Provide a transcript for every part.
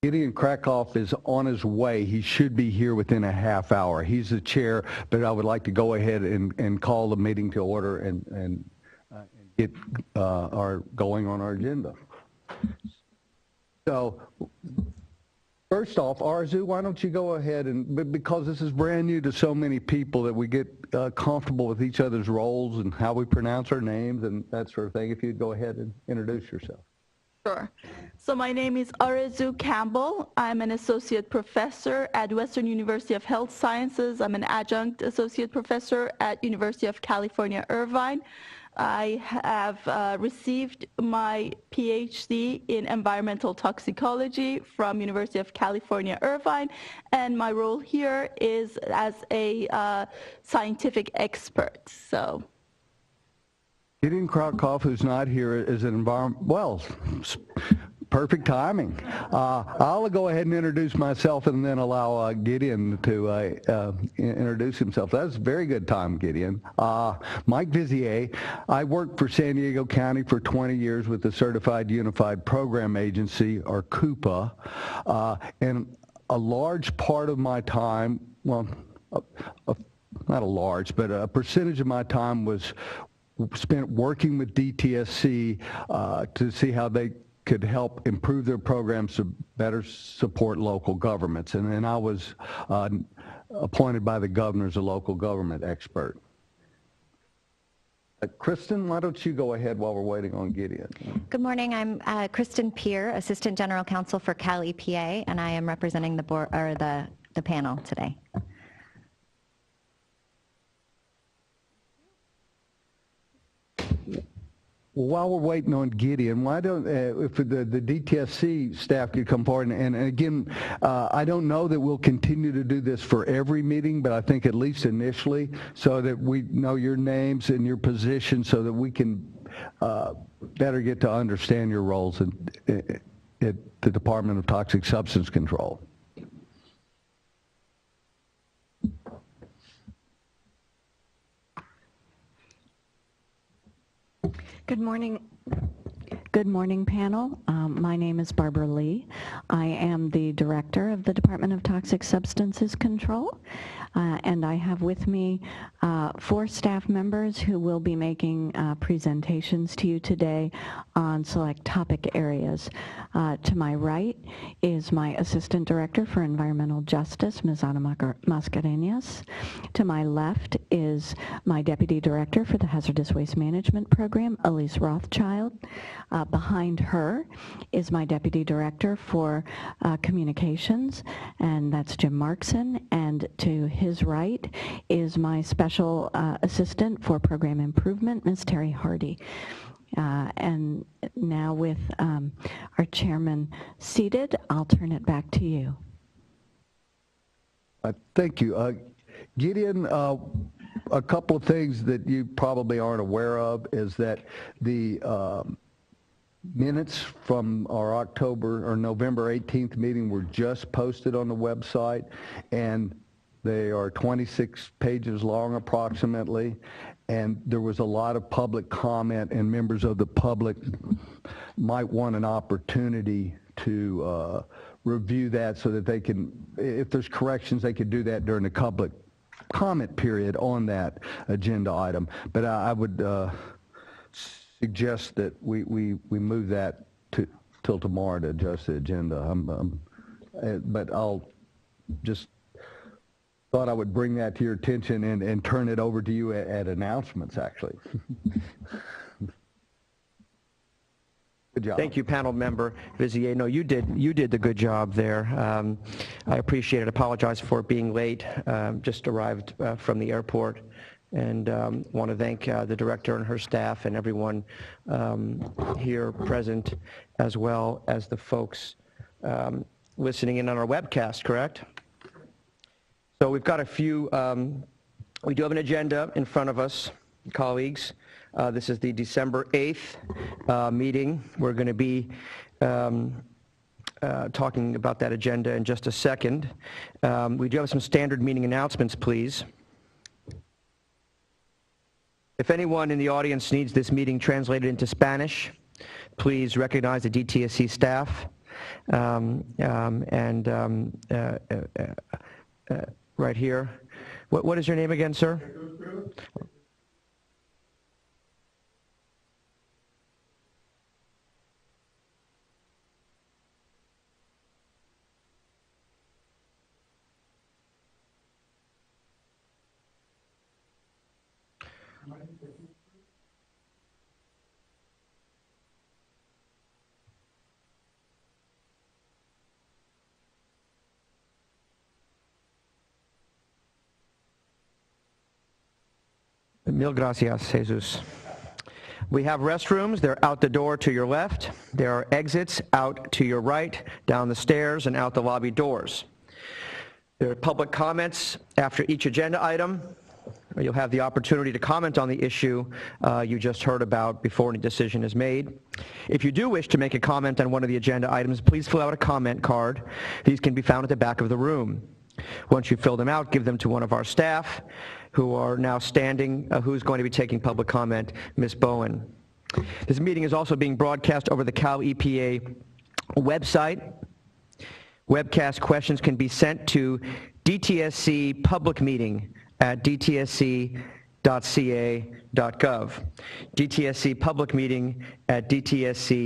Gideon Krakoff is on his way. He should be here within a half hour. He's the chair, but I would like to go ahead and call the meeting to order and get going on our agenda. So, first off, Arzu, why don't you go ahead and, because this is brand new to so many people, that we get comfortable with each other's roles and how we pronounce our names and that sort of thing, if you'd go ahead and introduce yourself. Sure. So my name is Arzu Campbell. I'm an associate professor at Western University of Health Sciences. I'm an adjunct associate professor at University of California, Irvine. I have received my PhD in environmental toxicology from University of California, Irvine, and my role here is as a scientific expert. So. Gideon Krakoff, who's not here, is an perfect timing. I'll go ahead and introduce myself and then allow Gideon to introduce himself. That's a very good time, Gideon. Mike Vizier. I worked for San Diego County for 20 years with the Certified Unified Program Agency, or CUPA, and a large part of my time, well, not a large, but a percentage of my time was spent working with DTSC to see how they could help improve their programs to better support local governments. And then I was appointed by the governor as a local government expert. Kristen, why don't you go ahead while we're waiting on Gideon? Good morning. I'm Kristen Peer, Assistant General Counsel for Cal EPA, and I am representing the board, or the panel today. Well, while we're waiting on Gideon, why don't, if the DTSC staff could come forward, and again, I don't know that we'll continue to do this for every meeting, but I think at least initially, so that we know your names and your positions, so that we can better get to understand your roles at the Department of Toxic Substance Control. Good morning. Good morning, panel. My name is Barbara Lee. I am the director of the Department of Toxic Substances Control, and I have with me 4 staff members who will be making presentations to you today on select topic areas. To my right is my Assistant Director for Environmental Justice, Ms. Ana Mascareñas. To my left is my Deputy Director for the Hazardous Waste Management Program, Elise Rothschild. Behind her is my Deputy Director for Communications, and that's Jim Markson. And to his right is my Special Assistant for Program Improvement, Ms. Terry Hardy. And now with our chairman seated, I'll turn it back to you. Thank you. Gideon, a couple of things that you probably aren't aware of is that the minutes from our October or November 18th meeting were just posted on the website, and they are 26 pages long approximately, and there was a lot of public comment, and members of the public might want an opportunity to review that so that they can, if there's corrections, they could do that during the public comment period on that agenda item. But I would suggest that we move that till tomorrow to adjust the agenda. But I'll just thought I would bring that to your attention and turn it over to you at announcements, actually. Good job. Thank you, panel member Vizier. No, you did the good job there. I appreciate it. Apologize for being late. Just arrived from the airport, and want to thank the director and her staff and everyone here present, as well as the folks listening in on our webcast, correct? So we've got a few, we do have an agenda in front of us, colleagues. This is the December 8th meeting. We're going to be talking about that agenda in just a second. We do have some standard meeting announcements, please. If anyone in the audience needs this meeting translated into Spanish, please recognize the DTSC staff. Right here. What is your name again, sir? Mil gracias, Jesus. We have restrooms. They're out the door to your left. There are exits out to your right, down the stairs, and out the lobby doors. There are public comments after each agenda item. You'll have the opportunity to comment on the issue you just heard about before any decision is made. If you do wish to make a comment on one of the agenda items, please fill out a comment card. These can be found at the back of the room. Once you fill them out, give them to one of our staff who are now standing, who's going to be taking public comment, Ms. Bowen. This meeting is also being broadcast over the Cal EPA website. Webcast questions can be sent to DTSC public meeting at dtsc.ca.gov. DTSC public meeting at dtsc.ca.gov.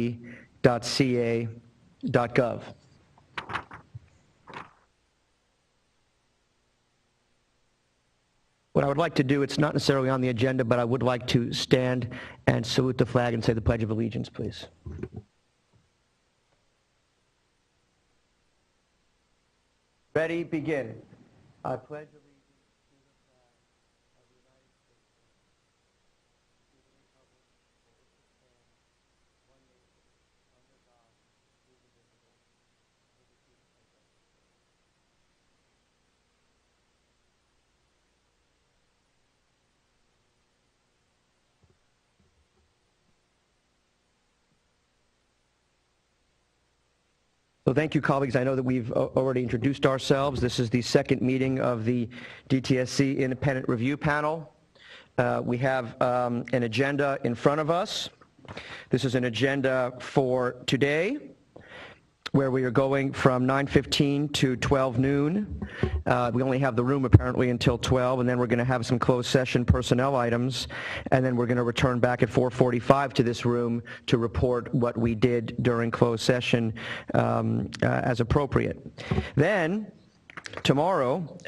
What I would like to do, it's not necessarily on the agenda, but I would like to stand and salute the flag and say the Pledge of Allegiance, please. Ready, begin. I pledge allegiance to the flag of the United States of America, to the republic for which it stands, one nation, under God, indivisible, with liberty and justice for all. So thank you, colleagues. I know that we've already introduced ourselves. This is the second meeting of the DTSC Independent Review Panel. We have an agenda in front of us. This is an agenda for today, where we are going from 9:15 to 12 noon. We only have the room apparently until 12, and then we're going to have some closed session personnel items, and then we're going to return back at 4:45 to this room to report what we did during closed session as appropriate. Then, tomorrow,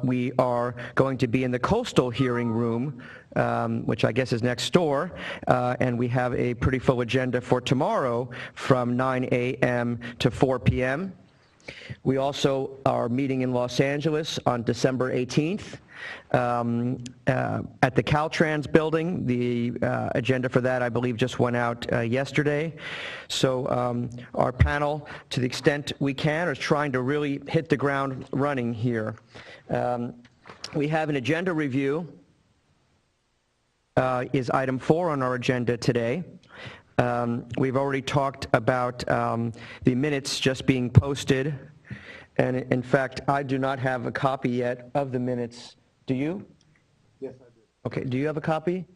we are going to be in the coastal hearing room, which I guess is next door, and we have a pretty full agenda for tomorrow from 9 a.m. to 4 p.m. We also are meeting in Los Angeles on December 18th at the Caltrans building. The agenda for that, I believe, just went out yesterday. So our panel, to the extent we can, is trying to really hit the ground running here. We have an agenda review, is item 4 on our agenda today. We've already talked about the minutes just being posted, and in fact, I do not have a copy yet of the minutes. Do you? Yes, I do. Okay, do you have a copy?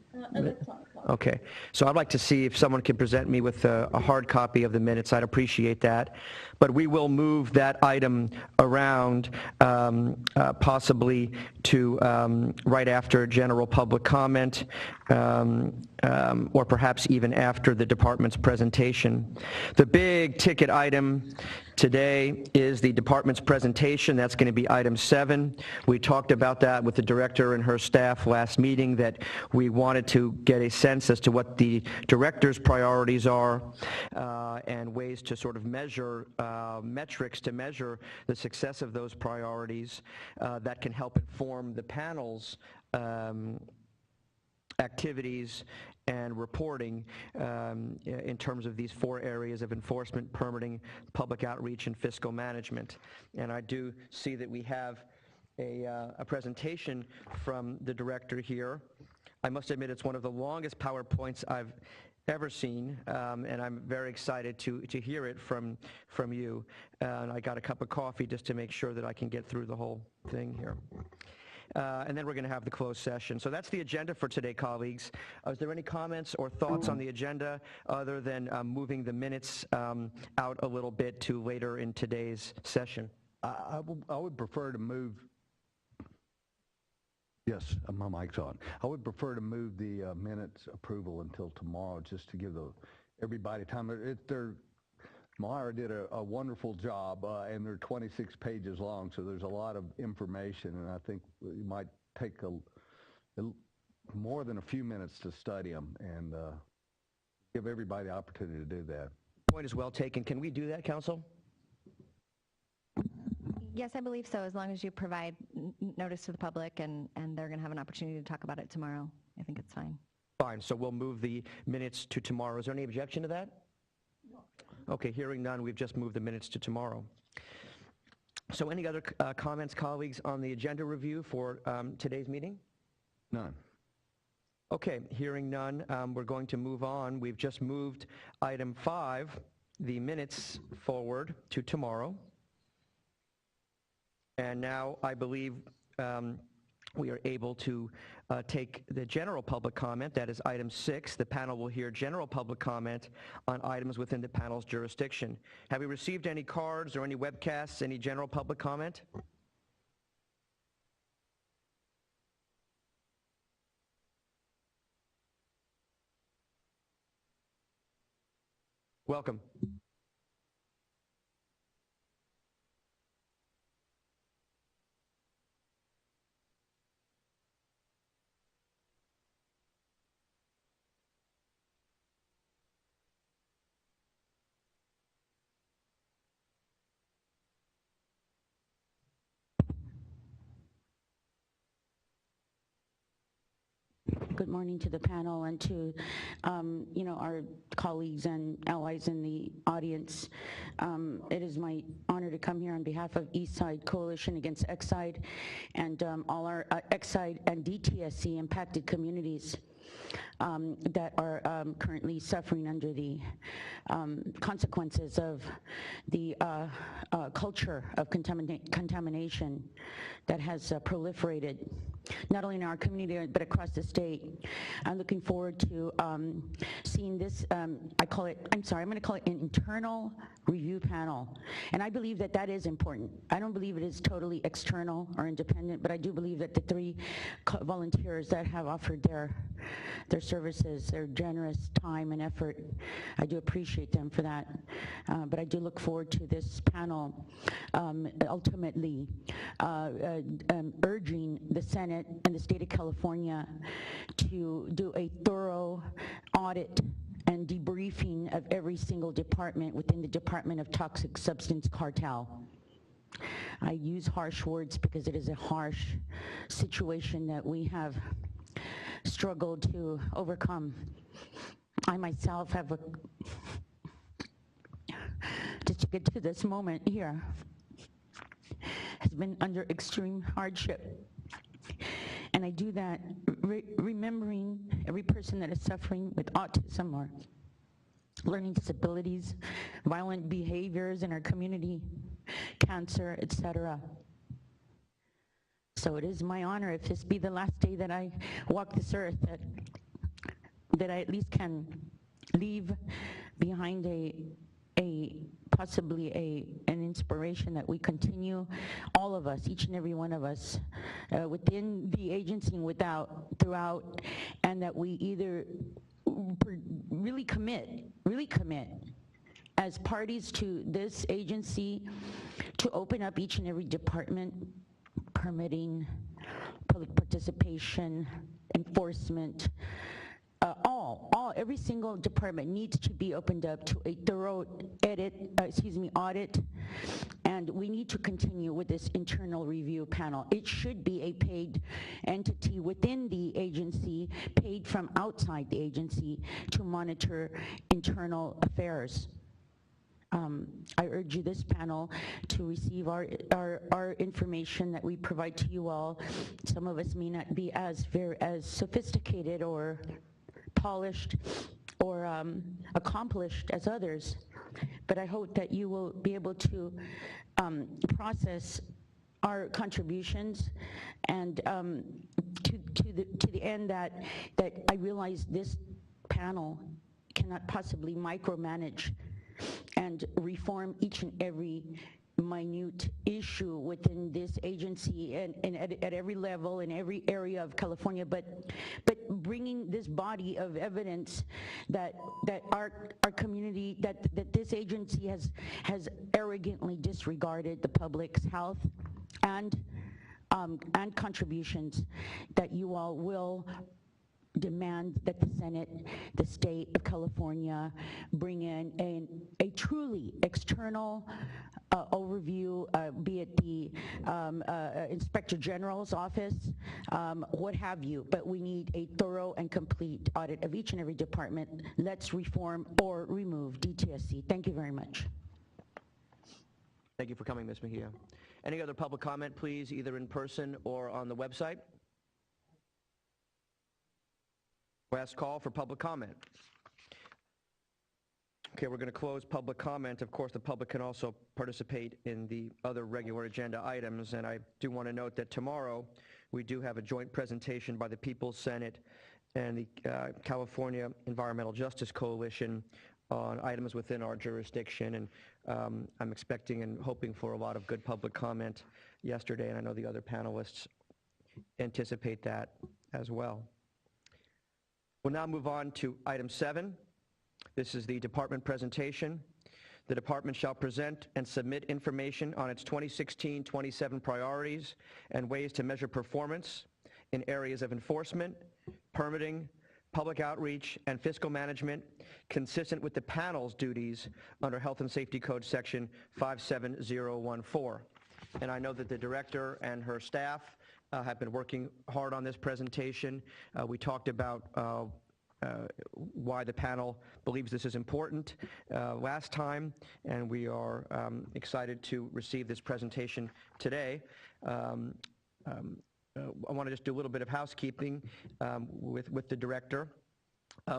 Okay, so I'd like to see if someone can present me with a hard copy of the minutes. I'd appreciate that. But we will move that item around possibly to right after general public comment, or perhaps even after the department's presentation. The big ticket item today is the department's presentation. That's going to be item 7. We talked about that with the director and her staff last meeting, that we wanted to get a sense as to what the director's priorities are and ways to sort of measure, metrics to measure the success of those priorities that can help inform the panel's activities and reporting in terms of these 4 areas of enforcement, permitting, public outreach, and fiscal management. And I do see that we have a presentation from the director here. I must admit it's one of the longest PowerPoints I've ever seen, and I'm very excited to hear it from you. And I got a cup of coffee just to make sure that I can get through the whole thing here. and then we're going to have the closed session. So that's the agenda for today, colleagues. Is there any comments or thoughts on the agenda other than moving the minutes out a little bit to later in today's session? I would prefer to move. Yes, my mic's on. I would prefer to move the minutes approval until tomorrow, just to give everybody time. Myra did a wonderful job, and they're 26 pages long, so there's a lot of information, and I think you might take more than a few minutes to study them and give everybody the opportunity to do that. Point is well taken. Can we do that, Council? Yes, I believe so, as long as you provide notice to the public and they're going to have an opportunity to talk about it tomorrow. I think it's fine. Fine, so we'll move the minutes to tomorrow. Is there any objection to that? No. Okay, hearing none, we've just moved the minutes to tomorrow. So any other comments, colleagues, on the agenda review for today's meeting? None. Okay, hearing none, we're going to move on. We've just moved item 5, the minutes, forward to tomorrow. And now I believe we are able to take the general public comment. That is item 6. The panel will hear general public comment on items within the panel's jurisdiction. Have we received any cards or any webcasts, any general public comment? Welcome. Good morning to the panel and to, our colleagues and allies in the audience. It is my honor to come here on behalf of Eastside Coalition Against Exide and all our Exide and DTSC impacted communities that are currently suffering under the consequences of the culture of contamination that has proliferated, not only in our community but across the state. I'm looking forward to seeing this, I'm going to call it an internal review panel. And I believe that that is important. I don't believe it is totally external or independent, but I do believe that the 3 volunteers that have offered their services, their generous time and effort, I do appreciate them for that. But I do look forward to this panel ultimately urging the Senate and the state of California to do a thorough audit and debriefing of every single department within the Department of Toxic Substance Cartel. I use harsh words because it is a harsh situation that we have struggled to overcome. I myself have just to get to this moment here, has been under extreme hardship. And I do that remembering every person that is suffering with autism or learning disabilities, violent behaviors in our community, cancer, etc. So it is my honor, if this be the last day that I walk this earth, that I at least can leave behind possibly an inspiration that we continue, all of us, each and every one of us, within the agency and throughout, and that we either really commit as parties to this agency to open up each and every department, permitting, public participation, enforcement, every single department needs to be opened up to a thorough audit, and we need to continue with this internal review panel. It should be a paid entity within the agency, paid from outside the agency to monitor internal affairs. I urge you, this panel, to receive our information that we provide to you all. Some of us may not be as sophisticated or polished or accomplished as others, but I hope that you will be able to process our contributions, and to the end that I realize this panel cannot possibly micromanage and reform each and every minute issue within this agency and at every level in every area of California, but bringing this body of evidence that our community, that this agency has arrogantly disregarded the public's health and contributions, that you all will demand that the Senate, the state of California, bring in a truly external overview, be it the Inspector General's office, what have you, but we need a thorough and complete audit of each and every department. Let's reform or remove DTSC. Thank you very much. Thank you for coming, Ms. Mejia. Any other public comment, please, either in person or on the website? Last call for public comment. Okay, we're going to close public comment. Of course, the public can also participate in the other regular agenda items, and I do want to note that tomorrow we do have a joint presentation by the People's Senate and the California Environmental Justice Coalition on items within our jurisdiction, and I'm expecting and hoping for a lot of good public comment yesterday, and I know the other panelists anticipate that as well. We'll now move on to item 7. This is the department presentation. The department shall present and submit information on its 2016-27 priorities and ways to measure performance in areas of enforcement, permitting, public outreach, and fiscal management, consistent with the panel's duties under Health and Safety Code Section 57014. And I know that the director and her staff have been working hard on this presentation. We talked about why the panel believes this is important last time, and we are excited to receive this presentation today. I want to just do a little bit of housekeeping with the director.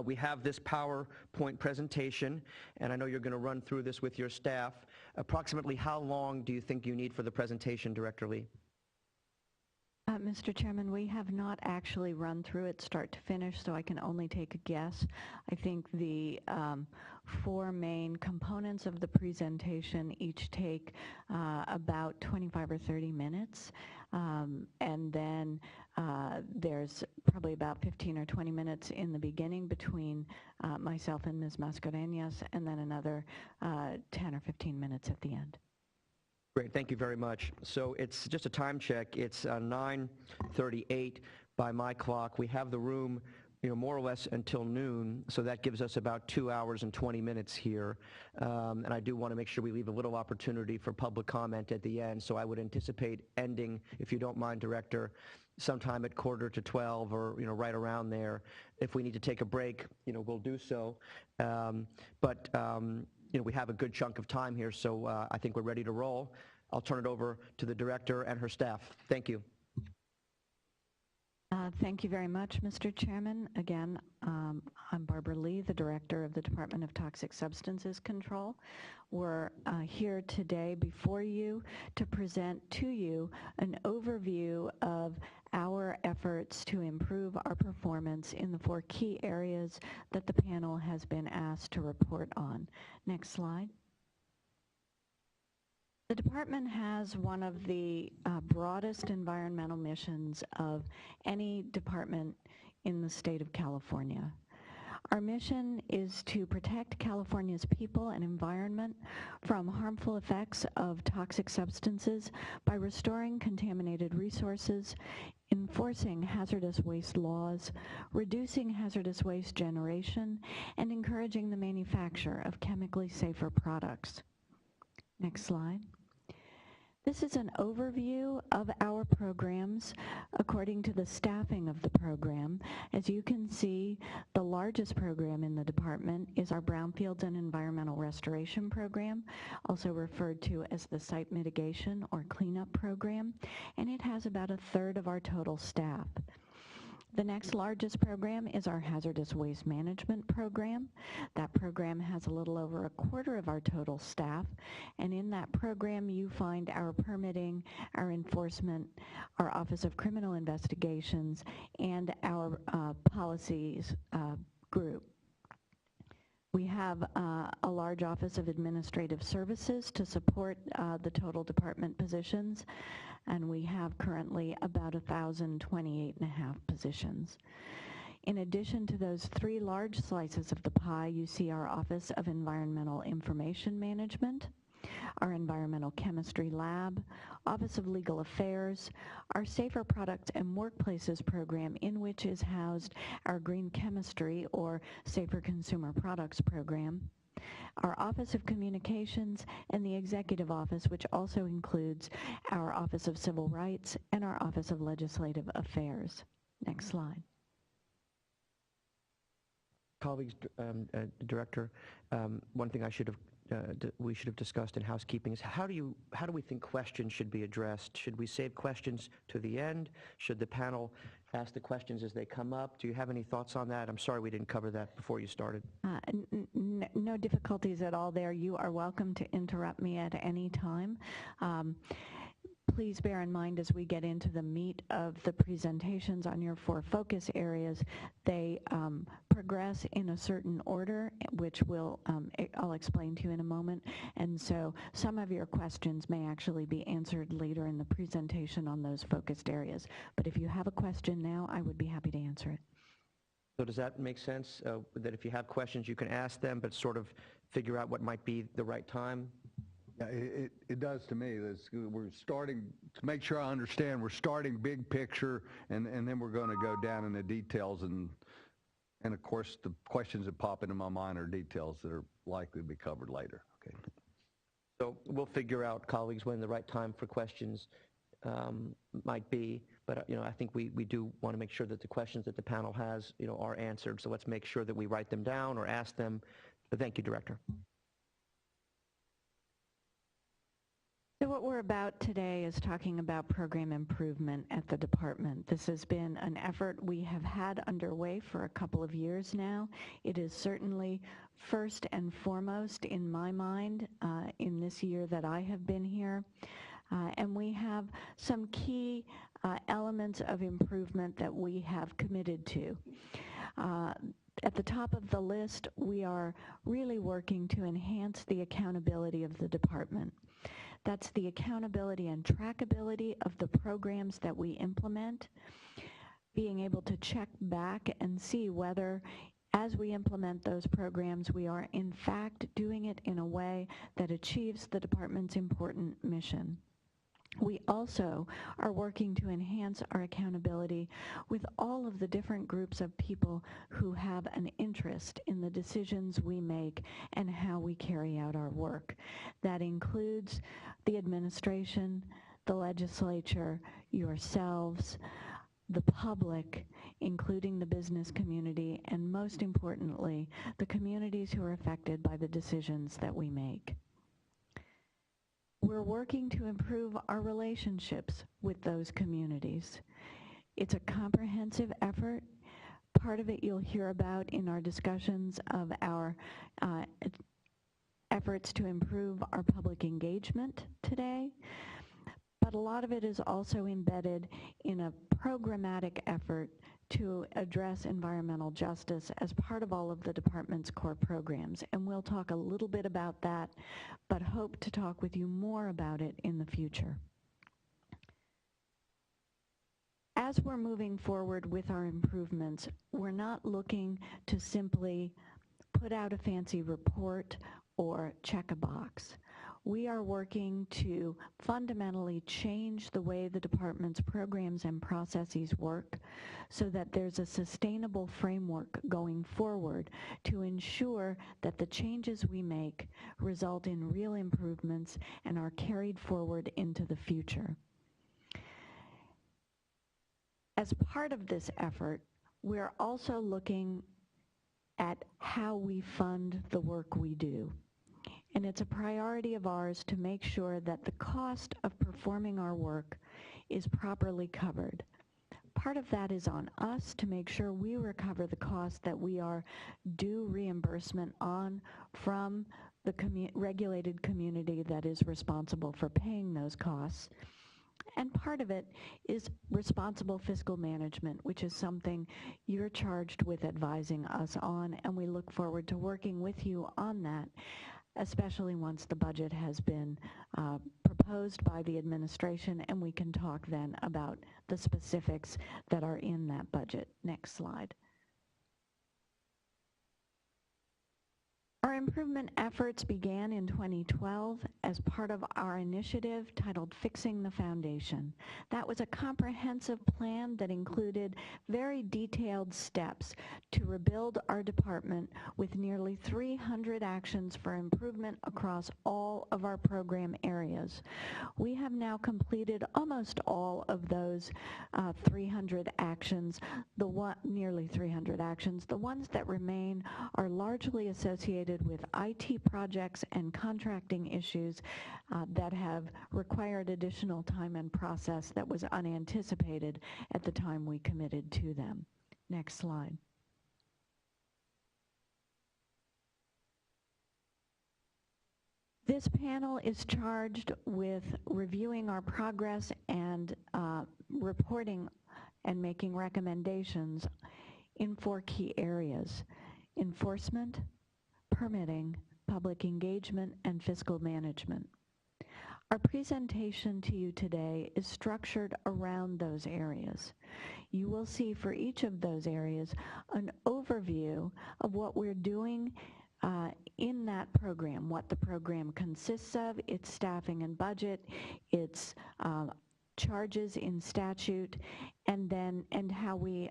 We have this PowerPoint presentation, and I know you're going to run through this with your staff. Approximately how long do you think you need for the presentation, Director Lee? Mr. Chairman, we have not actually run through it start to finish, so I can only take a guess. I think the 4 main components of the presentation each take about 25 or 30 minutes, and then there's probably about 15 or 20 minutes in the beginning between myself and Ms. Mascareñas, and then another 10 or 15 minutes at the end. Great, thank you very much. So it's just a time check. It's 9:38 by my clock. We have the room, more or less until noon, so that gives us about 2 hours and 20 minutes here. And I do want to make sure we leave a little opportunity for public comment at the end, so I would anticipate ending, if you don't mind, Director, sometime at 11:45 or, right around there. If we need to take a break, we'll do so. We have a good chunk of time here, so I think we're ready to roll. I'll turn it over to the director and her staff. Thank you. Thank you very much, Mr. Chairman. Again, I'm Barbara Lee, the Director of the Department of Toxic Substances Control. We're here today before you to present to you an overview of our efforts to improve our performance in the 4 key areas that the panel has been asked to report on. Next slide. The department has one of the broadest environmental missions of any department in the state of California. Our mission is to protect California's people and environment from harmful effects of toxic substances by restoring contaminated resources, enforcing hazardous waste laws, reducing hazardous waste generation, and encouraging the manufacture of chemically safer products. Next slide. This is an overview of our programs according to the staffing of the program. As you can see, the largest program in the department is our Brownfields and Environmental Restoration Program, also referred to as the Site Mitigation or Cleanup Program, and it has about 1/3 of our total staff. The next largest program is our hazardous waste management program. That program has a little over a quarter of our total staff, and in that program you find our permitting, our enforcement, our Office of Criminal Investigations, and our policies group. We have a large Office of Administrative Services to support the total department positions, and we have currently about 1,028.5 positions. In addition to those 3 large slices of the pie, you see our Office of Environmental Information Management, our Environmental Chemistry Lab, Office of Legal Affairs, our Safer Products and Workplaces program, in which is housed our Green Chemistry or Safer Consumer Products program, our Office of Communications, and the Executive Office, which also includes our Office of Civil Rights and our Office of Legislative Affairs. Next slide. Colleagues, Director, one thing we should have discussed in housekeeping is how do we think questions should be addressed? Should we save questions to the end? Should the panel ask the questions as they come up? Do you have any thoughts on that? I'm sorry we didn't cover that before you started. No difficulties at all there. You are welcome to interrupt me at any time. Please bear in mind as we get into the meat of the presentations on your 4 focus areas, they progress in a certain order, which I'll explain to you in a moment. And so some of your questions may actually be answered later in the presentation on those focused areas. But if you have a question now, I would be happy to answer it. So does that make sense, that if you have questions, you can ask them, but sort of figure out what might be the right time? Yeah, it does to me. We're starting, to make sure I understand, we're starting big picture, and then we're going to go down in the details, and of course the questions that pop into my mind are details that are likely to be covered later. Okay. So we'll figure out, colleagues, when the right time for questions might be, but I think we do want to make sure that the questions that the panel has are answered, so let's make sure that we write them down or ask them. But thank you, Director. So what we're about today is talking about program improvement at the department. This has been an effort we have had underway for a couple of years now. It is certainly first and foremost in my mind in this year that I have been here. And we have some key elements of improvement that we have committed to. At the top of the list, we are really working to enhance the accountability of the department. That's the accountability and trackability of the programs that we implement, being able to check back and see whether, as we implement those programs, we are in fact doing it in a way that achieves the department's important mission. We also are working to enhance our accountability with all of the different groups of people who have an interest in the decisions we make and how we carry out our work. That includes the administration, the legislature, yourselves, the public, including the business community, and most importantly, the communities who are affected by the decisions that we make. We're working to improve our relationships with those communities. It's a comprehensive effort. Part of it you'll hear about in our discussions of our efforts to improve our public engagement today. But a lot of it is also embedded in a programmatic effort to address environmental justice as part of all of the department's core programs. And we'll talk a little bit about that, but hope to talk with you more about it in the future. As we're moving forward with our improvements, we're not looking to simply put out a fancy report or check a box. We are working to fundamentally change the way the department's programs and processes work so that there's a sustainable framework going forward to ensure that the changes we make result in real improvements and are carried forward into the future. As part of this effort, we're also looking at how we fund the work we do. And it's a priority of ours to make sure that the cost of performing our work is properly covered Part of that is on us to make sure we recover the cost that we are due reimbursement on from the regulated community that is responsible for paying those costs. And part of it is responsible fiscal management, which is something you're charged with advising us on, and we look forward to working with you on that, especially once the budget has been proposed by the administration, and we can talk then about the specifics that are in that budget. Next slide. Our improvement efforts began in 2012 as part of our initiative titled Fixing the Foundation. That was a comprehensive plan that included very detailed steps to rebuild our department with nearly 300 actions for improvement across all of our program areas. We have now completed almost all of those 300 actions, nearly 300 actions. The ones that remain are largely associated with IT projects and contracting issues that have required additional time and process that was unanticipated at the time we committed to them. Next slide. This panel is charged with reviewing our progress and reporting and making recommendations in 4 key areas: enforcement, permitting, public engagement, and fiscal management. Our presentation to you today is structured around those areas. You will see for each of those areas an overview of what we're doing in that program, what the program consists of, its staffing and budget, its charges in statute, and how we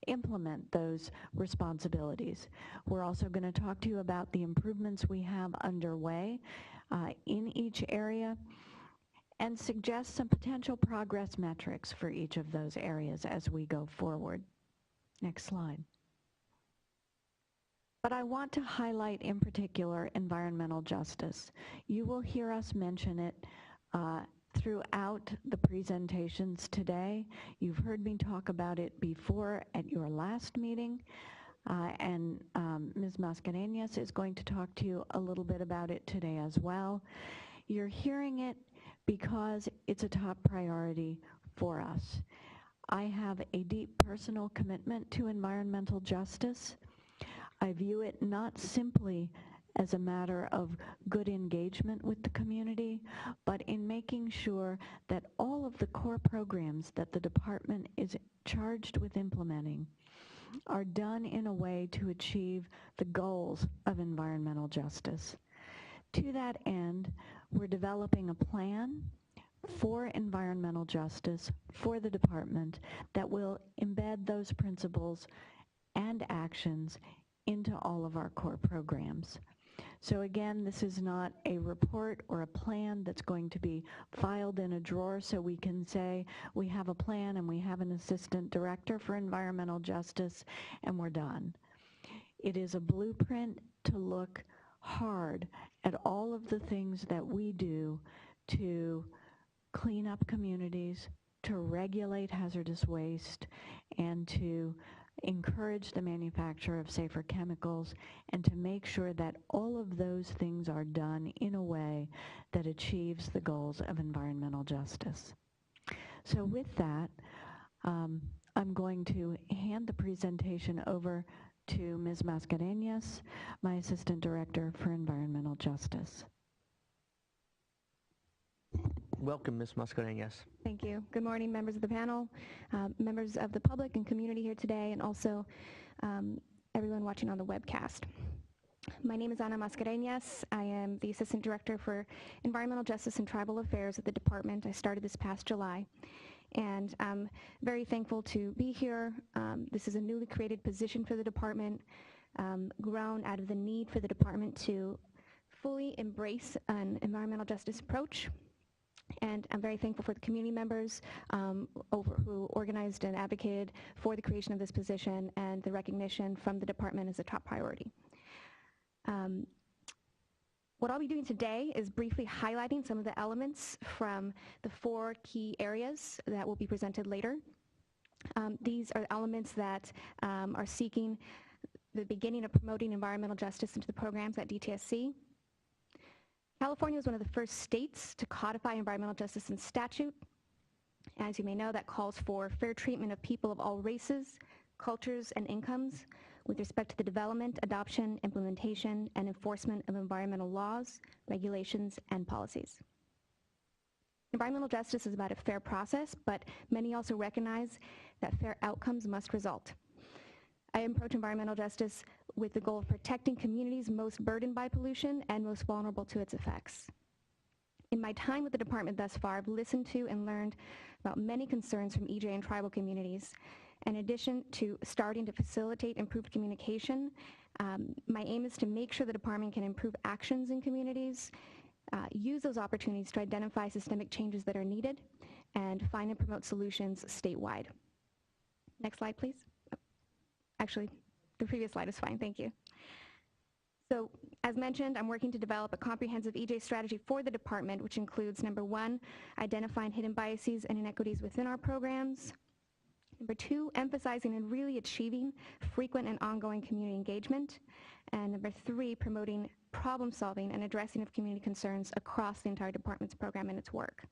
implement those responsibilities. We're also going to talk to you about the improvements we have underway in each area and suggest some potential progress metrics for each of those areas as we go forward. Next slide. But I want to highlight in particular environmental justice. You will hear us mention it throughout the presentations today. You've heard me talk about it before at your last meeting, and Ms. Mascareñas is going to talk to you a little bit about it today as well. You're hearing it because it's a top priority for us. I have a deep personal commitment to environmental justice. I view it not simply as a matter of good engagement with the community, but in making sure that all of the core programs that the department is charged with implementing are done in a way to achieve the goals of environmental justice. To that end, we're developing a plan for environmental justice for the department that will embed those principles and actions into all of our core programs. So again, this is not a report or a plan that's going to be filed in a drawer so we can say we have a plan and we have an assistant director for environmental justice and we're done. It is a blueprint to look hard at all of the things that we do to clean up communities, to regulate hazardous waste, and to encourage the manufacture of safer chemicals, and to make sure that all of those things are done in a way that achieves the goals of environmental justice. So with that, I'm going to hand the presentation over to Ms. Mascareñas, my Assistant Director for Environmental Justice. Welcome, Ms. Mascareñas. Thank you. Good morning, members of the panel, members of the public and community here today, and also everyone watching on the webcast. My name is Ana Mascareñas. I am the Assistant Director for Environmental Justice and Tribal Affairs at the department. I started this past July, and I'm very thankful to be here. This is a newly created position for the department, grown out of the need for the department to fully embrace an environmental justice approach. And I'm very thankful for the community members who organized and advocated for the creation of this position and the recognition from the department as a top priority. What I'll be doing today is briefly highlighting some of the elements from the 4 key areas that will be presented later. These are elements that are seeking the beginning of promoting environmental justice into the programs at DTSC. California was one of the first states to codify environmental justice in statute. As you may know, that calls for fair treatment of people of all races, cultures, and incomes with respect to the development, adoption, implementation, and enforcement of environmental laws, regulations, and policies. Environmental justice is about a fair process, but many also recognize that fair outcomes must result. I approach environmental justice with the goal of protecting communities most burdened by pollution and most vulnerable to its effects. In my time with the department thus far, I've listened to and learned about many concerns from EJ and tribal communities. In addition to starting to facilitate improved communication, my aim is to make sure the department can improve actions in communities, use those opportunities to identify systemic changes that are needed, and find and promote solutions statewide. Next slide, please. Actually, the previous slide is fine, thank you. So, as mentioned, I'm working to develop a comprehensive EJ strategy for the department, which includes, number one, identifying hidden biases and inequities within our programs. Number two, emphasizing and really achieving frequent and ongoing community engagement. And number three, promoting problem solving and addressing of community concerns across the entire department's program and its work.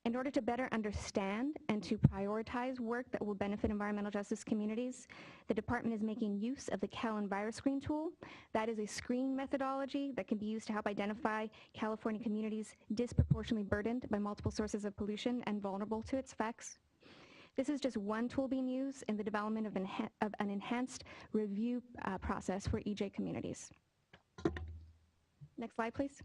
In order to better understand and to prioritize work that will benefit environmental justice communities, the department is making use of the Cal EnviroScreen tool. That is a screening methodology that can be used to help identify California communities disproportionately burdened by multiple sources of pollution and vulnerable to its effects. This is just one tool being used in the development of an enhanced review process for EJ communities. Next slide, please.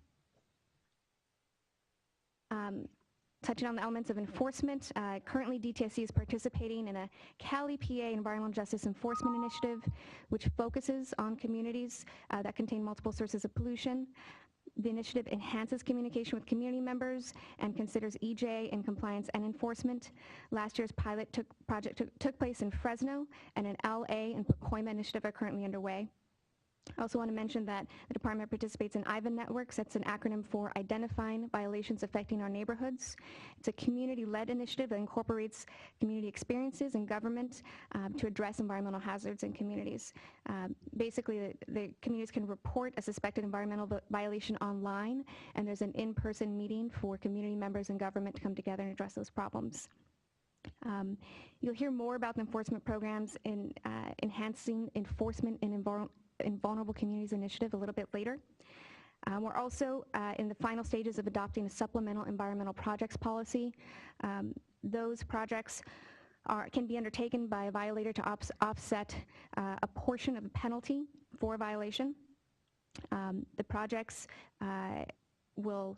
Touching on the elements of enforcement, currently DTSC is participating in a Cal EPA Environmental Justice Enforcement Initiative, which focuses on communities that contain multiple sources of pollution. The initiative enhances communication with community members and considers EJ in compliance and enforcement. Last year's pilot project took place in Fresno, and an LA and Pacoima initiative are currently underway. I also want to mention that the department participates in IVA Networks. That's an acronym for Identifying Violations Affecting Our Neighborhoods. It's a community-led initiative that incorporates community experiences and government to address environmental hazards in communities. Basically, the communities can report a suspected environmental violation online, and there's an in-person meeting for community members and government to come together and address those problems. You'll hear more about the enforcement programs in enhancing enforcement in vulnerable communities initiative a little bit later. We're also in the final stages of adopting a supplemental environmental projects policy. Those projects can be undertaken by a violator to offset a portion of the penalty for a violation. The projects will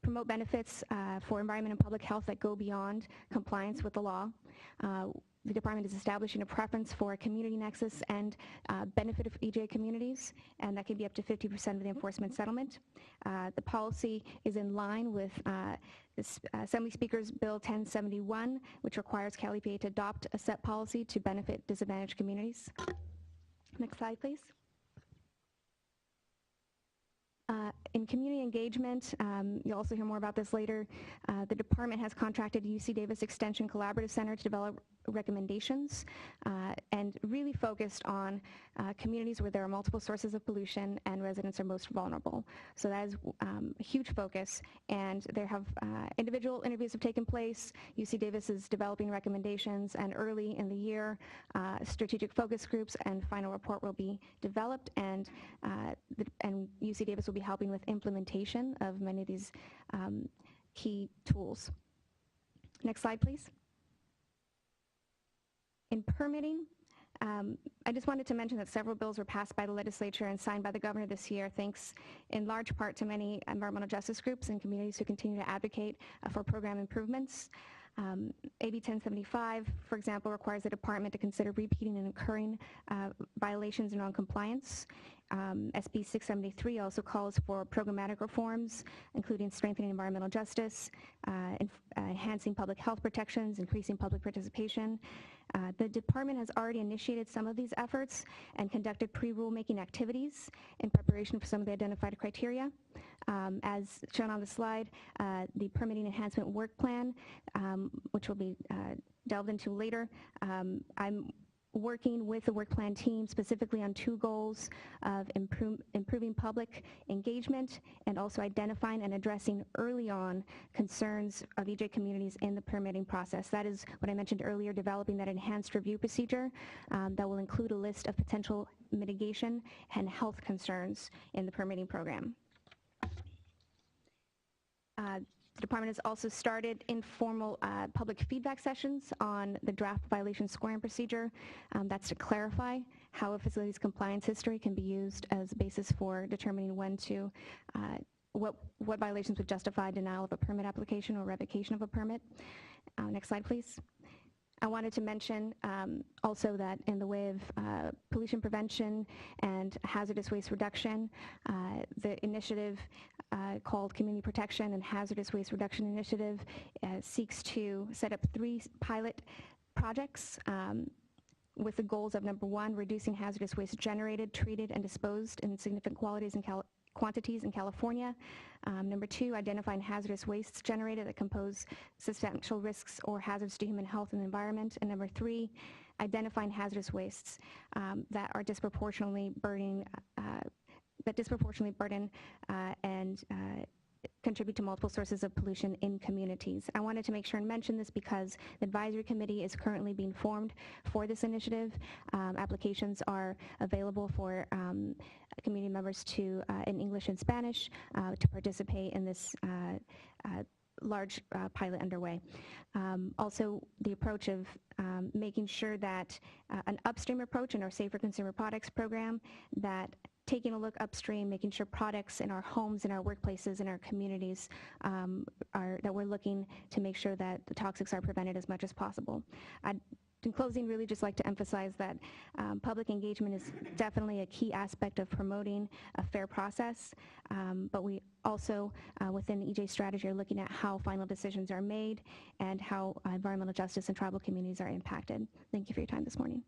promote benefits for environment and public health that go beyond compliance with the law. The department is establishing a preference for a community nexus and benefit of EJ communities, and that can be up to 50% of the enforcement settlement. The policy is in line with this Assembly Speaker's Bill 1071, which requires Cal EPA to adopt a set policy to benefit disadvantaged communities. Next slide, please. In community engagement, you'll also hear more about this later, the department has contracted UC Davis Extension Collaborative Center to develop recommendations and really focused on communities where there are multiple sources of pollution and residents are most vulnerable. So that is a huge focus, and there have individual interviews have taken place. UC Davis is developing recommendations, and early in the year, strategic focus groups and final report will be developed, and UC Davis will be helping with implementation of many of these key tools. Next slide, please. In permitting, I just wanted to mention that several bills were passed by the legislature and signed by the governor this year, thanks in large part to many environmental justice groups and communities who continue to advocate for program improvements. AB 1075, for example, requires the department to consider repeating and incurring violations and noncompliance. SB 673 also calls for programmatic reforms, including strengthening environmental justice, enhancing public health protections, increasing public participation. The department has already initiated some of these efforts and conducted pre-rulemaking activities in preparation for some of the identified criteria. As shown on the slide, the permitting enhancement work plan, which will be delved into later, I'm working with the work plan team specifically on two goals of improving public engagement and also identifying and addressing early on concerns of EJ communities in the permitting process. That is what I mentioned earlier, developing that enhanced review procedure that will include a list of potential mitigation and health concerns in the permitting program. The department has also started informal public feedback sessions on the draft violation scoring procedure. That's to clarify how a facility's compliance history can be used as a basis for determining when to, what violations would justify denial of a permit application or revocation of a permit. Next slide, please. I wanted to mention also that in the way of pollution prevention and hazardous waste reduction, the initiative called Community Protection and Hazardous Waste Reduction Initiative seeks to set up 3 pilot projects with the goals of, number 1, reducing hazardous waste generated, treated, and disposed in significant quantities in California. Number 2, identifying hazardous wastes generated that compose substantial risks or hazards to human health and the environment. And number 3, identifying hazardous wastes that are disproportionately burden and contribute to multiple sources of pollution in communities. I wanted to make sure and mention this because the advisory committee is currently being formed for this initiative. Applications are available for community members to in English and Spanish to participate in this large pilot underway. Also, the approach of making sure that an upstream approach in our Safer Consumer Products program, that taking a look upstream, making sure products in our homes, in our workplaces, in our communities that we're looking to make sure that the toxics are prevented as much as possible. In closing, really just like to emphasize that public engagement is definitely a key aspect of promoting a fair process, but we also, within the EJ strategy, are looking at how final decisions are made and how environmental justice and tribal communities are impacted. Thank you for your time this morning.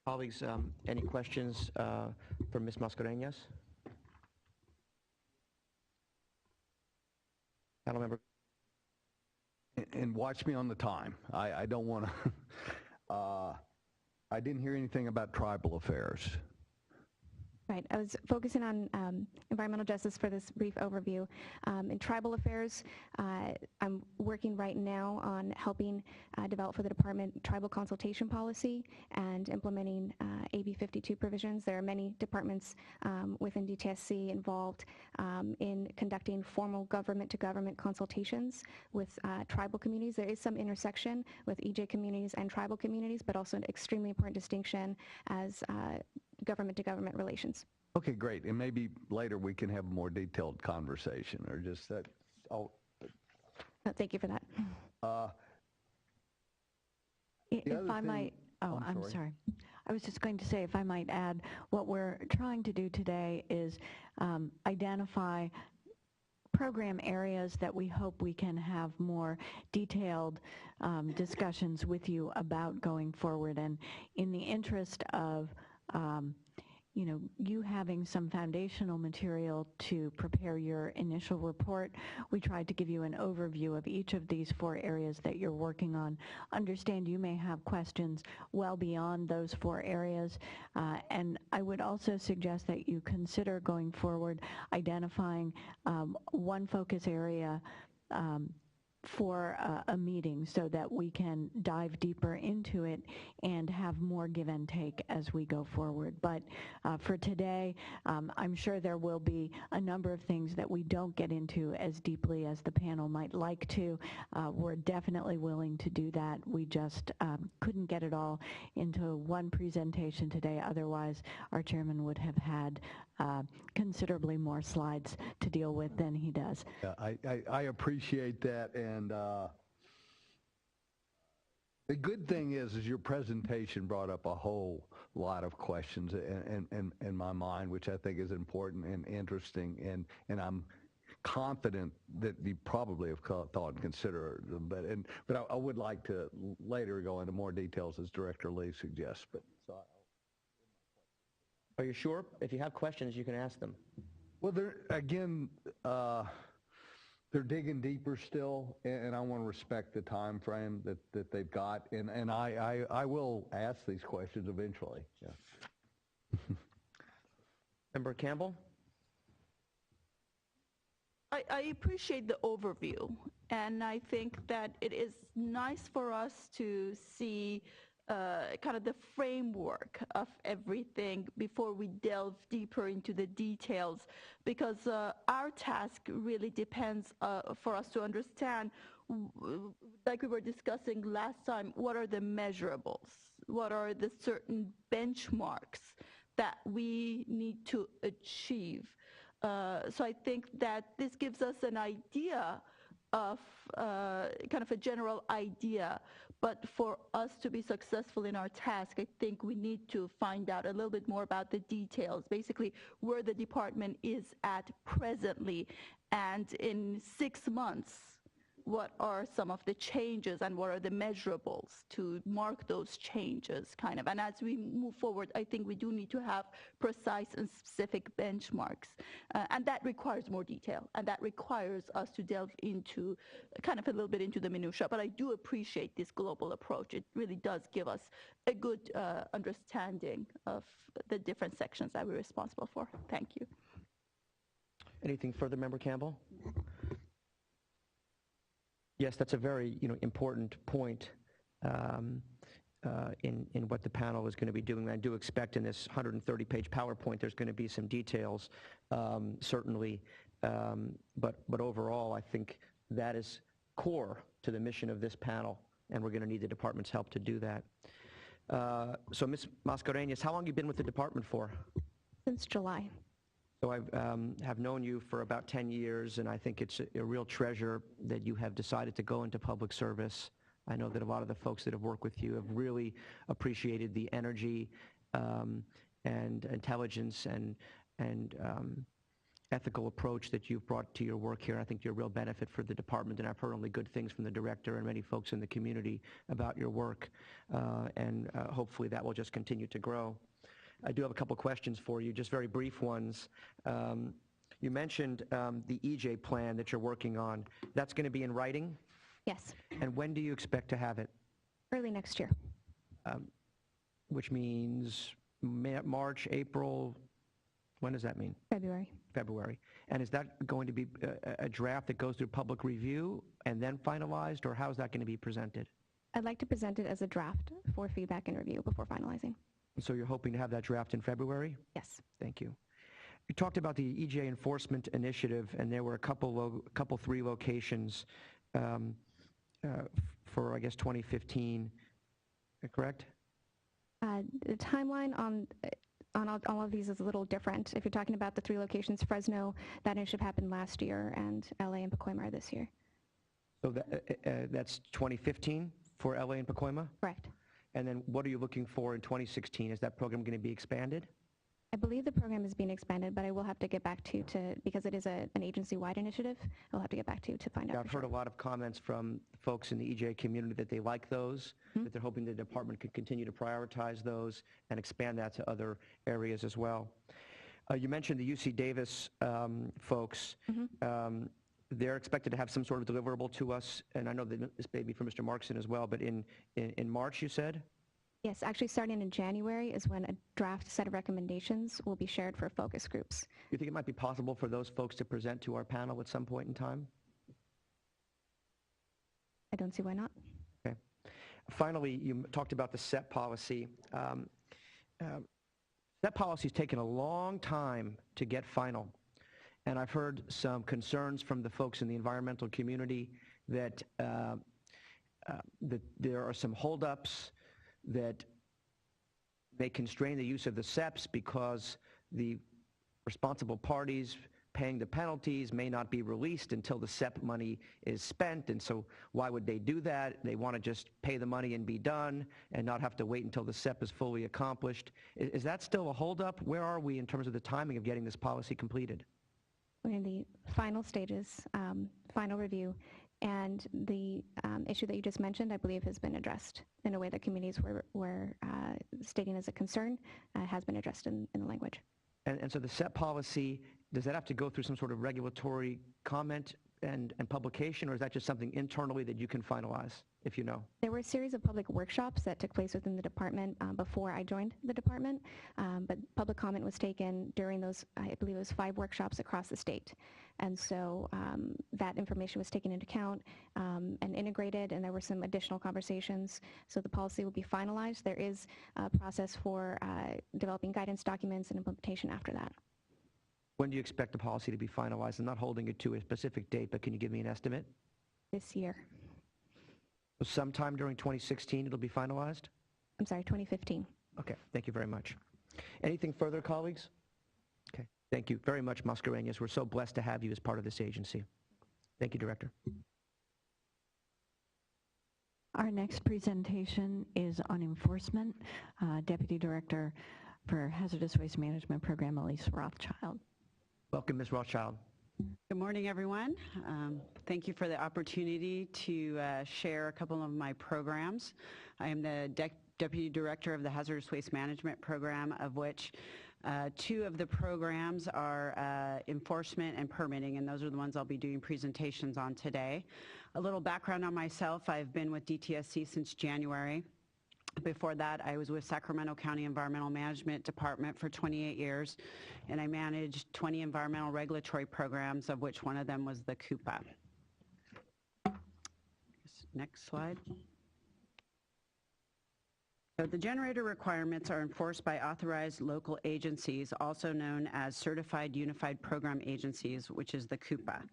Colleagues, any questions for Ms. Mascareñas? Panel member. And watch me on the time. I don't want to, I didn't hear anything about tribal affairs. Right, I was focusing on environmental justice for this brief overview. In tribal affairs, I'm working right now on helping develop for the department tribal consultation policy and implementing AB 52 provisions. There are many departments within DTSC involved in conducting formal government-to-government consultations with tribal communities. There is some intersection with EJ communities and tribal communities, but also an extremely important distinction as government-to-government relations. Okay, great. And maybe later we can have a more detailed conversation, or just that. Thank you for that. If I might, I'm sorry. I was just going to say, if I might add, what we're trying to do today is identify program areas that we hope we can have more detailed discussions with you about going forward. And in the interest of you having some foundational material to prepare your initial report, we tried to give you an overview of each of these 4 areas that you're working on. Understand you may have questions well beyond those 4 areas, and I would also suggest that you consider going forward identifying one focus area for a meeting so that we can dive deeper into it and have more give and take as we go forward. But for today, I'm sure there will be a number of things that we don't get into as deeply as the panel might like to. We're definitely willing to do that. We just couldn't get it all into one presentation today. Otherwise, our chairman would have had considerably more slides to deal with than he does. Yeah, I appreciate that, and The good thing is your presentation brought up a whole lot of questions in my mind, which I think is important and interesting, and I'm confident that you probably have thought and considered them. But I would like to later go into more details as Director Lee suggests. But so Are you sure? If you have questions, you can ask them. well, they're digging deeper still, and I want to respect the time frame that they've got, and I will ask these questions eventually. Yeah. Member Campbell? I appreciate the overview, and I think that it is nice for us to see kind of the framework of everything before we delve deeper into the details, because our task really depends for us to understand, like we were discussing last time, what are the measurables, what are the certain benchmarks that we need to achieve. So I think that this gives us an idea of kind of a general idea, but for us to be successful in our task, I think we need to find out a little bit more about the details, basically where the department is at presently, and in 6 months, what are some of the changes and what are the measurables to mark those changes, kind of. And as we move forward, I think we do need to have precise and specific benchmarks. And that requires more detail, and that requires us to delve into kind of a little bit into the minutia. But I do appreciate this global approach. It really does give us a good understanding of the different sections that we're responsible for. Thank you. Anything further, Member Campbell? Yes, that's a very important point in what the panel is going to be doing. I do expect in this 130-page PowerPoint there's going to be some details, certainly, but overall I think that is core to the mission of this panel, and we're going to need the department's help to do that. So Ms. Mascareñas, how long have you been with the department for? Since July. So I have known you for about 10 years, and I think it's a real treasure that you have decided to go into public service. I know that a lot of the folks that have worked with you have really appreciated the energy and intelligence and ethical approach that you've brought to your work here. I think you're a real benefit for the department, and I've heard only good things from the director and many folks in the community about your work, and hopefully that will just continue to grow. I do have a couple questions for you, just very brief ones. You mentioned the EJ plan that you're working on. That's going to be in writing? Yes, And when do you expect to have it? early next year. Which means March, April, when does that mean? February. February. And is that going to be a draft that goes through public review and then finalized, or how is that going to be presented? I'd like to present it as a draft for feedback and review before finalizing. So you're hoping to have that draft in February? Yes. Thank you. You talked about the EJ enforcement initiative, and there were a couple 3 locations for, I guess, 2015, correct? The timeline on all of these is a little different. If you're talking about the 3 locations, Fresno, that initiative happened last year, and LA and Pacoima are this year. So that's 2015 for LA and Pacoima? Correct. And then what are you looking for in 2016? Is that program going to be expanded? I believe the program is being expanded, but I will have to get back to you because it is an agency-wide initiative. I'll have to get back to you to find out. I've heard a lot of comments from folks in the EJ community that they like those, that they're hoping the department could continue to prioritize those and expand that to other areas as well. You mentioned the UC Davis folks. They're expected to have some sort of deliverable to us, and I know that this may be for Mr. Markson as well, but in March, you said? Yes, actually starting in January is when a draft set of recommendations will be shared for focus groups. You think it might be possible for those folks to present to our panel at some point in time? I don't see why not. Okay. Finally, you talked about the SEP policy. SEP policy has taken a long time to get final. And I've heard some concerns from the folks in the environmental community that, that there are some holdups that may constrain the use of the SEPs because the responsible parties paying the penalties may not be released until the SEP money is spent, and so why would they do that? They want to just pay the money and be done and not have to wait until the SEP is fully accomplished. Is that still a holdup? Where are we in terms of the timing of getting this policy completed? We're in the final stages, final review, and the issue that you just mentioned, I believe, has been addressed in a way that communities were stating as a concern, has been addressed in the language. And so the SEP policy, does that have to go through some sort of regulatory comment and publication, or is that just something internally that you can finalize, if you know? There were a series of public workshops that took place within the department before I joined the department, but public comment was taken during those, I believe it was 5 workshops across the state. And so that information was taken into account and integrated, and there were some additional conversations. So the policy will be finalized. There is a process for developing guidance documents and implementation after that. When do you expect the policy to be finalized? I'm not holding it to a specific date, but can you give me an estimate? This year. Sometime during 2016 it'll be finalized? I'm sorry, 2015. Okay, thank you very much. Anything further, colleagues? Okay, thank you very much, Mascareñas. We're so blessed to have you as part of this agency. Thank you, Director. Our next presentation is on enforcement. Deputy Director for Hazardous Waste Management Program, Elise Rothschild. Welcome, Ms. Rothschild. Good morning, everyone. Thank you for the opportunity to share a couple of my programs. I am the Deputy Director of the Hazardous Waste Management Program, of which 2 of the programs are enforcement and permitting, and those are the ones I'll be doing presentations on today. A little background on myself: I've been with DTSC since January. Before that, I was with Sacramento County Environmental Management Department for 28 years, and I managed 20 environmental regulatory programs, of which one of them was the CUPA. Next slide. So the generator requirements are enforced by authorized local agencies, also known as Certified Unified Program Agencies, which is the CUPA.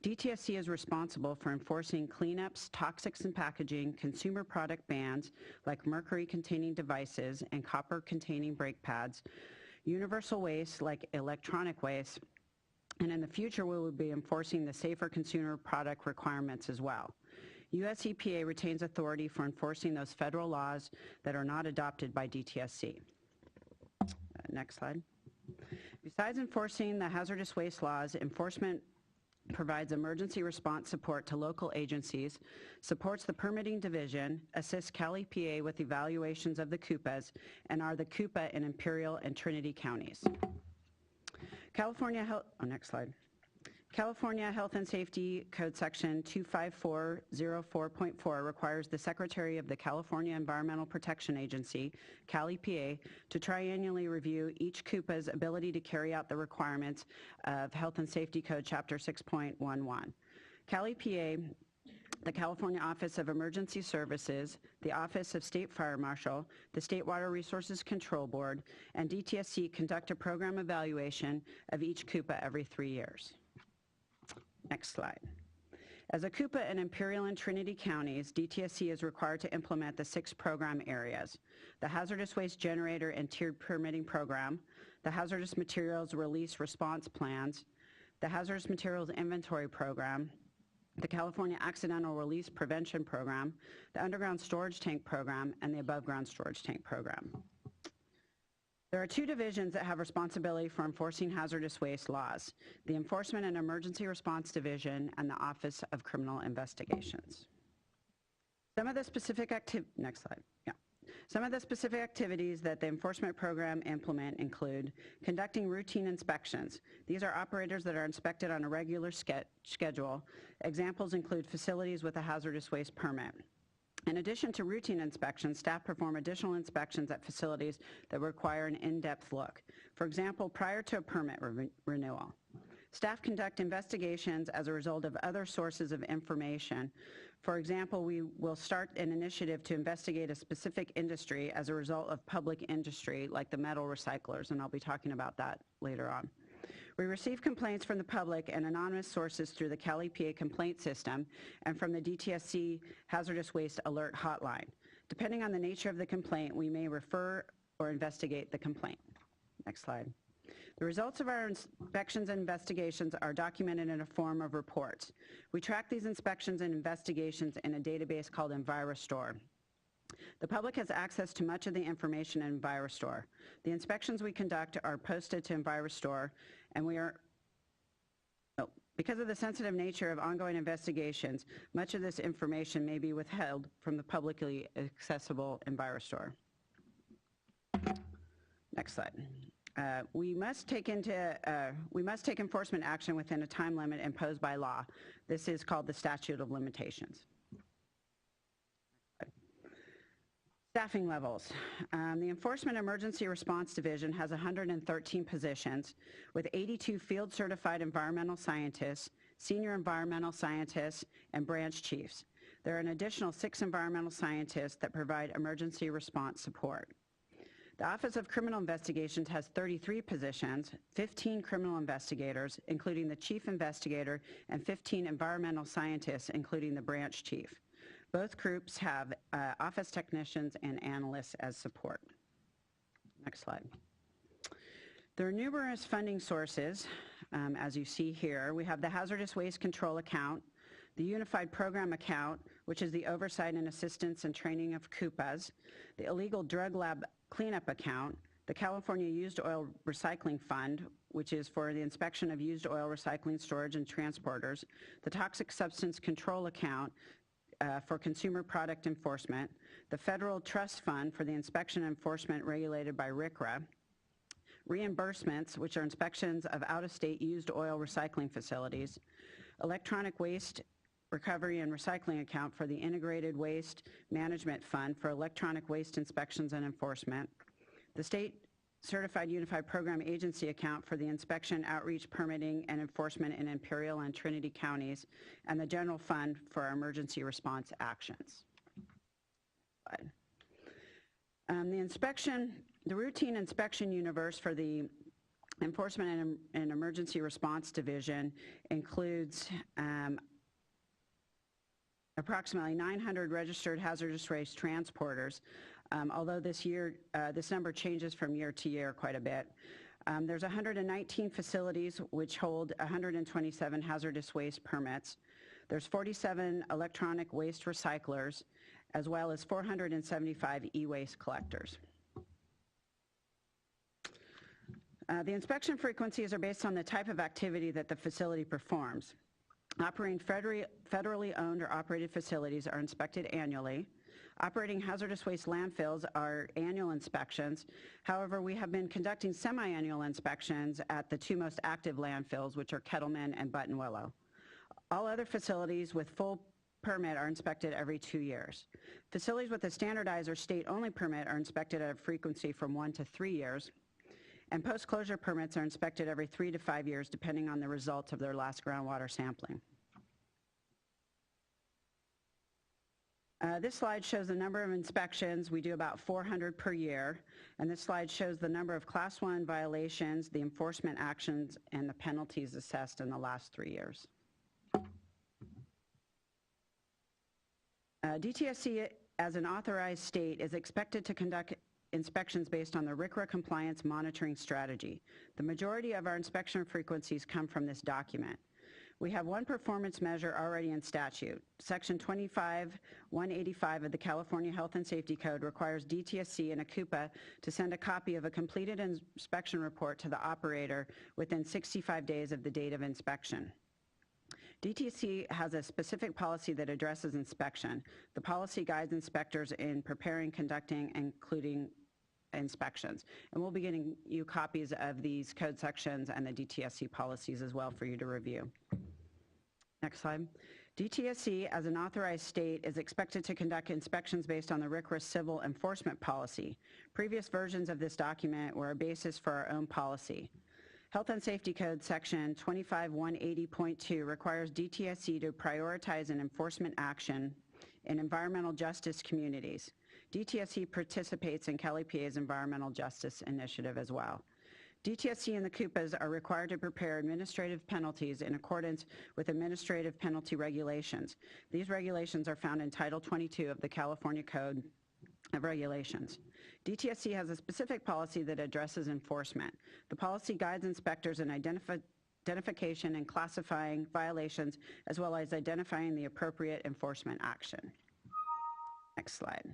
DTSC is responsible for enforcing cleanups, toxics in packaging, consumer product bans like mercury-containing devices and copper-containing brake pads, universal waste like electronic waste, and in the future we will be enforcing the safer consumer product requirements as well. U.S. EPA retains authority for enforcing those federal laws that are not adopted by DTSC. Next slide. Besides enforcing the hazardous waste laws, enforcement provides emergency response support to local agencies, supports the permitting division, assists Cal EPA with evaluations of the CUPAs, and are the CUPA in Imperial and Trinity counties. California Health, next slide. California Health and Safety Code Section 25404.4 requires the Secretary of the California Environmental Protection Agency, Cal EPA, to triennially review each CUPA's ability to carry out the requirements of Health and Safety Code Chapter 6.11. Cal EPA, the California Office of Emergency Services, the Office of State Fire Marshal, the State Water Resources Control Board, and DTSC conduct a program evaluation of each CUPA every 3 years. Next slide. As a CUPA in Imperial and Trinity counties, DTSC is required to implement the 6 program areas: the Hazardous Waste Generator and Tiered Permitting Program, the Hazardous Materials Release Response Plans, the Hazardous Materials Inventory Program, the California Accidental Release Prevention Program, the Underground Storage Tank Program, and the Above Ground Storage Tank Program. There are 2 divisions that have responsibility for enforcing hazardous waste laws: the Enforcement and Emergency Response Division and the Office of Criminal Investigations. Some of the specific next slide. Yeah. Some of the specific activities that the enforcement program implement include conducting routine inspections. These are operators that are inspected on a regular schedule. Examples include facilities with a hazardous waste permit. In addition to routine inspections, staff perform additional inspections at facilities that require an in-depth look. For example, prior to a permit renewal. Staff conduct investigations as a result of other sources of information. For example, we will start an initiative to investigate a specific industry as a result of public industry, like the metal recyclers, and I'll be talking about that later on. We receive complaints from the public and anonymous sources through the Cal EPA complaint system and from the DTSC Hazardous Waste Alert Hotline. Depending on the nature of the complaint, we may refer or investigate the complaint. Next slide. The results of our inspections and investigations are documented in a form of reports. We track these inspections and investigations in a database called EnviroStore. The public has access to much of the information in EnviroStore. The inspections we conduct are posted to EnviroStore, and because of the sensitive nature of ongoing investigations, much of this information may be withheld from the publicly accessible EnviroStore. Next slide. We must take enforcement action within a time limit imposed by law. This is called the statute of limitations. Staffing levels. The Enforcement Emergency Response Division has 113 positions with 82 field certified environmental scientists, senior environmental scientists, and branch chiefs. There are an additional 6 environmental scientists that provide emergency response support. The Office of Criminal Investigations has 33 positions, 15 criminal investigators, including the chief investigator, and 15 environmental scientists, including the branch chief. Both groups have office technicians and analysts as support. Next slide. There are numerous funding sources, as you see here. We have the Hazardous Waste Control Account, the Unified Program Account, which is the oversight and assistance and training of CUPAs, the Illegal Drug Lab Cleanup Account, the California Used Oil Recycling Fund, which is for the inspection of used oil recycling, storage, and transporters, the Toxic Substance Control Account, for consumer product enforcement, the Federal Trust Fund for the inspection and enforcement regulated by RCRA, reimbursements, which are inspections of out-of-state used oil recycling facilities, electronic waste recovery and recycling account for the Integrated Waste Management Fund for electronic waste inspections and enforcement, the State Certified Unified Program Agency account for the inspection, outreach, permitting, and enforcement in Imperial and Trinity counties, and the general fund for our emergency response actions. The routine inspection universe for the Enforcement and Emergency Response Division includes approximately 900 registered hazardous waste transporters, although this number changes from year to year quite a bit. There's 119 facilities which hold 127 hazardous waste permits. There's 47 electronic waste recyclers, as well as 475 e-waste collectors. The inspection frequencies are based on the type of activity that the facility performs. Operating federally owned or operated facilities are inspected annually. Operating hazardous waste landfills are annual inspections. However, we have been conducting semi-annual inspections at the 2 most active landfills, which are Kettleman and Buttonwillow. All other facilities with full permit are inspected every 2 years. Facilities with a standardized or state-only permit are inspected at a frequency from 1 to 3 years. And post-closure permits are inspected every 3 to 5 years, depending on the results of their last groundwater sampling. This slide shows the number of inspections. We do about 400 per year. And this slide shows the number of Class 1 violations, the enforcement actions, and the penalties assessed in the last 3 years. DTSC, as an authorized state, is expected to conduct inspections based on the RCRA compliance monitoring strategy. The majority of our inspection frequencies come from this document. We have one performance measure already in statute. Section 25-185 of the California Health and Safety Code requires DTSC and a CUPA to send a copy of a completed inspection report to the operator within 65 days of the date of inspection. DTSC has a specific policy that addresses inspection. The policy guides inspectors in preparing, conducting, and including inspections. And we'll be getting you copies of these code sections and the DTSC policies as well for you to review. Next slide. DTSC, as an authorized state, is expected to conduct inspections based on the RCRA civil enforcement policy. Previous versions of this document were a basis for our own policy. Health and Safety Code Section 25-180.2 requires DTSC to prioritize an enforcement action in environmental justice communities. DTSC participates in Cali PA's Environmental Justice Initiative as well. DTSC and the CUPAs are required to prepare administrative penalties in accordance with administrative penalty regulations. These regulations are found in Title 22 of the California Code of regulations. DTSC has a specific policy that addresses enforcement. The policy guides inspectors in identification and classifying violations, as well as identifying the appropriate enforcement action. Next slide.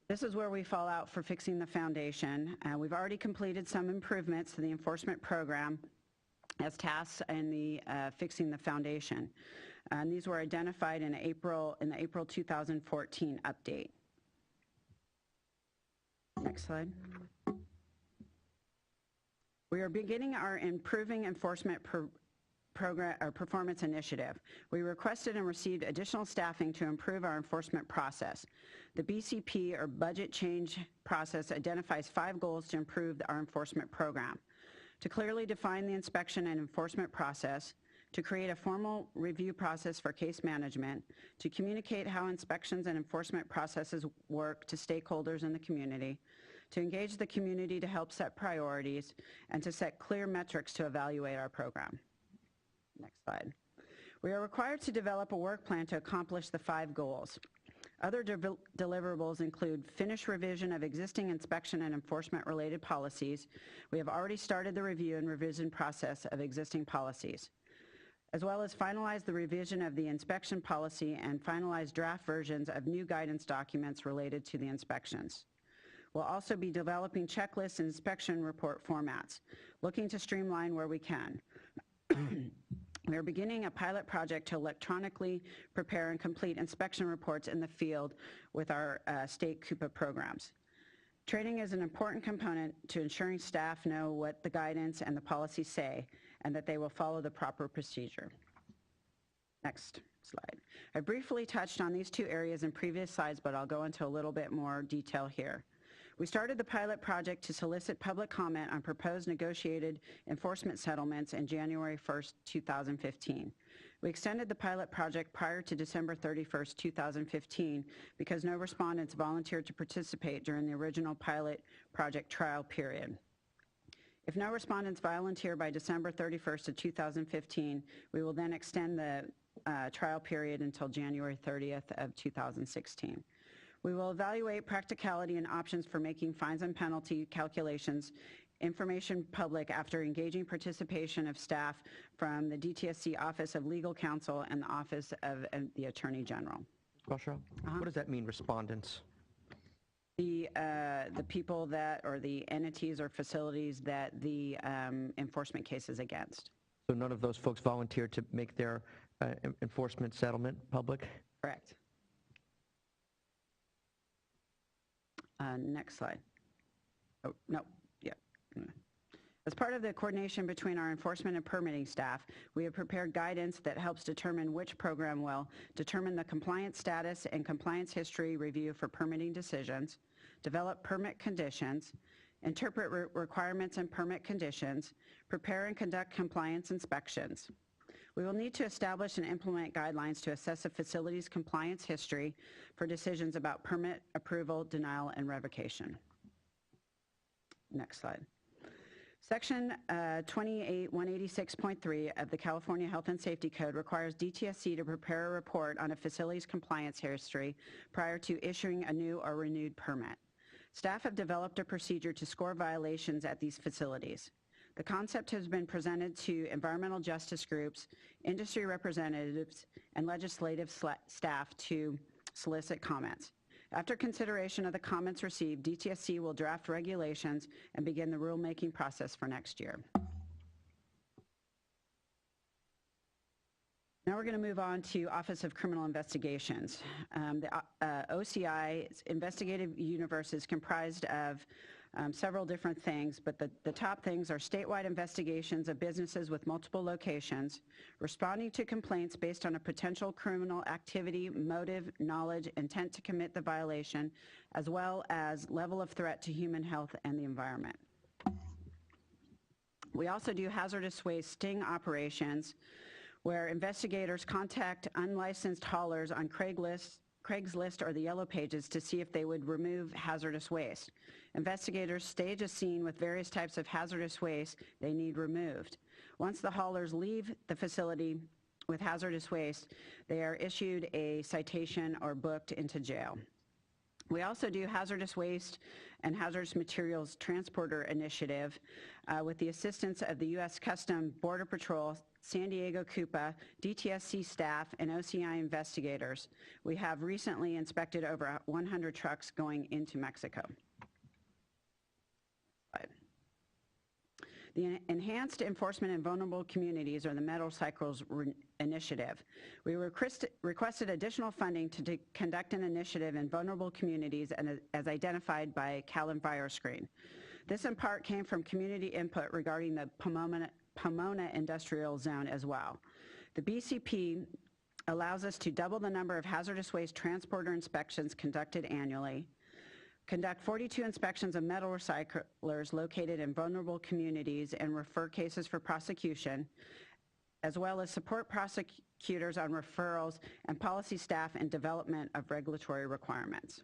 This is where we fall out for fixing the foundation. We've already completed some improvements to the enforcement program as tasks in the fixing the foundation. And these were identified in the April 2014 update. Next slide. We are beginning our improving enforcement performance initiative. We requested and received additional staffing to improve our enforcement process. The BCP, or budget change process, identifies 5 goals to improve our enforcement program: to clearly define the inspection and enforcement process, to create a formal review process for case management, to communicate how inspections and enforcement processes work to stakeholders in the community, to engage the community to help set priorities, and to set clear metrics to evaluate our program. Next slide. We are required to develop a work plan to accomplish the 5 goals. Other deliverables include finish revision of existing inspection and enforcement related policies. We have already started the review and revision process of existing policies, as well as finalize the revision of the inspection policy and finalize draft versions of new guidance documents related to the inspections. We'll also be developing checklists and inspection report formats, looking to streamline where we can. We are beginning a pilot project to electronically prepare and complete inspection reports in the field with our state CUPA programs. Training is an important component to ensuring staff know what the guidance and the policies say and that they will follow the proper procedure. Next slide. I briefly touched on these 2 areas in previous slides, but I'll go into a little bit more detail here. We started the pilot project to solicit public comment on proposed negotiated enforcement settlements in January 1st, 2015. We extended the pilot project prior to December 31st, 2015 because no respondents volunteered to participate during the original pilot project trial period. If no respondents volunteer by December 31st of 2015, we will then extend the trial period until January 30th of 2016. We will evaluate practicality and options for making fines and penalty calculations information public after engaging participation of staff from the DTSC Office of Legal Counsel and the Office of the Attorney General. Basha, what does that mean, respondents? The people that, or the entities or facilities that the enforcement case is against. So none of those folks volunteered to make their enforcement settlement public? Correct. Next slide. Oh, no, yeah. As part of the coordination between our enforcement and permitting staff, we have prepared guidance that helps determine which program will determine the compliance status and compliance history review for permitting decisions, develop permit conditions, interpret requirements and permit conditions, prepare and conduct compliance inspections. We will need to establish and implement guidelines to assess a facility's compliance history for decisions about permit approval, denial, and revocation. Next slide. Section 28186.3 of the California Health and Safety Code requires DTSC to prepare a report on a facility's compliance history prior to issuing a new or renewed permit. Staff have developed a procedure to score violations at these facilities. The concept has been presented to environmental justice groups, industry representatives, and legislative staff to solicit comments. After consideration of the comments received, DTSC will draft regulations and begin the rulemaking process for next year. Now we're going to move on to Office of Criminal Investigations. The OCI's investigative universe is comprised of several different things, but the top things are statewide investigations of businesses with multiple locations, responding to complaints based on a potential criminal activity, motive, knowledge, intent to commit the violation, as well as level of threat to human health and the environment. We also do hazardous waste sting operations, where investigators contact unlicensed haulers on Craigslist or the Yellow Pages to see if they would remove hazardous waste. Investigators stage a scene with various types of hazardous waste they need removed. Once the haulers leave the facility with hazardous waste, they are issued a citation or booked into jail. We also do hazardous waste and hazardous materials transporter initiative with the assistance of the U.S. Customs Border Patrol, San Diego CUPA, DTSC staff, and OCI investigators. We have recently inspected over 100 trucks going into Mexico. The Enhanced Enforcement in Vulnerable Communities, or the Metal Cycles Initiative. We requested additional funding to conduct an initiative in vulnerable communities as identified by Cal EnviroScreen. This in part came from community input regarding the Pomona Industrial Zone as well. The BCP allows us to double the number of hazardous waste transporter inspections conducted annually, conduct 42 inspections of metal recyclers located in vulnerable communities and refer cases for prosecution, as well as support prosecutors on referrals and policy staff in development of regulatory requirements.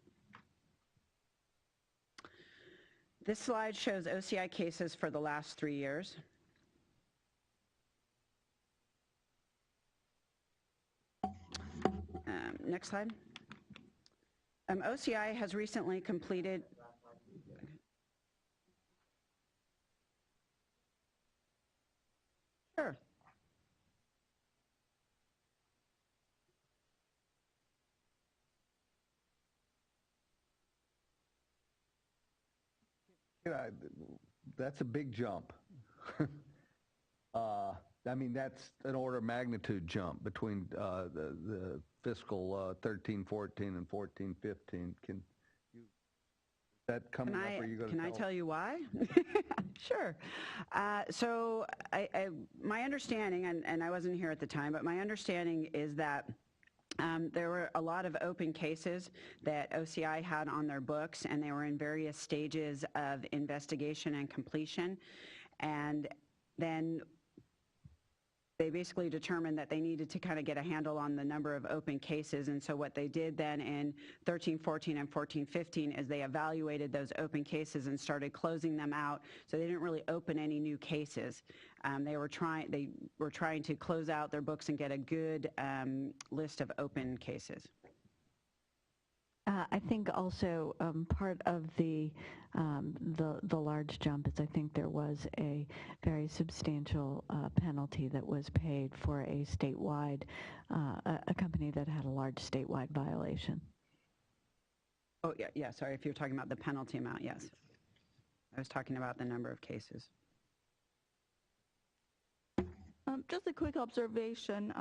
This slide shows OCI cases for the last 3 years. Next slide. OCI has recently completed Sure. Yeah, that's a big jump. I mean, that's an order of magnitude jump between the fiscal 13, 14, and 14, 15. Can you, that coming up, are you going to Can I tell you why? Sure. So my understanding, and I wasn't here at the time, but my understanding is that there were a lot of open cases that OCI had on their books, and they were in various stages of investigation and completion. And then they basically determined that they needed to kind of get a handle on the number of open cases. And so what they did then in 13, 14, and 14, 15 is they evaluated those open cases and started closing them out. So they didn't really open any new cases. They were trying to close out their books and get a good list of open cases. I think also part of the large jump is I think there was a very substantial penalty that was paid for a statewide, a company that had a large statewide violation. Oh, yeah, sorry, if you're talking about the penalty amount, yes. I was talking about the number of cases. Just a quick observation.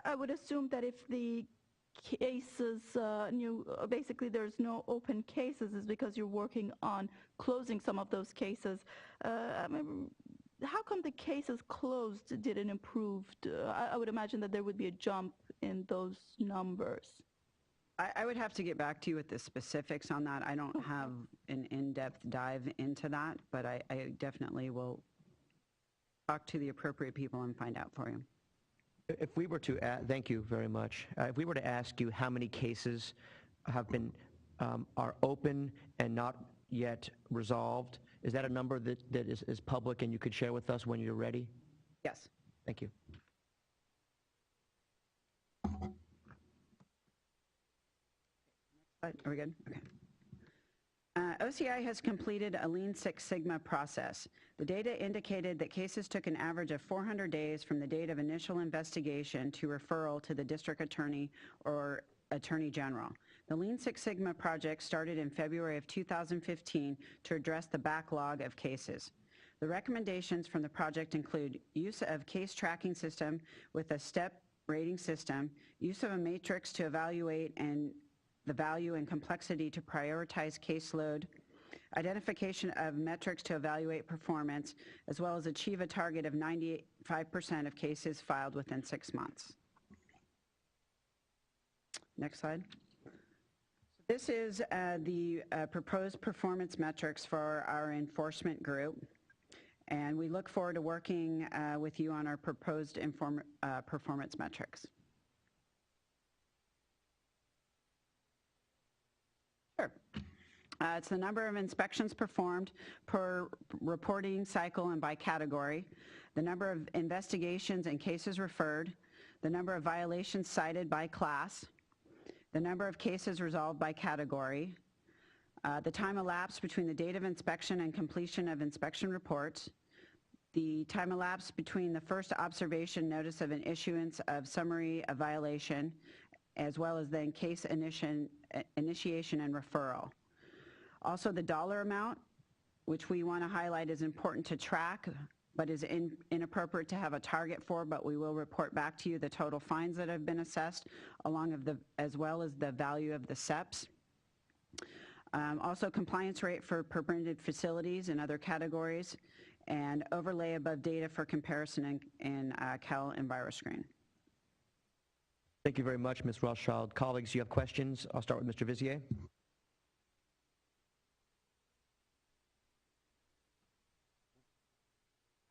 I would assume that if the cases, basically there's no open cases is because you're working on closing some of those cases. I mean, how come the cases closed didn't improve? I would imagine that there would be a jump in those numbers. I would have to get back to you with the specifics on that. I don't have an in-depth dive into that, but I definitely will talk to the appropriate people and find out for you. If we were to, thank you very much. If we were to ask you how many cases have been, are open and not yet resolved, is that a number that is public and you could share with us when you're ready? Yes. Thank you. Are we good? Okay. OCI has completed a Lean Six Sigma process. The data indicated that cases took an average of 400 days from the date of initial investigation to referral to the district attorney or attorney general. The Lean Six Sigma project started in February of 2015 to address the backlog of cases. The recommendations from the project include use of case tracking system with a step rating system, use of a matrix to evaluate and the value and complexity to prioritize caseload, identification of metrics to evaluate performance, as well as achieve a target of 95% of cases filed within 6 months. Next slide. This is the proposed performance metrics for our enforcement group, and we look forward to working with you on our proposed performance metrics. It's the number of inspections performed per reporting cycle and by category, the number of investigations and cases referred, the number of violations cited by class, the number of cases resolved by category, the time elapsed between the date of inspection and completion of inspection reports, the time elapsed between the first observation notice of an issuance of summary of violation, as well as then case initiation and referral. Also the dollar amount, which we want to highlight is important to track, but is inappropriate to have a target for, but we will report back to you the total fines that have been assessed, as well as the value of the SEPs. Also compliance rate for permitted facilities and other categories, and overlay above data for comparison in Cal EnviroScreen. Thank you very much, Ms. Rothschild. Colleagues, you have questions? I'll start with Mr. Vizier.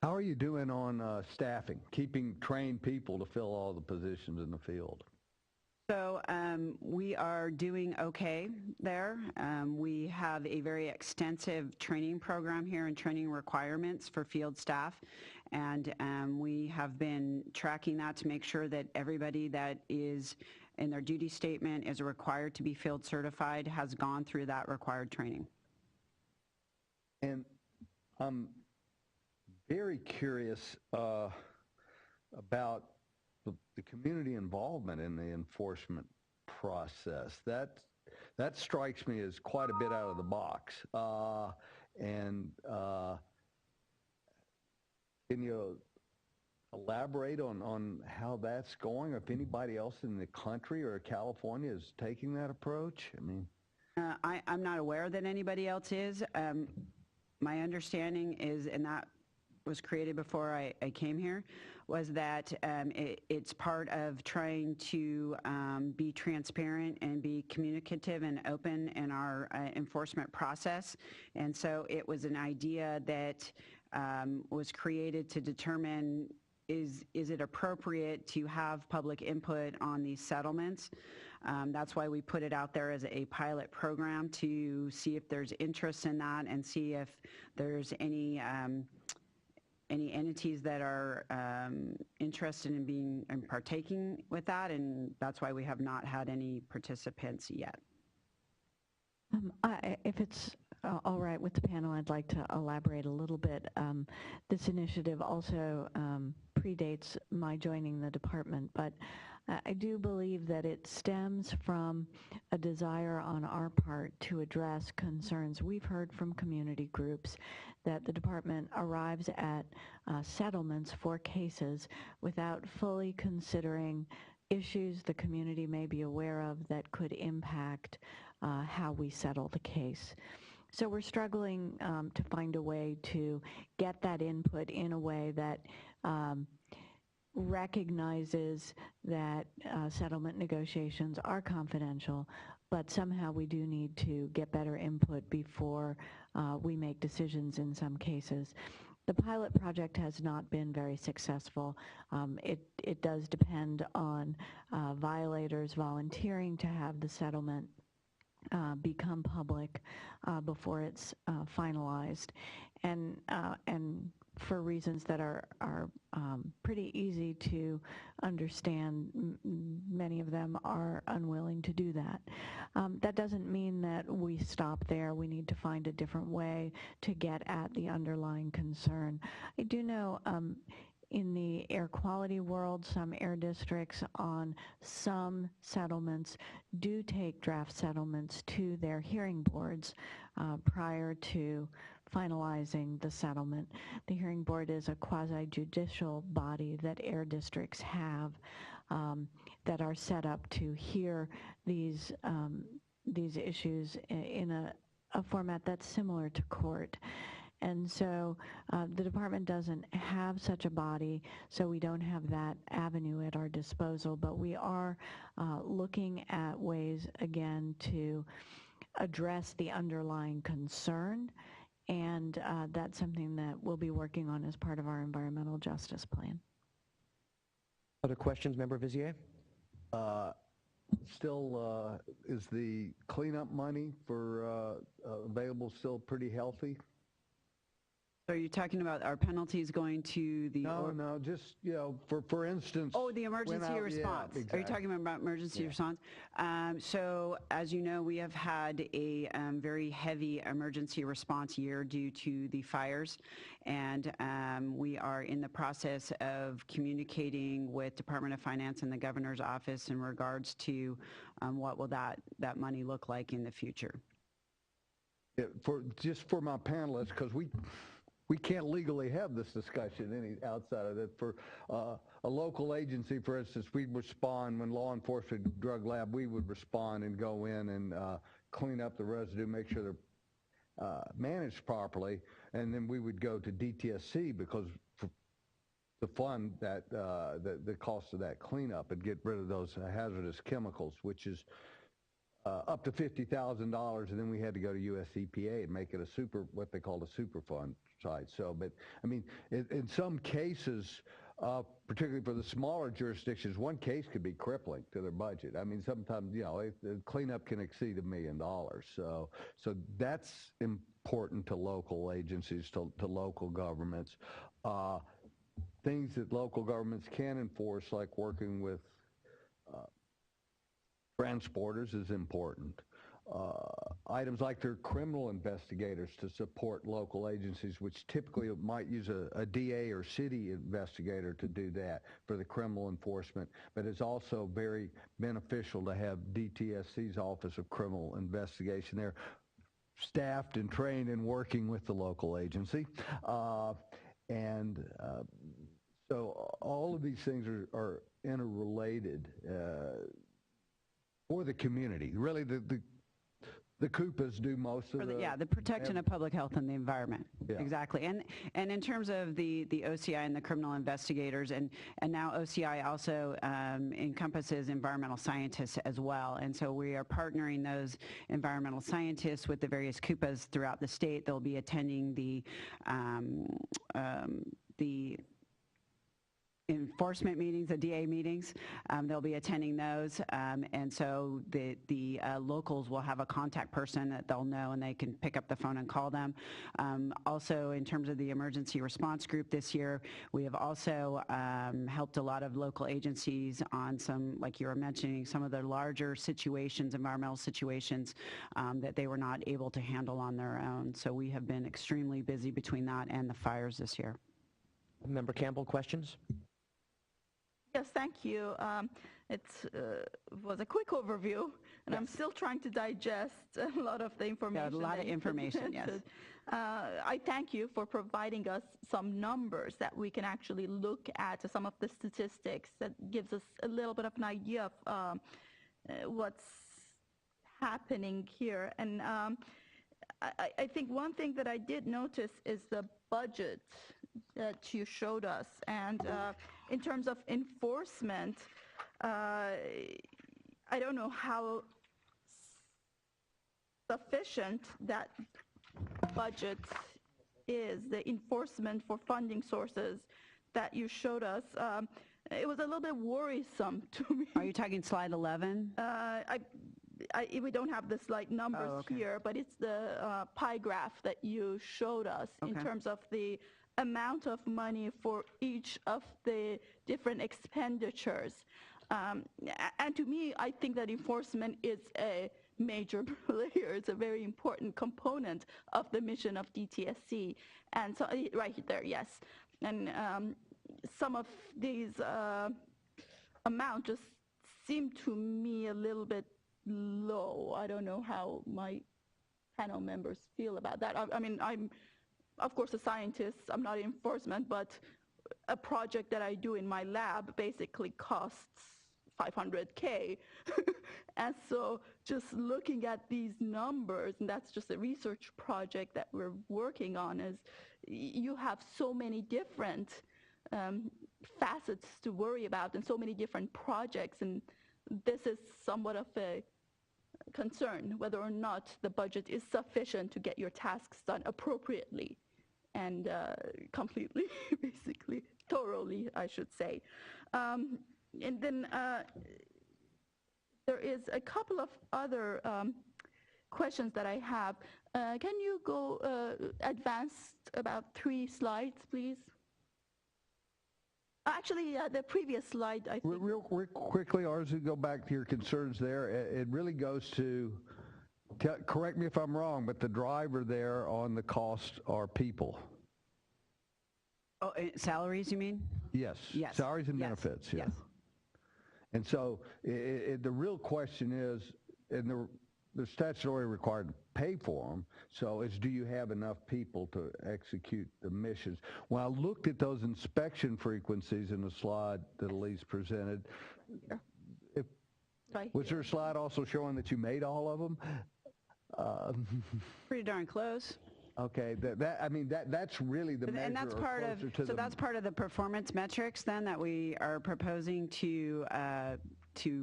How are you doing on staffing, keeping trained people to fill all the positions in the field? So we are doing okay there. We have a very extensive training program here and training requirements for field staff, and we have been tracking that to make sure that everybody that is in their duty statement is required to be field certified has gone through that required training. And very curious about the community involvement in the enforcement process. That strikes me as quite a bit out of the box. Can you elaborate on how that's going, or if anybody else in the country or California is taking that approach? I mean, I'm not aware that anybody else is. My understanding is, and that was created before I came here, was that it's part of trying to be transparent and be communicative and open in our enforcement process. And so it was an idea that was created to determine is it appropriate to have public input on these settlements. That's why we put it out there as a pilot program to see if there's interest in that and see if there's any entities that are interested in being and partaking with that, and that's why we have not had any participants yet. If it's all right with the panel, I'd like to elaborate a little bit. This initiative also predates my joining the department, but I do believe that it stems from a desire on our part to address concerns we've heard from community groups that the department arrives at settlements for cases without fully considering issues the community may be aware of that could impact how we settle the case. So we're struggling to find a way to get that input in a way that recognizes that settlement negotiations are confidential, but somehow we do need to get better input before we make decisions in some cases. The pilot project has not been very successful. It does depend on violators volunteering to have the settlement become public before it's finalized, and for reasons that are pretty easy to understand, many of them are unwilling to do that. That doesn't mean that we stop there. We need to find a different way to get at the underlying concern. I do know in the air quality world, some air districts on some settlements do take draft settlements to their hearing boards prior to finalizing the settlement. The hearing board is a quasi-judicial body that air districts have that are set up to hear these issues in a format that's similar to court. And so the department doesn't have such a body, so we don't have that avenue at our disposal, but we are looking at ways, again, to address the underlying concern, and that's something that we'll be working on as part of our environmental justice plan. Other questions, Member Vizier? Still, is the cleanup money for available still pretty healthy? So you're talking about our penalties going to the... No, just, you know, for instance... Oh, the emergency response. Yeah, exactly. Are you talking about emergency response? So, as you know, we have had a very heavy emergency response year due to the fires, and we are in the process of communicating with Department of Finance and the Governor's Office in regards to what will that money look like in the future. Yeah, just for my panelists, because we can't legally have this discussion any outside of it. For a local agency, for instance, we'd respond when law enforcement drug lab, we would respond and go in and clean up the residue, make sure they're managed properly, and then we would go to DTSC because to fund that the cost of that cleanup and get rid of those hazardous chemicals, which is up to $50,000, and then we had to go to US EPA and make it what they called a super fund site. So, but I mean, in some cases, particularly for the smaller jurisdictions, one case could be crippling to their budget. I mean, sometimes, you know, the cleanup can exceed $1 million. So that's important to local agencies, to local governments. Things that local governments can enforce, like working with transporters, is important. Items like their criminal investigators to support local agencies, which typically might use a DA or city investigator to do that for the criminal enforcement, but it's also very beneficial to have DTSC's Office of Criminal Investigation there, staffed and trained and working with the local agency. So all of these things are interrelated for the community. Really, the CUPAs do most of the protection of public health and the environment. Yeah. Exactly. And in terms of the OCI and the criminal investigators, and now OCI also encompasses environmental scientists as well. And so we are partnering those environmental scientists with the various CUPAs throughout the state. They'll be attending the enforcement meetings, the DA meetings. They'll be attending those, and so the locals will have a contact person that they'll know, and they can pick up the phone and call them. Also, in terms of the emergency response group this year, we have also helped a lot of local agencies on some, like you were mentioning, some of the larger situations, environmental situations that they were not able to handle on their own. So we have been extremely busy between that and the fires this year. Member Campbell, questions? Yes, thank you. It was a quick overview, and yes. I'm still trying to digest a lot of the information. Yeah, a lot of information, yes. I thank you for providing us some numbers that we can actually look at, some of the statistics that gives us a little bit of an idea of what's happening here. And I think one thing that I did notice is the budget that you showed us, and in terms of enforcement, I don't know how sufficient that budget is, the enforcement for funding sources that you showed us. It was a little bit worrisome to me. Are you talking slide 11? We don't have the slide numbers here, but it's the pie graph that you showed us in terms of the amount of money for each of the different expenditures. And to me, I think that enforcement is a major player. It's a very important component of the mission of DTSC. And so, right there, yes. And some of these amounts just seem to me a little bit low. I don't know how my panel members feel about that. I mean, I'm, of course, a scientist. I'm not enforcement, but a project that I do in my lab basically costs $500K. And so just looking at these numbers, and that's just a research project that we're working on, is you have so many different facets to worry about and so many different projects, and this is somewhat of a concern, whether or not the budget is sufficient to get your tasks done appropriately and completely, basically, thoroughly, I should say. And then there is a couple of other questions that I have. Can you go advance about 3 slides, please? Actually, the previous slide, I think. Real quickly, Arzu, go back to your concerns there. It really goes to, correct me if I'm wrong, but the driver there on the cost are people. Oh, salaries, you mean? Yes. Yes. Salaries and Yes. benefits, yeah. Yes. And so the real question is, and they're statutorily required to pay for them, so do you have enough people to execute the missions? When I looked at those inspection frequencies in the slide that Elise presented, was there a slide also showing that you made all of them? Pretty darn close. Okay, that's really the measure. And that's part of, so that's part of the performance metrics then that we are proposing to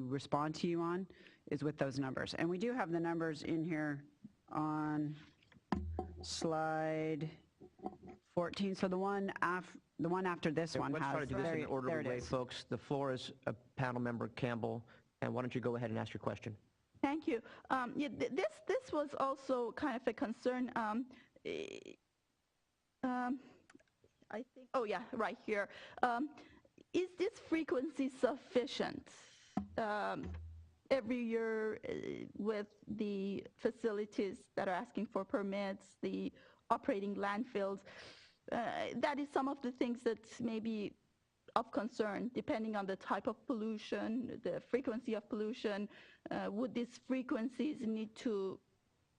respond to you on, is with those numbers. And we do have the numbers in here on slide 14. So the one after this one Let's has, try to do this in an orderly way, is. folks. The floor is panel member Campbell, and why don't you go ahead and ask your question? Thank you. Yeah, this was also kind of a concern. I think, oh yeah, right here. Is this frequency sufficient every year with the facilities that are asking for permits, the operating landfills? That is some of the things that may be of concern, depending on the type of pollution, the frequency of pollution. Would these frequencies need to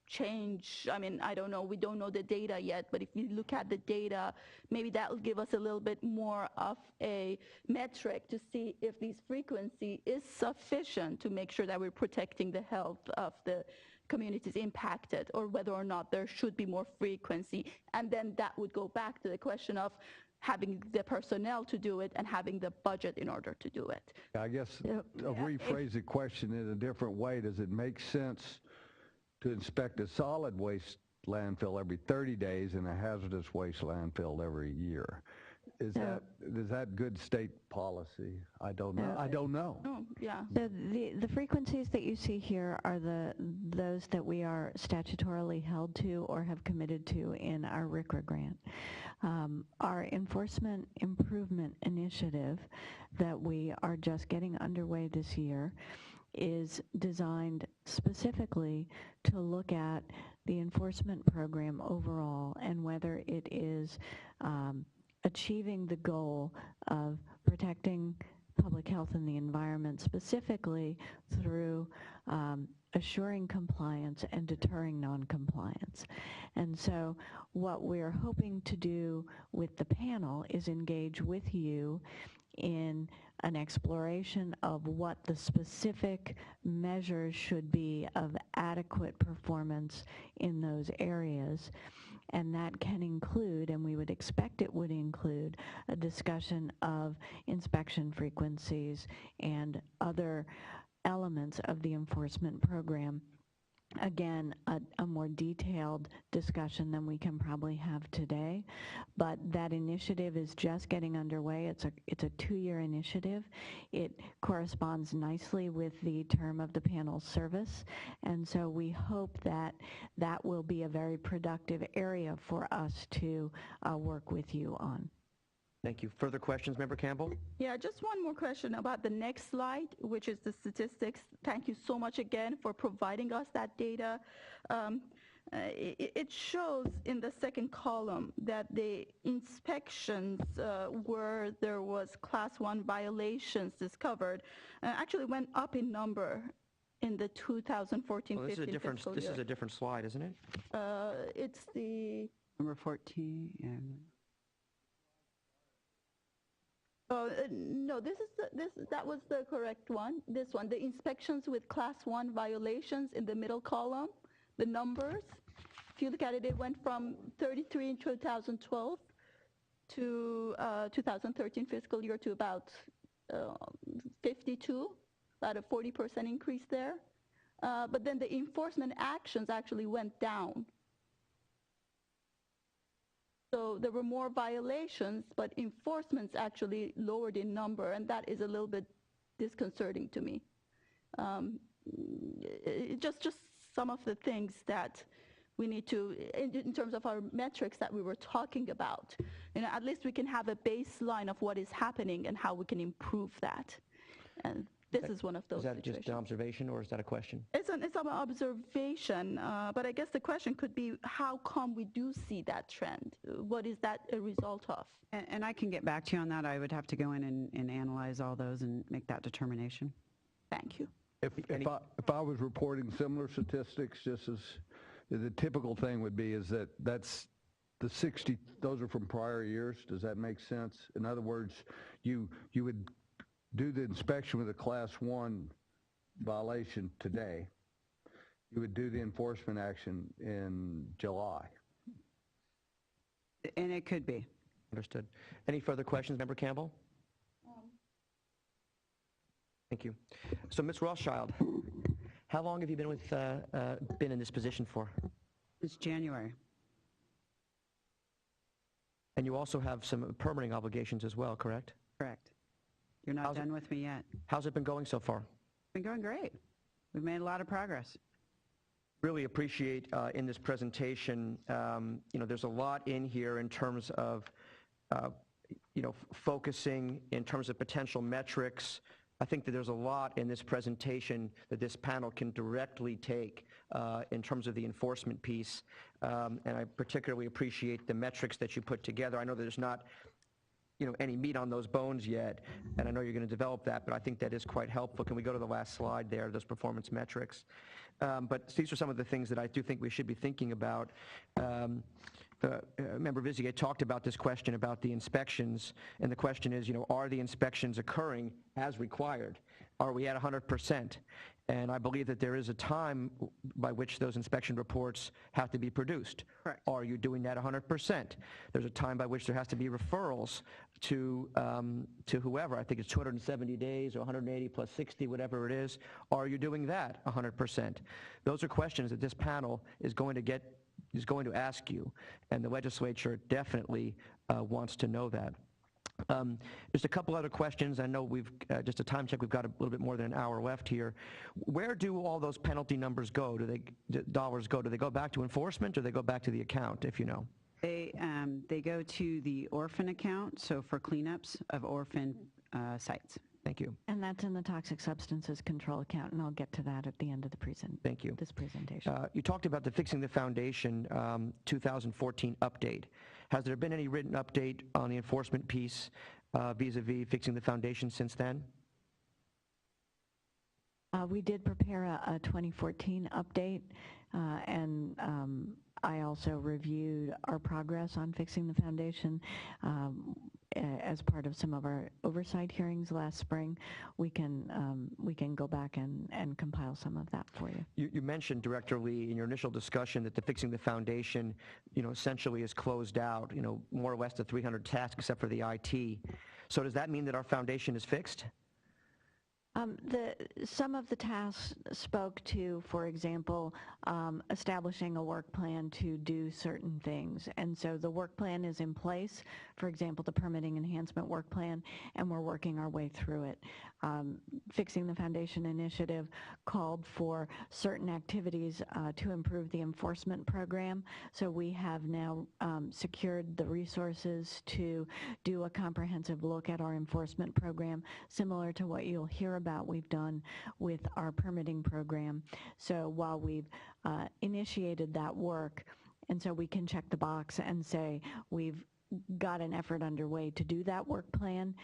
change? I mean, I don't know, we don't know the data yet, but if we look at the data, maybe that will give us a little bit more of a metric to see if this frequency is sufficient to make sure that we're protecting the health of the communities impacted, or whether or not there should be more frequency. And then that would go back to the question of having the personnel to do it and having the budget in order to do it. I guess I'll rephrase the question in a different way. Does it make sense to inspect a solid waste landfill every 30 days and a hazardous waste landfill every year? Is that good state policy? I don't know. I don't know. Oh, yeah. So the frequencies that you see here are those that we are statutorily held to or have committed to in our RCRA grant. Our enforcement improvement initiative that we are just getting underway this year is designed specifically to look at the enforcement program overall and whether it is achieving the goal of protecting public health and the environment, specifically through assuring compliance and deterring noncompliance. And so what we're hoping to do with the panel is engage with you in an exploration of what the specific measures should be of adequate performance in those areas. And that can include, and we would expect it would include, a discussion of inspection frequencies and other elements of the enforcement program. Again, a more detailed discussion than we can probably have today, but that initiative is just getting underway. It's a 2-year initiative. It corresponds nicely with the term of the panel's service, and so we hope that that will be a very productive area for us to work with you on. Thank you. Further questions, Member Campbell? Yeah, just one more question about the next slide, which is the statistics. Thank you so much again for providing us that data. It shows in the second column that the inspections where there was Class 1 violations discovered actually went up in number in the 2014-15 Well, this is a different slide, isn't it? It's the Number 14, yeah. No, that was the correct one. This one, the inspections with Class 1 violations in the middle column, the numbers. If you look at it, it went from 33 in 2012 to 2013 fiscal year to about 52, about a 40% increase there. But then the enforcement actions actually went down. So there were more violations, but enforcements actually lowered in number, and that is a little bit disconcerting to me. Just some of the things that we need to, in terms of our metrics that we were talking about, at least we can have a baseline of what is happening and how we can improve that. And this is one of those situations. Is that situations. just an observation, or is that a question? It's an observation, but I guess the question could be, how come we do see that trend? What is that a result of? And I can get back to you on that. I would have to go in and analyze all those and make that determination. Thank you. If I was reporting similar statistics, just as the typical thing would be, is that's the 60, those are from prior years. Does that make sense? In other words, you would do the inspection with a Class 1 violation today. You would do the enforcement action in July. And it could be. Understood. Any further questions, Member Campbell? Thank you. So, Ms. Rothschild, how long have you been in this position for? It's January. And you also have some permitting obligations as well, correct? Correct. You're not done with me yet. How's it been going so far? It's been going great. We've made a lot of progress. Really appreciate in this presentation, there's a lot in here in terms of, focusing in terms of potential metrics. I think that there's a lot in this presentation that this panel can directly take in terms of the enforcement piece, and I particularly appreciate the metrics that you put together. I know there's not any meat on those bones yet, and I know you're going to develop that, but I think that is quite helpful. Can we go to the last slide there, those performance metrics? But these are some of the things that I do think we should be thinking about. Member Vizier talked about this question about the inspections, and the question is, are the inspections occurring as required? Are we at 100%? And I believe that there is a time by which those inspection reports have to be produced. Correct. Are you doing that 100%? There's a time by which there has to be referrals to whoever. I think it's 270 days or 180 plus 60, whatever it is. Are you doing that 100%? Those are questions that this panel is going to ask you, and the legislature definitely wants to know that. Just a couple other questions. I know we've, just a time check, we've got a little bit more than an hour left here. Where do all those penalty numbers go? Dollars go? Do they go back to enforcement, or do they go back to the account, if you know? They go to the orphan account, so for cleanups of orphan sites. Thank you. And that's in the Toxic Substances Control account, and I'll get to that at the end of the Thank you. This presentation. You talked about the Fixing the Foundation 2014 update. Has there been any written update on the enforcement piece vis-a-vis Fixing the Foundation since then? We did prepare a 2014 update, and I also reviewed our progress on Fixing the Foundation as part of some of our oversight hearings last spring. We can go back and compile some of that for you. You mentioned, Director Lee, in your initial discussion that the Fixing the Foundation, essentially is closed out, more or less the 300 tasks except for the IT. So does that mean that our foundation is fixed? Some of the tasks spoke to, for example, establishing a work plan to do certain things. And so the work plan is in place, for example, the permitting enhancement work plan, and we're working our way through it. Fixing the Foundation initiative called for certain activities to improve the enforcement program. So we have now secured the resources to do a comprehensive look at our enforcement program, similar to what you'll hear about we've done with our permitting program. So while we've initiated that work, and so we can check the box and say we've got an effort underway to do that work plan,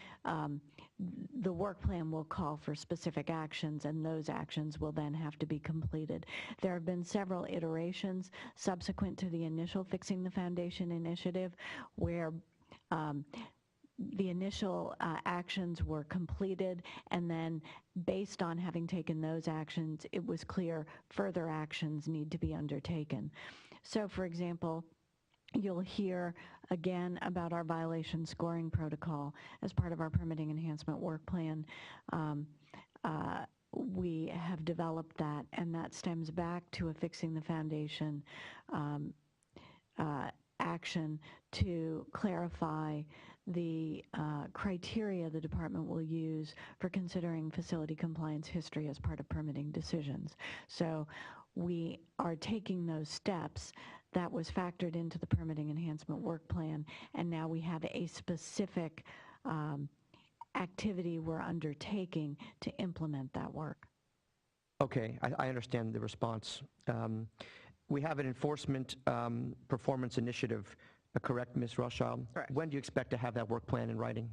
the work plan will call for specific actions, and those actions will then have to be completed. There have been several iterations subsequent to the initial Fixing the Foundation initiative where the initial actions were completed, and then based on having taken those actions, it was clear further actions need to be undertaken. So, for example, you'll hear again about our violation scoring protocol as part of our permitting enhancement work plan. We have developed that, and that stems back to a Fixing the Foundation action to clarify the criteria the department will use for considering facility compliance history as part of permitting decisions. So we are taking those steps. That was factored into the permitting enhancement work plan, and now we have a specific activity we're undertaking to implement that work. Okay, I understand the response. We have an enforcement performance initiative, correct, Ms. Rothschild? Correct. When do you expect to have that work plan in writing?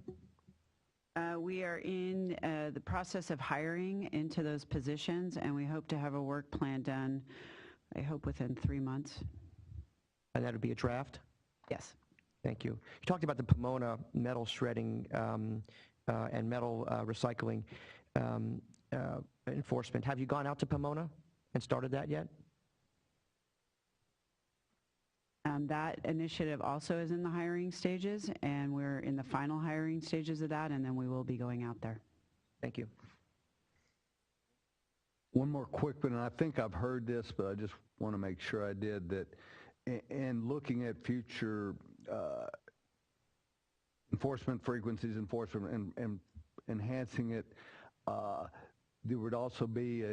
We are in the process of hiring into those positions, and we hope to have a work plan done, I hope within 3 months. And that would be a draft? Yes. Thank you. You talked about the Pomona metal shredding and metal recycling enforcement. Have you gone out to Pomona and started that yet? That initiative also is in the hiring stages, and we're in the final hiring stages of that, and then we will be going out there. Thank you. One more quick one, and I think I've heard this, but I just want to make sure I did, that in looking at future enforcement frequencies, enforcement, and enhancing it, there would also be,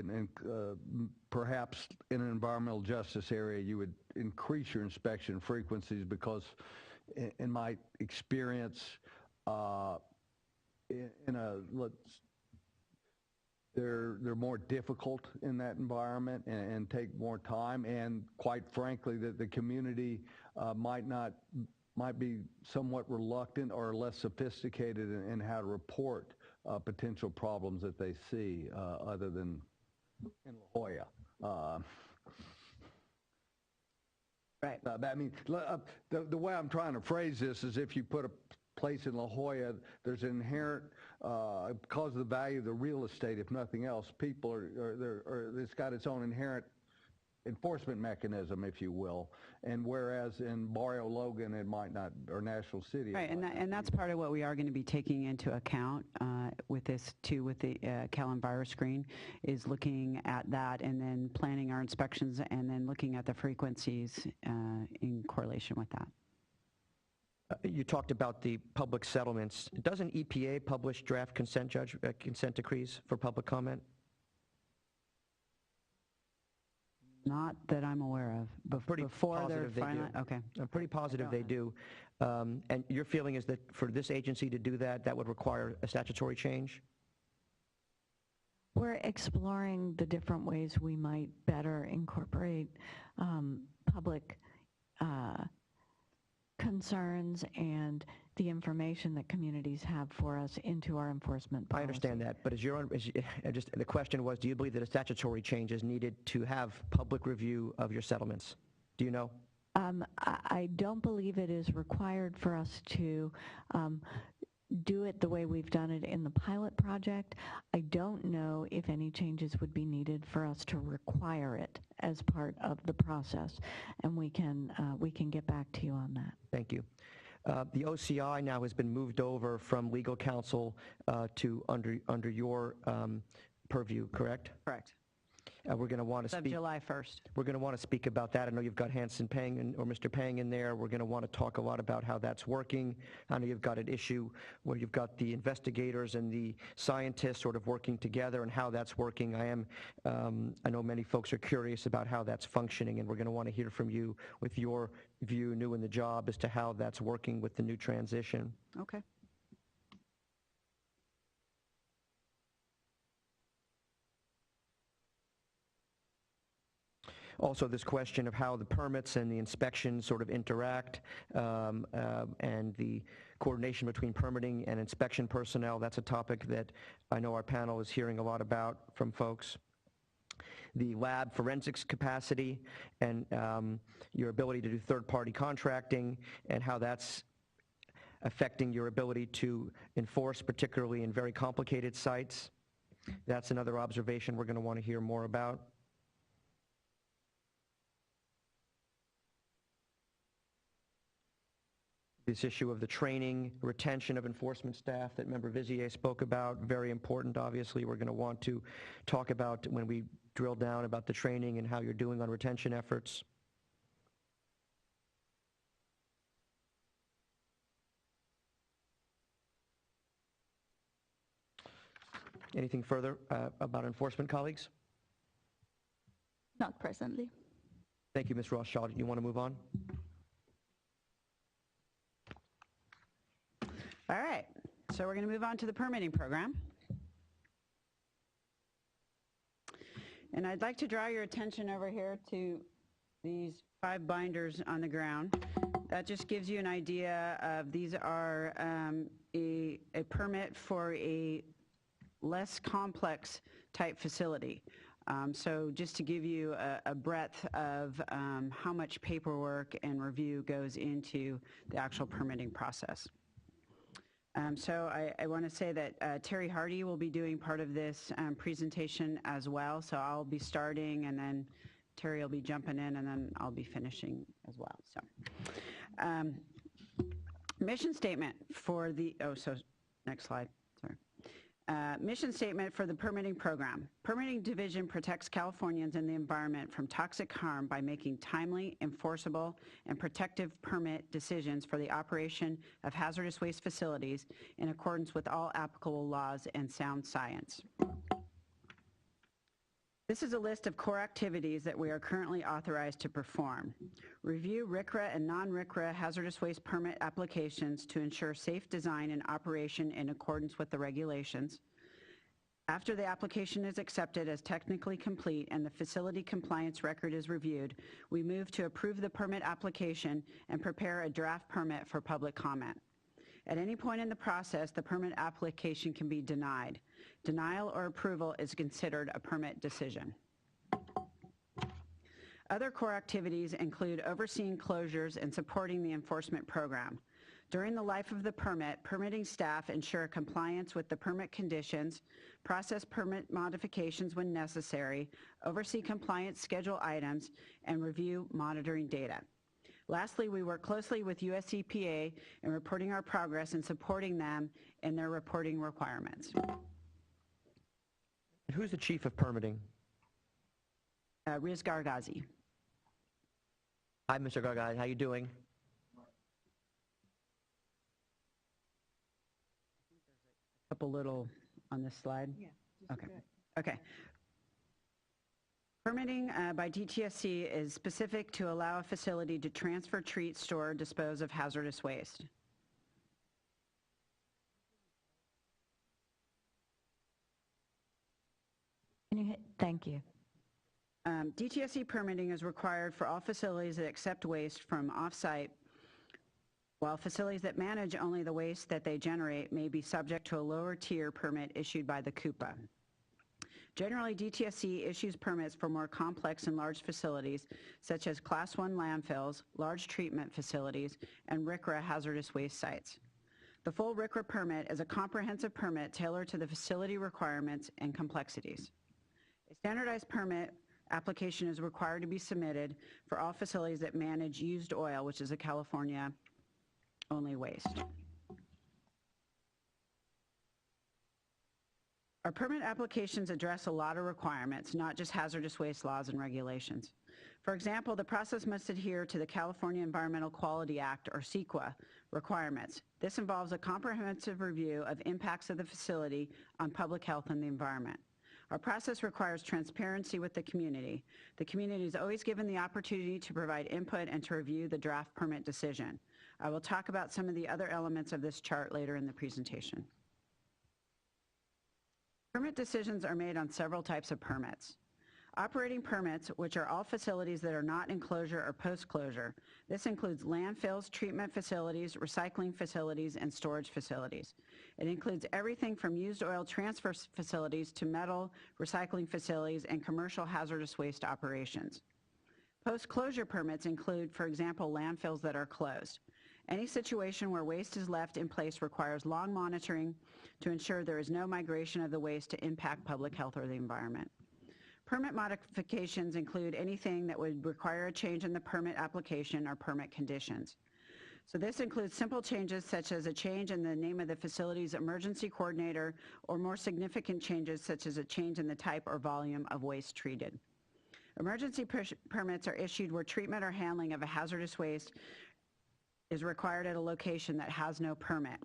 perhaps in an environmental justice area, you would increase your inspection frequencies because, in my experience, they're more difficult in that environment and take more time, and quite frankly, the community might be somewhat reluctant or less sophisticated in how to report potential problems that they see, other than in La Jolla. Right. I mean, the way I'm trying to phrase this is, if you put a place in La Jolla, there's an inherent, because of the value of the real estate, if nothing else, people it's got its own inherent enforcement mechanism, if you will, and whereas in Barrio Logan it might not, or National City. Right, and that's part of what we are going to be taking into account with this too, with the CalEnviroscreen, is looking at that and then planning our inspections and then looking at the frequencies in correlation with that. You talked about the public settlements. Doesn't EPA publish draft consent decrees for public comment? Not that I'm aware of. Before they're final. Okay. I'm pretty positive they do. And your feeling is that for this agency to do that, that would require a statutory change? We're exploring the different ways we might better incorporate public concerns and the information that communities have for us into our enforcement policy. I understand that, but the question was, do you believe that a statutory change is needed to have public review of your settlements? Do you know? I don't believe it is required for us to do it the way we've done it in the pilot project. I don't know if any changes would be needed for us to require it as part of the process, and we can get back to you on that. Thank you. The OCI now has been moved over from legal counsel to under your purview, correct? Correct. We're going to want to speak. July 1st. We're going to want to speak about that. I know you've got Hanson Peng or Mr. Peng in there. We're going to want to talk a lot about how that's working. I know you've got an issue where you've got the investigators and the scientists sort of working together and how that's working. I know many folks are curious about how that's functioning, and we're going to want to hear from you with your view, new in the job, as to how that's working with the new transition. Okay. Also, this question of how the permits and the inspections sort of interact, and the coordination between permitting and inspection personnel, that's a topic that I know our panel is hearing a lot about from folks. The lab forensics capacity and your ability to do third-party contracting and how that's affecting your ability to enforce, particularly in very complicated sites. That's another observation we're going to want to hear more about. This issue of the training, retention of enforcement staff that Member Vizier spoke about, very important, obviously. We're going to want to talk about, when we drill down, about the training and how you're doing on retention efforts. Anything further about enforcement, colleagues? Not presently. Thank you, Ms. Rothschild. You want to move on? All right, so we're going to move on to the permitting program. And I'd like to draw your attention over here to these 5 binders on the ground. That just gives you an idea of, these are a permit for a less complex type facility. So just to give you a breadth of how much paperwork and review goes into the actual permitting process. So I want to say that Terry Hardy will be doing part of this presentation as well. So I'll be starting, and then Terry will be jumping in, and then I'll be finishing as well. So mission statement for the, next slide, sorry. Mission statement for the permitting program. Permitting Division protects Californians and the environment from toxic harm by making timely, enforceable, and protective permit decisions for the operation of hazardous waste facilities in accordance with all applicable laws and sound science. This is a list of core activities that we are currently authorized to perform. Review RCRA and non-RCRA hazardous waste permit applications to ensure safe design and operation in accordance with the regulations. After the application is accepted as technically complete and the facility compliance record is reviewed, we move to approve the permit application and prepare a draft permit for public comment. At any point in the process, the permit application can be denied. Denial or approval is considered a permit decision. Other core activities include overseeing closures and supporting the enforcement program. During the life of the permit, permitting staff ensure compliance with the permit conditions, process permit modifications when necessary, oversee compliance schedule items, and review monitoring data. Lastly, we work closely with US EPA in reporting our progress and supporting them in their reporting requirements. Who's the chief of permitting? Riz Gargazi. Hi, Mr. Gargazi. How you doing? A couple little on this slide. Yeah. Okay. Okay. Permitting by DTSC is specific to allow a facility to transfer, treat, store, dispose of hazardous waste. Thank you. DTSC permitting is required for all facilities that accept waste from off-site, while facilities that manage only the waste that they generate may be subject to a lower tier permit issued by the CUPA. Generally, DTSC issues permits for more complex and large facilities, such as Class 1 landfills, large treatment facilities, and RCRA hazardous waste sites. The full RCRA permit is a comprehensive permit tailored to the facility requirements and complexities. A standardized permit application is required to be submitted for all facilities that manage used oil, which is a California-only waste. Our permit applications address a lot of requirements, not just hazardous waste laws and regulations. For example, the process must adhere to the California Environmental Quality Act, or CEQA, requirements. This involves a comprehensive review of impacts of the facility on public health and the environment. Our process requires transparency with the community. The community is always given the opportunity to provide input and to review the draft permit decision. I will talk about some of the other elements of this chart later in the presentation. Permit decisions are made on several types of permits. Operating permits, which are all facilities that are not in closure or post-closure. This includes landfills, treatment facilities, recycling facilities, and storage facilities. It includes everything from used oil transfer facilities to metal recycling facilities and commercial hazardous waste operations. Post-closure permits include, for example, landfills that are closed. Any situation where waste is left in place requires long monitoring to ensure there is no migration of the waste to impact public health or the environment. Permit modifications include anything that would require a change in the permit application or permit conditions. So this includes simple changes such as a change in the name of the facility's emergency coordinator, or more significant changes such as a change in the type or volume of waste treated. Emergency permits are issued where treatment or handling of a hazardous waste is required at a location that has no permit,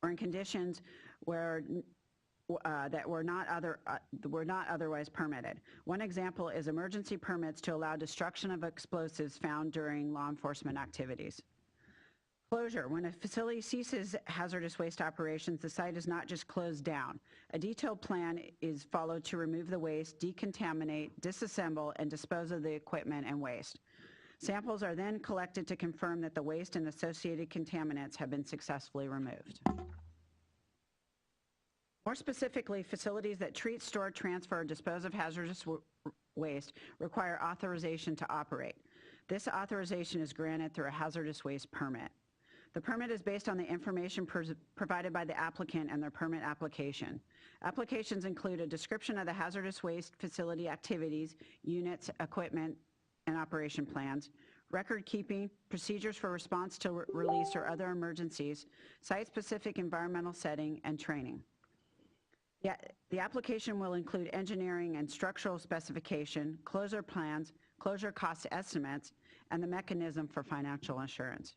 or in conditions where that were not otherwise permitted. One example is emergency permits to allow destruction of explosives found during law enforcement activities. Closure. When a facility ceases hazardous waste operations, the site is not just closed down. A detailed plan is followed to remove the waste, decontaminate, disassemble, and dispose of the equipment and waste. Samples are then collected to confirm that the waste and associated contaminants have been successfully removed. More specifically, facilities that treat, store, transfer, or dispose of hazardous waste require authorization to operate. This authorization is granted through a hazardous waste permit. The permit is based on the information provided by the applicant and their permit application. Applications include a description of the hazardous waste facility activities, units, equipment, and operation plans, record keeping, procedures for response to release or other emergencies, site-specific environmental setting, and training. The application will include engineering and structural specification, closure plans, closure cost estimates, and the mechanism for financial assurance.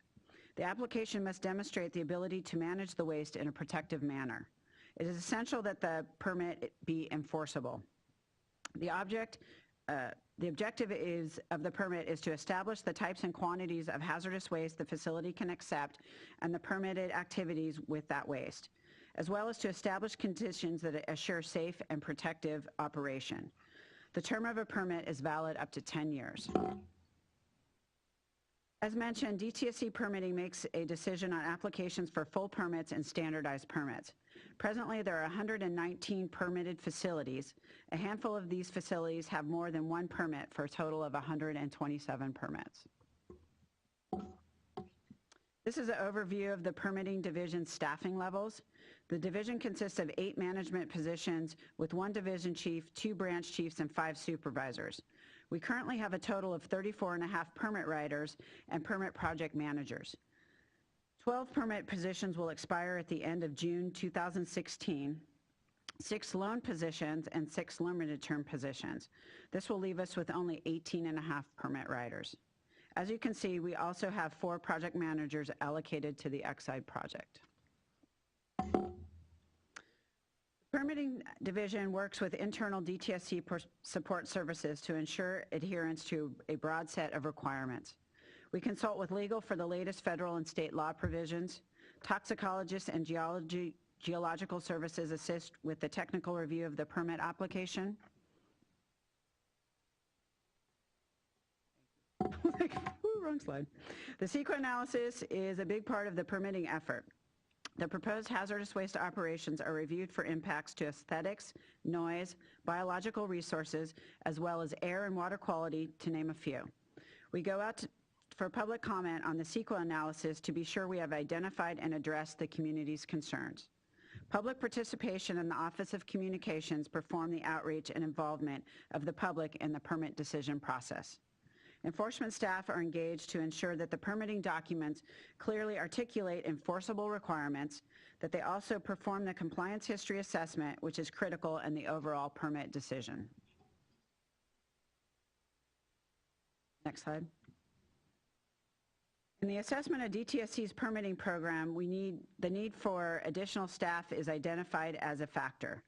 The application must demonstrate the ability to manage the waste in a protective manner. It is essential that the permit be enforceable. The objective of the permit is to establish the types and quantities of hazardous waste the facility can accept and the permitted activities with that waste, as well as to establish conditions that assure safe and protective operation. The term of a permit is valid up to 10 years. As mentioned, DTSC permitting makes a decision on applications for full permits and standardized permits. Presently, there are 119 permitted facilities. A handful of these facilities have more than one permit for a total of 127 permits. This is an overview of the permitting division staffing levels. The division consists of 8 management positions with 1 division chief, 2 branch chiefs, and 5 supervisors. We currently have a total of 34.5 permit writers and permit project managers. 12 permit positions will expire at the end of June 2016, 6 loan positions, and 6 limited term positions. This will leave us with only 18.5 permit writers. As you can see, we also have 4 project managers allocated to the Exide project. Permitting division works with internal DTSC support services to ensure adherence to a broad set of requirements. We consult with legal for the latest federal and state law provisions. Toxicologists and geological services assist with the technical review of the permit application. Wrong slide. The CEQA analysis is a big part of the permitting effort. The proposed hazardous waste operations are reviewed for impacts to aesthetics, noise, biological resources, as well as air and water quality, to name a few. We go out for public comment on the CEQA analysis to be sure we have identified and addressed the community's concerns. Public participation in the Office of Communications perform the outreach and involvement of the public in the permit decision process. Enforcement staff are engaged to ensure that the permitting documents clearly articulate enforceable requirements, that they also perform the compliance history assessment, which is critical in the overall permit decision. Next slide. In the assessment of DTSC's permitting program, the need for additional staff is identified as a factor.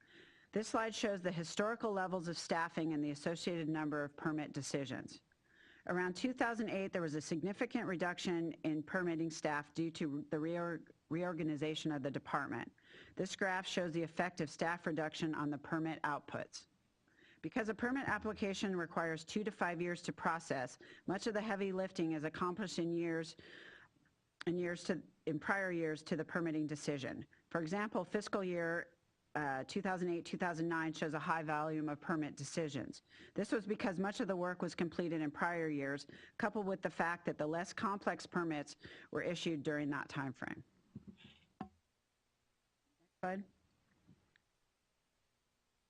This slide shows the historical levels of staffing and the associated number of permit decisions. Around 2008, there was a significant reduction in permitting staff due to the reorganization of the department. This graph shows the effect of staff reduction on the permit outputs. Because a permit application requires 2 to 5 years to process, much of the heavy lifting is accomplished in prior years to the permitting decision. For example, fiscal year 2008-2009 shows a high volume of permit decisions. This was because much of the work was completed in prior years, coupled with the fact that the less complex permits were issued during that time frame. Next slide.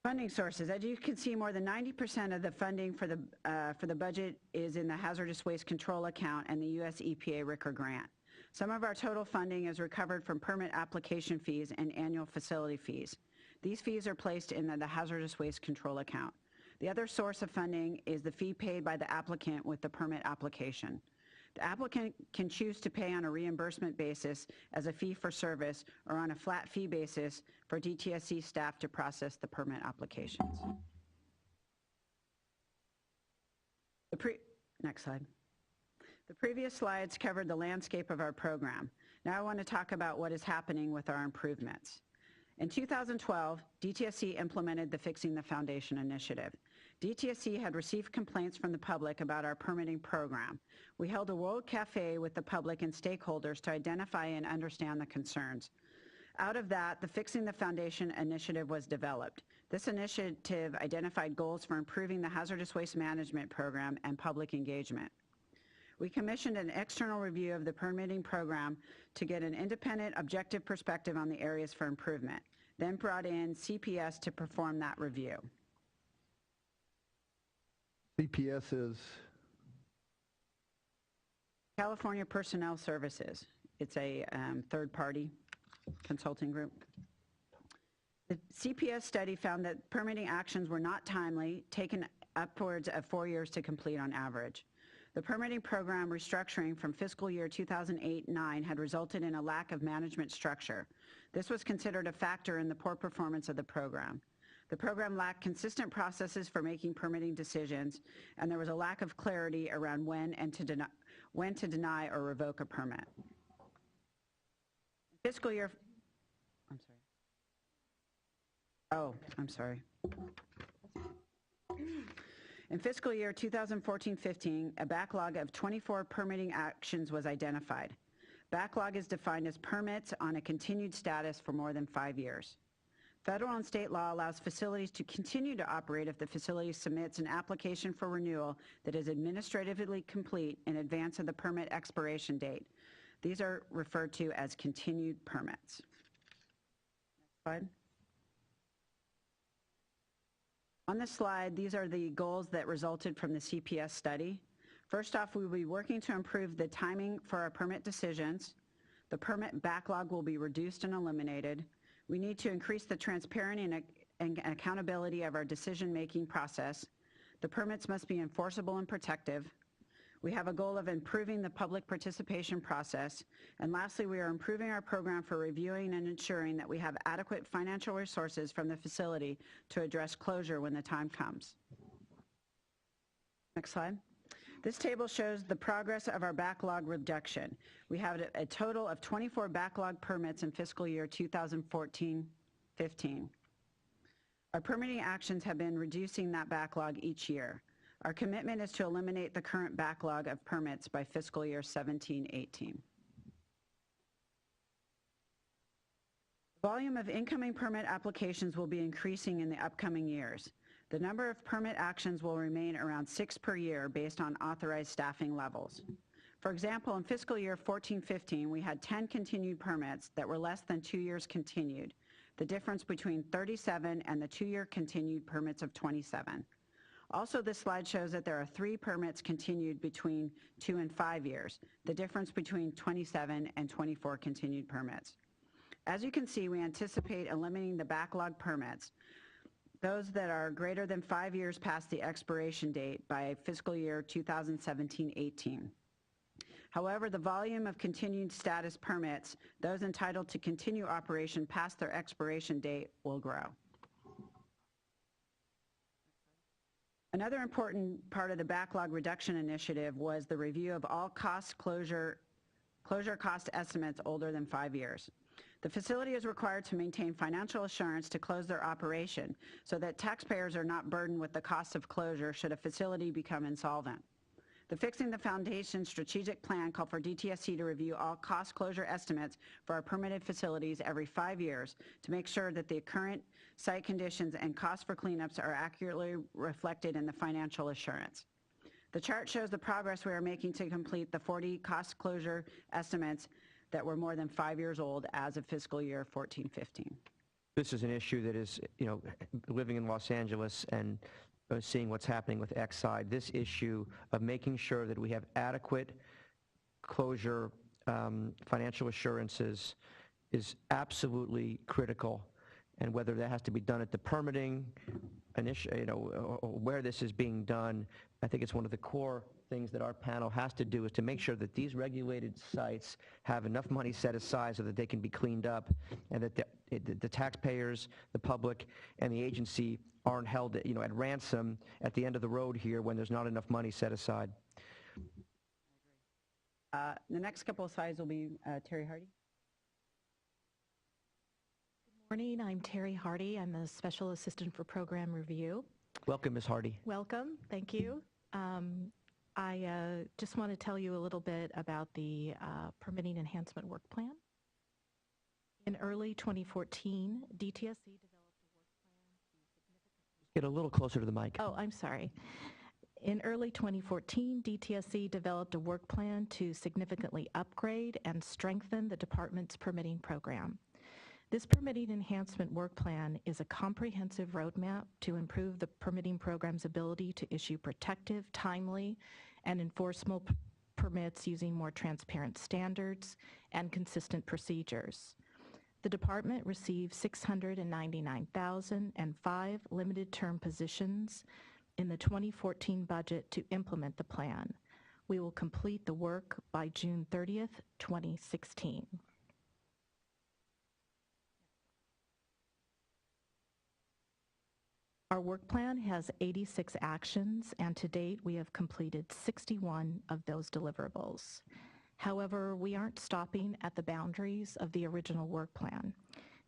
Funding sources. As you can see, more than 90% of the funding for the budget is in the Hazardous Waste Control account and the U.S. EPA RCRA grant. Some of our total funding is recovered from permit application fees and annual facility fees. These fees are placed in the Hazardous Waste Control account. The other source of funding is the fee paid by the applicant with the permit application. The applicant can choose to pay on a reimbursement basis as a fee for service or on a flat fee basis for DTSC staff to process the permit applications. Next slide. The previous slides covered the landscape of our program. Now I want to talk about what is happening with our improvements. In 2012, DTSC implemented the Fixing the Foundation initiative. DTSC had received complaints from the public about our permitting program. We held a World Cafe with the public and stakeholders to identify and understand the concerns. Out of that, the Fixing the Foundation initiative was developed. This initiative identified goals for improving the hazardous waste management program and public engagement. We commissioned an external review of the permitting program to get an independent, objective perspective on the areas for improvement, then brought in CPS to perform that review. CPS is? California Personnel Services. It's a third-party consulting group. The CPS study found that permitting actions were not timely, taken upwards of 4 years to complete on average. The permitting program restructuring from fiscal year 2008-9 had resulted in a lack of management structure. This was considered a factor in the poor performance of the program. The program lacked consistent processes for making permitting decisions, and there was a lack of clarity around when to deny or revoke a permit. Fiscal year, I'm sorry. In fiscal year 2014-15, a backlog of 24 permitting actions was identified. Backlog is defined as permits on a continued status for more than 5 years. Federal and state law allows facilities to continue to operate if the facility submits an application for renewal that is administratively complete in advance of the permit expiration date. These are referred to as continued permits. Next slide. On this slide, these are the goals that resulted from the CPS study. First off, we will be working to improve the timing for our permit decisions. The permit backlog will be reduced and eliminated. We need to increase the transparency and accountability of our decision-making process. The permits must be enforceable and protective. We have a goal of improving the public participation process. And lastly, we are improving our program for reviewing and ensuring that we have adequate financial resources from the facility to address closure when the time comes. Next slide. This table shows the progress of our backlog reduction. We have a total of 24 backlog permits in fiscal year 2014-15. Our permitting actions have been reducing that backlog each year. Our commitment is to eliminate the current backlog of permits by fiscal year 17-18. The volume of incoming permit applications will be increasing in the upcoming years. The number of permit actions will remain around 6 per year based on authorized staffing levels. For example, in fiscal year 14-15, we had 10 continued permits that were less than 2 years continued, the difference between 37 and the 2-year continued permits of 27. Also, this slide shows that there are 3 permits continued between 2 and 5 years, the difference between 27 and 24 continued permits. As you can see, we anticipate eliminating the backlog permits, those that are greater than 5 years past the expiration date, by fiscal year 2017-18. However, the volume of continued status permits, those entitled to continue operation past their expiration date, will grow. Another important part of the backlog reduction initiative was the review of all closure cost estimates older than 5 years. The facility is required to maintain financial assurance to close their operation so that taxpayers are not burdened with the cost of closure should a facility become insolvent. The Fixing the Foundation strategic plan called for DTSC to review all cost closure estimates for our permitted facilities every 5 years to make sure that the current site conditions and costs for cleanups are accurately reflected in the financial assurance. The chart shows the progress we are making to complete the 40 cost closure estimates that were more than 5 years old as of fiscal year 14-15. This is an issue that is, living in Los Angeles and seeing what's happening with Exide, this issue of making sure that we have adequate closure financial assurances is absolutely critical. And whether that has to be done at the permitting, where this is being done, I think it's one of the core things that our panel has to do is to make sure that these regulated sites have enough money set aside so that they can be cleaned up, and that the taxpayers, the public, and the agency aren't held at ransom at the end of the road here when there's not enough money set aside. The next couple of slides will be Terry Hardy. Good morning, I'm Terry Hardy. I'm a Special Assistant for Program Review. Welcome, Ms. Hardy. Welcome, thank you. I just want to tell you a little bit about the Permitting Enhancement Work Plan. In early 2014, DTSC developed a work plan. Get a little closer to the mic. Oh, I'm sorry. In early 2014, DTSC developed a work plan to significantly upgrade and strengthen the department's permitting program. This permitting enhancement work plan is a comprehensive roadmap to improve the permitting program's ability to issue protective, timely, and enforceable permits using more transparent standards and consistent procedures. The department received 699,005 limited term positions in the 2014 budget to implement the plan. We will complete the work by June 30th, 2016. Our work plan has 86 actions, and to date we have completed 61 of those deliverables. However, we aren't stopping at the boundaries of the original work plan.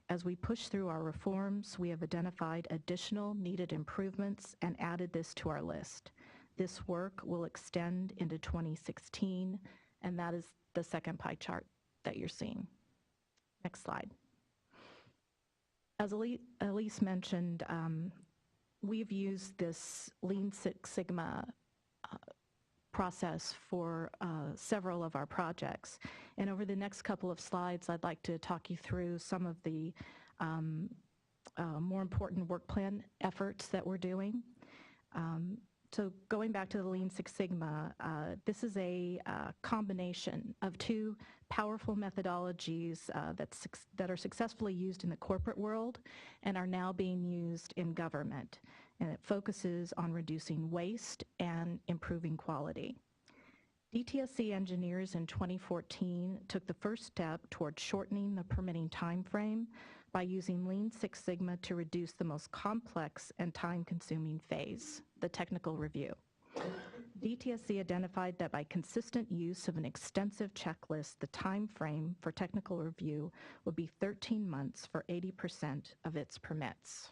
As we push through our reforms, we have identified additional needed improvements and added this to our list. This work will extend into 2016, and that is the second pie chart that you're seeing. Next slide. As Elise mentioned, we've used this Lean Six Sigma process for several of our projects. And over the next couple of slides, I'd like to talk you through some of the more important work plan efforts that we're doing. So going back to the Lean Six Sigma, this is a combination of two powerful methodologies that are successfully used in the corporate world and are now being used in government. And it focuses on reducing waste and improving quality. DTSC engineers in 2014 took the first step toward shortening the permitting time frame by using Lean Six Sigma to reduce the most complex and time-consuming phase, the technical review. DTSC identified that by consistent use of an extensive checklist, the time frame for technical review would be 13 months for 80% of its permits.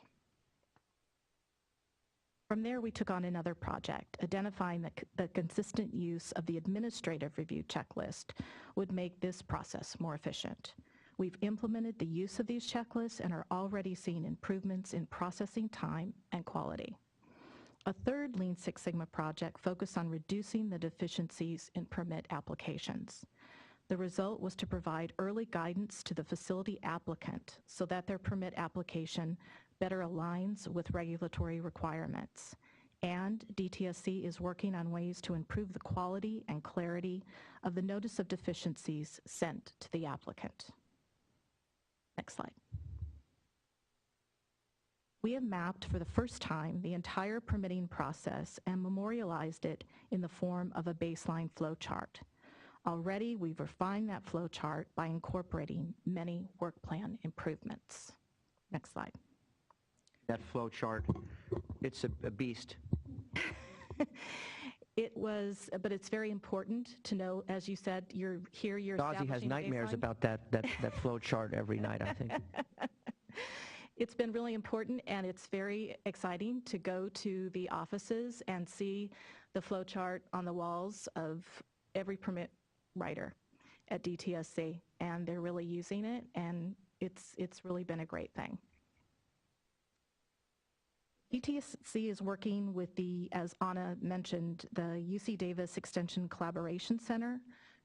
From there, we took on another project, identifying that the consistent use of the administrative review checklist would make this process more efficient. We've implemented the use of these checklists and are already seeing improvements in processing time and quality. A third Lean Six Sigma project focused on reducing the deficiencies in permit applications. The result was to provide early guidance to the facility applicant so that their permit application better aligns with regulatory requirements. And DTSC is working on ways to improve the quality and clarity of the notice of deficiencies sent to the applicant. Next slide. We have mapped for the first time the entire permitting process and memorialized it in the form of a baseline flow chart. Already, we've refined that flow chart by incorporating many work plan improvements. Next slide. That flow chart, it's a beast. It was, but it's very important to know, as you said, you're Ozzy has nightmares about that flow chart every night, I think. It's been really important, and it's very exciting to go to the offices and see the flow chart on the walls of every permit writer at DTSC, and they're really using it, and it's really been a great thing. DTSC is working with as Anna mentioned, the UC Davis Extension Collaboration Center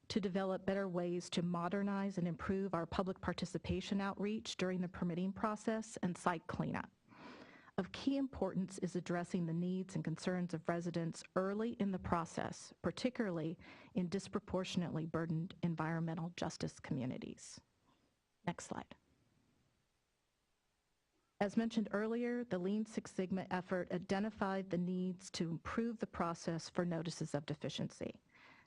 to develop better ways to modernize and improve our public participation outreach during the permitting process and site cleanup. Of key importance is addressing the needs and concerns of residents early in the process, particularly in disproportionately burdened environmental justice communities. Next slide. As mentioned earlier, the Lean Six Sigma effort identified the needs to improve the process for notices of deficiency.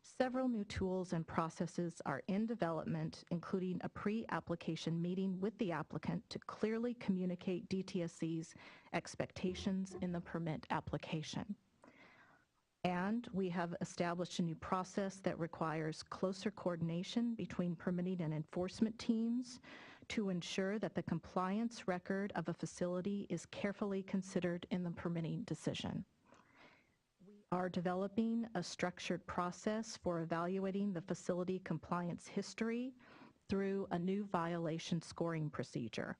Several new tools and processes are in development, including a pre-application meeting with the applicant to clearly communicate DTSC's expectations in the permit application. And we have established a new process that requires closer coordination between permitting and enforcement teams to ensure that the compliance record of a facility is carefully considered in the permitting decision. We are developing a structured process for evaluating the facility compliance history through a new violation scoring procedure.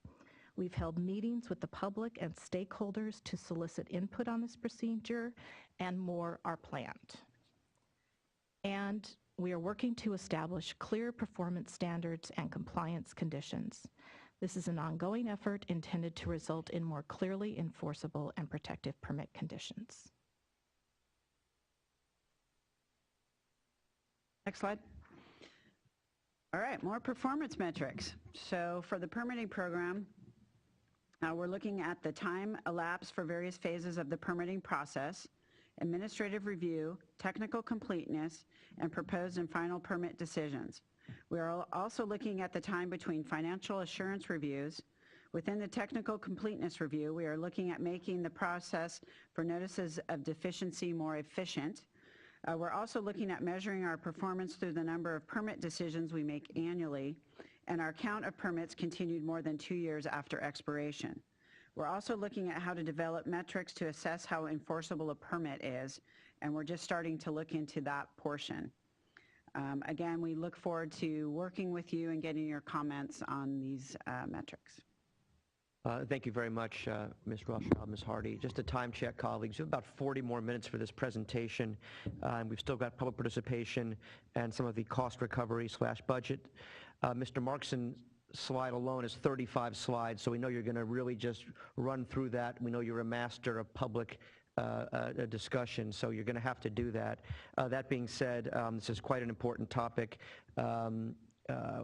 We've held meetings with the public and stakeholders to solicit input on this procedure, and more are planned. And we are working to establish clear performance standards and compliance conditions. This is an ongoing effort intended to result in more clearly enforceable and protective permit conditions. Next slide. All right, more performance metrics. So for the permitting program, we're looking at the time elapsed for various phases of the permitting process, administrative review, technical completeness, and proposed and final permit decisions. We are also looking at the time between financial assurance reviews. Within the technical completeness review, we are looking at making the process for notices of deficiency more efficient. We're also looking at measuring our performance through the number of permit decisions we make annually, and our count of permits continued more than 2 years after expiration. We're also looking at how to develop metrics to assess how enforceable a permit is, and we're just starting to look into that portion. Again, we look forward to working with you and getting your comments on these metrics. Thank you very much, Ms. Rothschild, Ms. Hardy. Just a time check, colleagues. We have about 40 more minutes for this presentation, and we've still got public participation and some of the cost recovery / budget. Mr. Markson's slide alone is 35 slides, so we know you're going to really just run through that. We know you're a master of public discussion, so you're going to have to do that. That being said, this is quite an important topic.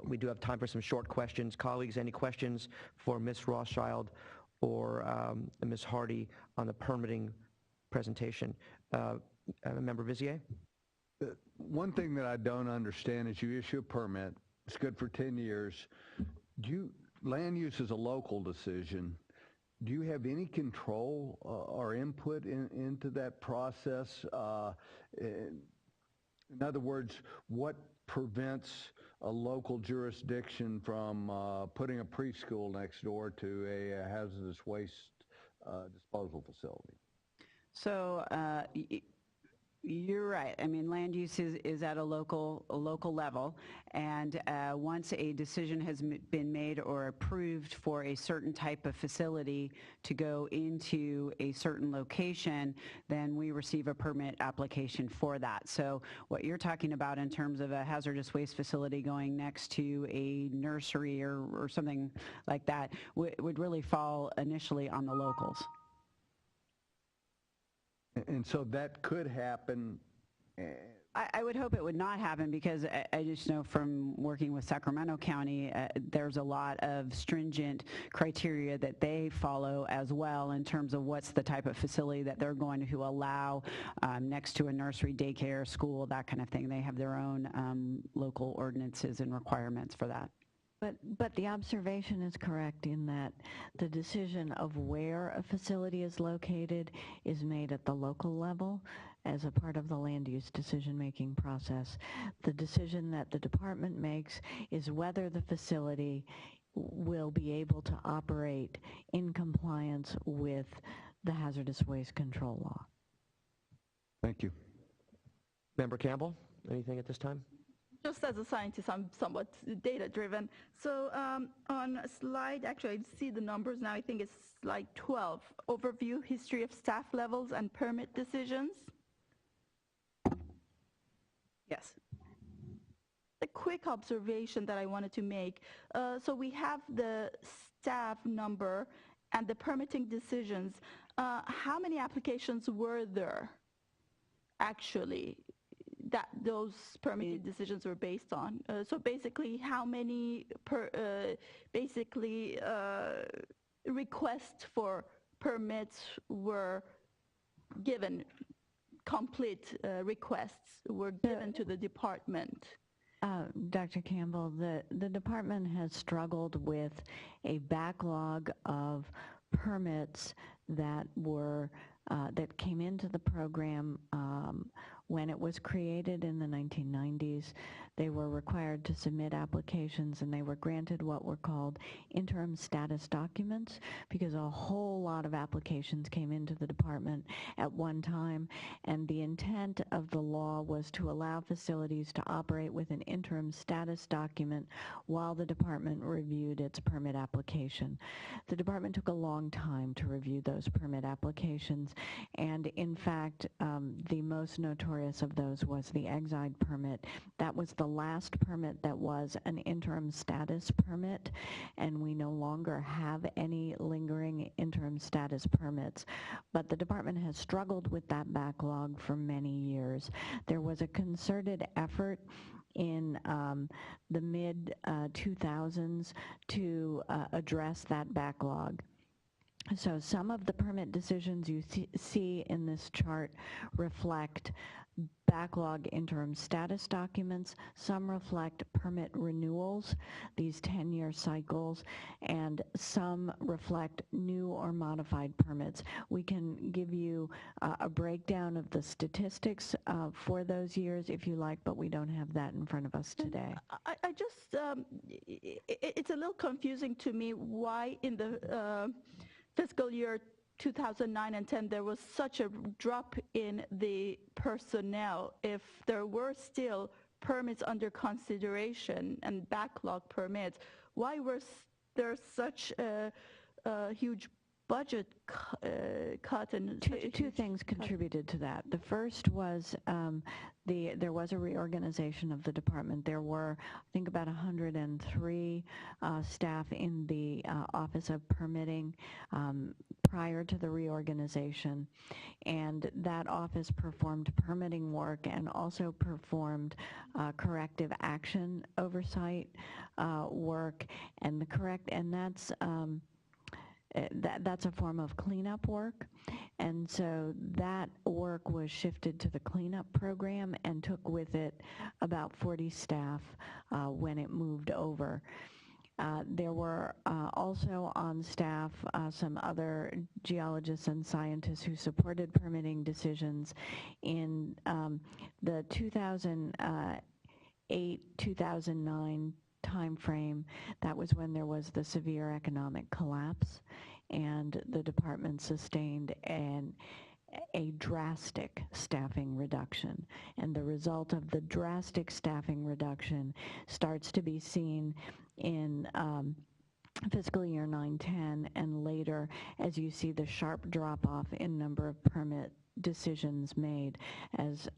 We do have time for some short questions. Colleagues, any questions for Ms. Rothschild or Ms. Hardy on the permitting presentation? Member Vizier? One thing that I don't understand is you issue a permit. It's good for 10 years. Land use is a local decision. Do you have any control or input into that process? In other words, what prevents a local jurisdiction from putting a preschool next door to a hazardous waste disposal facility? So you're right. I mean, land use is at a local level, and once a decision has been made or approved for a certain type of facility to go into a certain location, then we receive a permit application for that. So what you're talking about in terms of a hazardous waste facility going next to a nursery or something like that would really fall initially on the locals. And so that could happen. I would hope it would not happen, because I just know from working with Sacramento County, there's a lot of stringent criteria that they follow as well in terms of what's the type of facility that they're going to allow next to a nursery, daycare, school, that kind of thing. They have their own local ordinances and requirements for that. But the observation is correct in that the decision of where a facility is located is made at the local level as a part of the land use decision-making process. The decision that the department makes is whether the facility will be able to operate in compliance with the hazardous waste control law. Thank you. Member Campbell, anything at this time? Just as a scientist, I'm somewhat data-driven. So on a slide, actually, I see the numbers now. I think it's slide 12, overview, history of staff levels and permit decisions. Yes. A quick observation that I wanted to make. So we have the staff number and the permitting decisions. How many applications were there, actually, that those permitting decisions were based on? So basically, how many requests for permits were given, complete requests were given to the department? Dr. Campbell, the department has struggled with a backlog of permits that were that came into the program when it was created in the 1990s. They were required to submit applications, and they were granted what were called interim status documents because a whole lot of applications came into the department at one time, and the intent of the law was to allow facilities to operate with an interim status document while the department reviewed its permit application. The department took a long time to review those permit applications, and in fact, the most notorious of those was the Exide permit. That was the last permit that was an interim status permit, and we no longer have any lingering interim status permits. But the department has struggled with that backlog for many years. There was a concerted effort in the mid-2000s to address that backlog. So some of the permit decisions you see in this chart reflect backlog interim status documents. Some reflect permit renewals, these 10-year cycles, and some reflect new or modified permits. We can give you a breakdown of the statistics for those years if you like, but we don't have that in front of us today. I just, it's a little confusing to me why in the fiscal year 2009 and 10 there was such a drop in the personnel if there were still permits under consideration and backlog permits. Why was there such a huge budget cut? And two things contributed to that. The first was there was a reorganization of the department. There were, I think, about 103 staff in the Office of Permitting prior to the reorganization, and that office performed permitting work and also performed corrective action oversight work, and that's a form of cleanup work, and so that work was shifted to the cleanup program and took with it about 40 staff when it moved over. There were also on staff some other geologists and scientists who supported permitting decisions. In the 2008-2009 time frame, that was when there was the severe economic collapse, and the department sustained a drastic staffing reduction. And the result of the drastic staffing reduction starts to be seen in fiscal year 9-10 and later, as you see the sharp drop-off in number of permit decisions made. As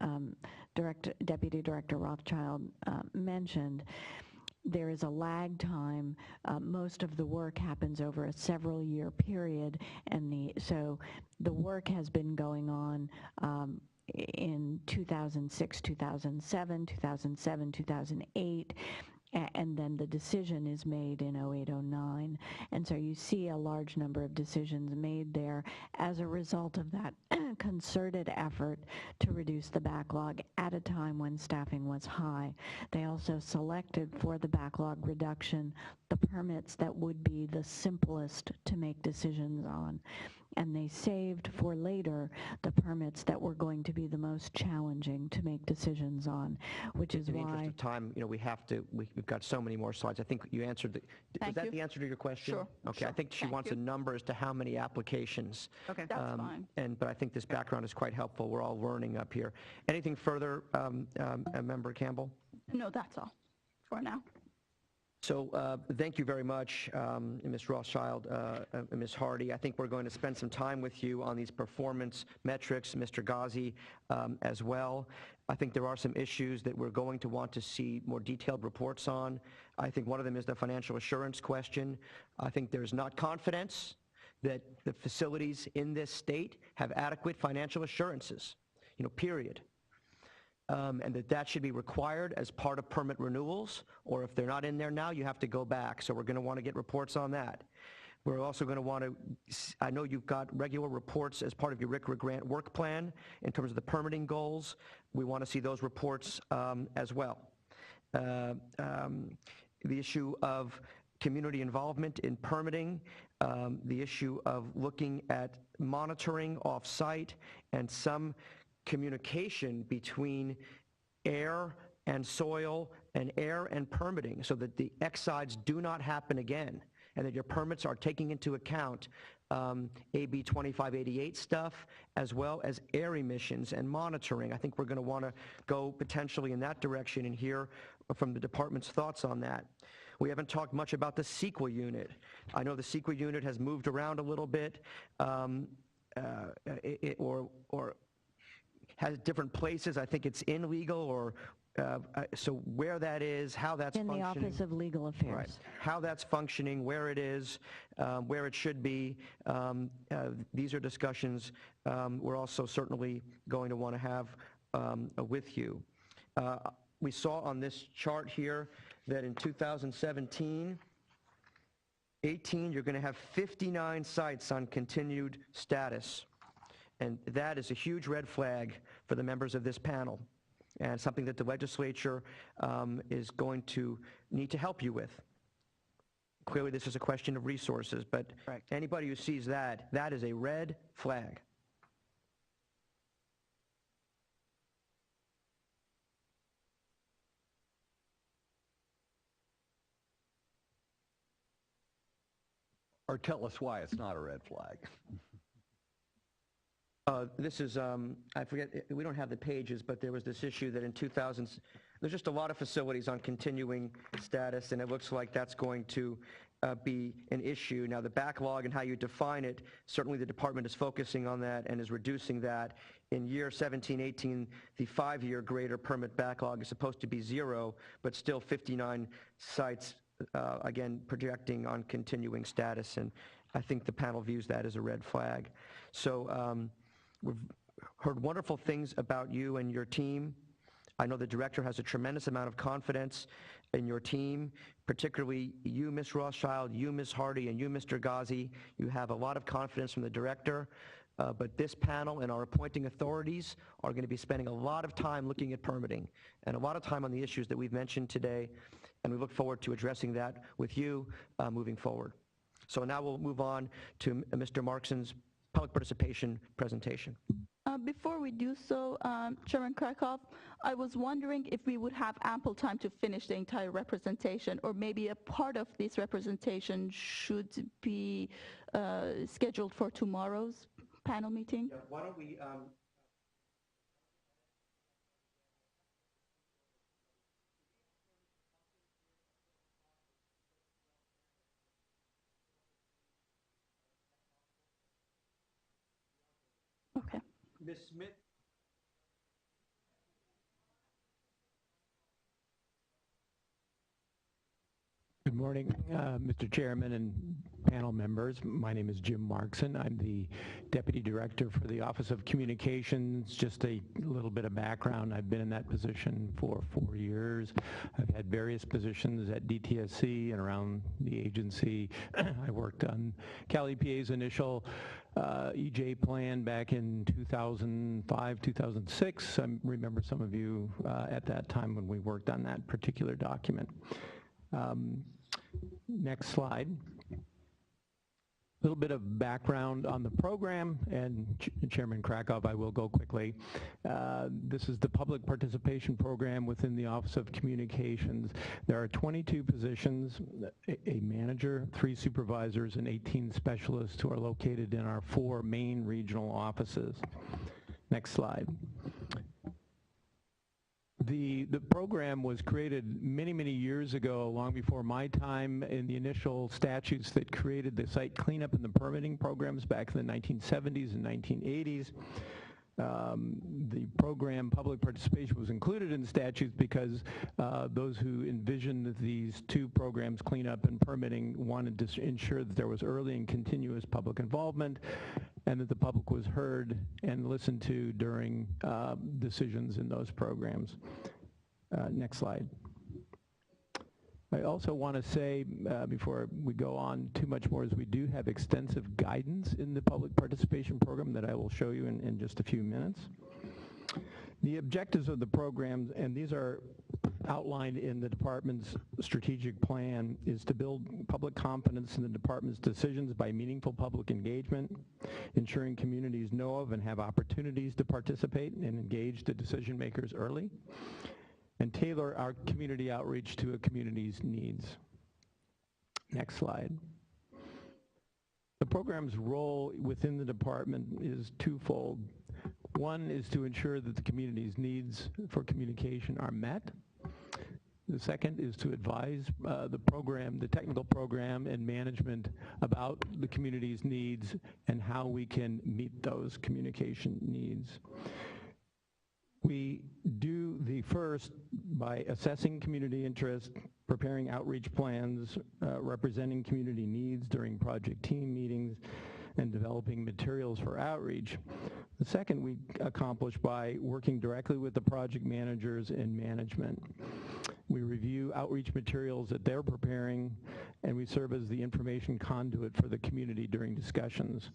Deputy Director Rothschild mentioned, there is a lag time. Most of the work happens over a several-year period, and so the work has been going on in 2006, 2007, 2008, and then the decision is made in 08-09. And so you see a large number of decisions made there as a result of that concerted effort to reduce the backlog at a time when staffing was high. They also selected for the backlog reduction the permits that would be the simplest to make decisions on, and they saved for later the permits that were going to be the most challenging to make decisions on, which is why... In the interest of time, we've got so many more slides. I think you answered was that the answer to your question? Sure. Okay, sure. I think she wants a number as to how many applications. Okay. That's fine. But I think this background is quite helpful. We're all learning up here. Anything further, Member Campbell? No, that's all for now. So thank you very much, Ms. Rothschild, Ms. Hardy. I think we're going to spend some time with you on these performance metrics, Mr. Ghazi as well. I think there are some issues that we're going to want to see more detailed reports on. I think one of them is the financial assurance question. I think there's not confidence that the facilities in this state have adequate financial assurances, period. And that should be required as part of permit renewals, or if they're not in there now, you have to go back. So we're going to want to get reports on that. We're also going to want to, I know you've got regular reports as part of your RCRA grant work plan in terms of the permitting goals. We want to see those reports as well. The issue of community involvement in permitting, the issue of looking at monitoring off-site and some communication between air and soil and air and permitting so that the excides do not happen again and that your permits are taking into account AB 2588 stuff as well as air emissions and monitoring. I think we're going to want to go potentially in that direction and hear from the department's thoughts on that. We haven't talked much about the CEQA unit. I know the CEQA unit has moved around a little bit or has different places. I think it's in legal or so where that is, how that's in functioning. the Office of Legal Affairs. Right. How that's functioning, where it is, where it should be. These are discussions we're also certainly going to want to have with you. We saw on this chart here that in 2017, 18, you're going to have 59 sites on continued status. And that is a huge red flag for the members of this panel and something that the legislature is going to need to help you with. Clearly, this is a question of resources, but anybody who sees that, that is a red flag. Or tell us why it's not a red flag. This is, I forget, we don't have the pages, but there was this issue that in 2000, there's just a lot of facilities on continuing status, and it looks like that's going to be an issue. Now, the backlog and how you define it, certainly the department is focusing on that and is reducing that. In year 17-18, the 5-year greater permit backlog is supposed to be 0, but still 59 sites, again, projecting on continuing status, and I think the panel views that as a red flag. So we've heard wonderful things about you and your team. I know the director has a tremendous amount of confidence in your team, particularly you, Ms. Rothschild, you, Ms. Hardy, and you, Mr. Ghazi. You have a lot of confidence from the director, but this panel and our appointing authorities are going to be spending a lot of time looking at permitting and a lot of time on the issues that we've mentioned today, and we look forward to addressing that with you moving forward. So now we'll move on to Mr. Markson's public participation presentation. Before we do so, Chairman Krakow, I was wondering if we would have ample time to finish the entire representation, or maybe a part of this representation should be scheduled for tomorrow's panel meeting. Yeah, why don't we... Okay. Ms. Smith? Good morning, Mr. Chairman and panel members. My name is Jim Markson. I'm the Deputy Director for the Office of Communications. Just a little bit of background. I've been in that position for 4 years. I've had various positions at DTSC and around the agency. I worked on Cal EPA's initial EJ plan back in 2005, 2006. I remember some of you at that time when we worked on that particular document. Next slide. A little bit of background on the program, and Chairman Krakow, I will go quickly. This is the public participation program within the Office of Communications. There are 22 positions, a manager, 3 supervisors, and 18 specialists who are located in our 4 main regional offices. Next slide. The program was created many, many years ago, long before my time, in the initial statutes that created the site cleanup and the permitting programs back in the 1970s and 1980s. The program, public participation, was included in the statutes because those who envisioned these 2 programs, cleanup and permitting, wanted to ensure that there was early and continuous public involvement and that the public was heard and listened to during decisions in those programs. Next slide. I also want to say, before we go on too much more, is we do have extensive guidance in the public participation program that I will show you in just a few minutes. The objectives of the program, and these are outlined in the department's strategic plan, is to build public confidence in the department's decisions by meaningful public engagement, ensuring communities know of and have opportunities to participate and engage the decision makers early, and tailor our community outreach to a community's needs. Next slide. The program's role within the department is twofold. One is to ensure that the community's needs for communication are met. The second is to advise the program, the technical program and management about the community's needs and how we can meet those communication needs. We do the first by assessing community interest, preparing outreach plans, representing community needs during project team meetings, and developing materials for outreach. The second we accomplish by working directly with the project managers and management. We review outreach materials that they're preparing, and we serve as the information conduit for the community during discussions.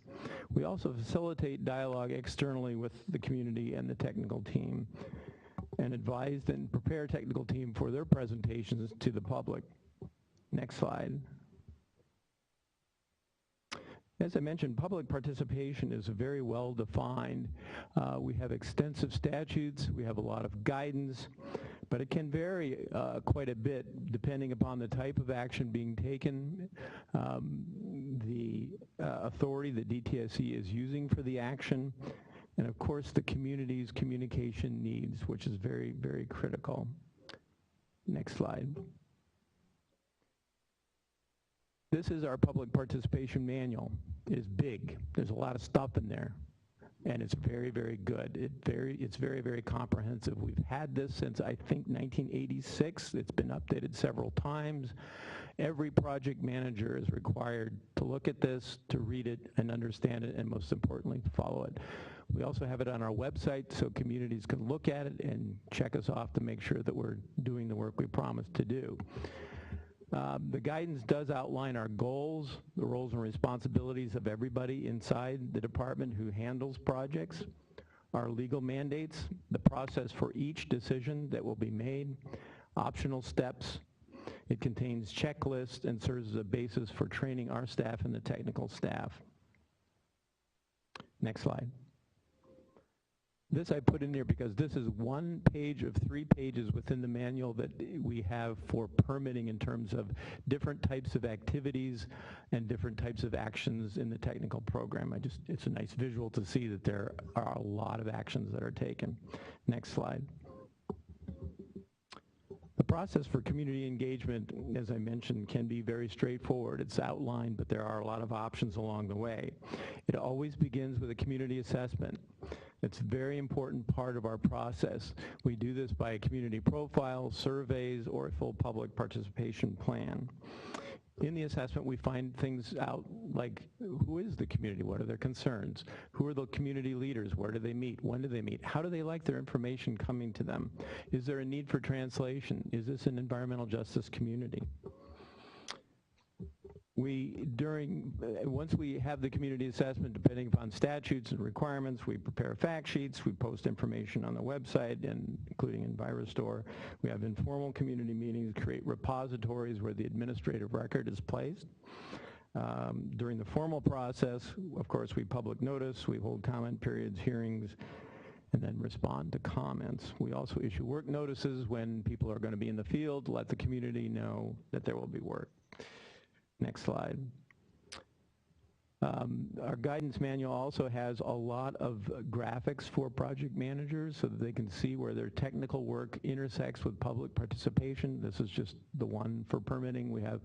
We also facilitate dialogue externally with the community and the technical team, and advise and prepare technical team for their presentations to the public. Next slide. As I mentioned, public participation is very well defined. We have extensive statutes, we have a lot of guidance, but it can vary quite a bit depending upon the type of action being taken, the authority that DTSC is using for the action, and of course the community's communication needs, which is very, very critical. Next slide. This is our public participation manual. It is big. There's a lot of stuff in there, and it's very, very good. It's very, very comprehensive. We've had this since, I think, 1986. It's been updated several times. Every project manager is required to look at this, to read it and understand it, and most importantly, to follow it. We also have it on our website so communities can look at it and check us off to make sure that we're doing the work we promised to do. The guidance does outline our goals, the roles and responsibilities of everybody inside the department who handles projects, our legal mandates, the process for each decision that will be made, optional steps. It contains checklists and serves as a basis for training our staff and the technical staff. Next slide. This I put in there because this is one page of 3 pages within the manual that we have for permitting in terms of different types of activities and different types of actions in the technical program. It's a nice visual to see that there are a lot of actions that are taken. Next slide. The process for community engagement, as I mentioned, can be very straightforward. It's outlined, but there are a lot of options along the way. It always begins with a community assessment. It's a very important part of our process. We do this by a community profile, surveys, or a full public participation plan. In the assessment, we find things out like, who is the community? What are their concerns? Who are the community leaders? Where do they meet? When do they meet? How do they like their information coming to them? Is there a need for translation? Is this an environmental justice community? Once we have the community assessment, depending upon statutes and requirements, we prepare fact sheets, we post information on the website, and including EnviroStore. We have informal community meetings, create repositories where the administrative record is placed. During the formal process, of course, we public notice, we hold comment periods, hearings, and then respond to comments. We also issue work notices when people are going to be in the field, let the community know that there will be work. Next slide. Our guidance manual also has a lot of graphics for project managers so that they can see where their technical work intersects with public participation. This is just the one for permitting. We have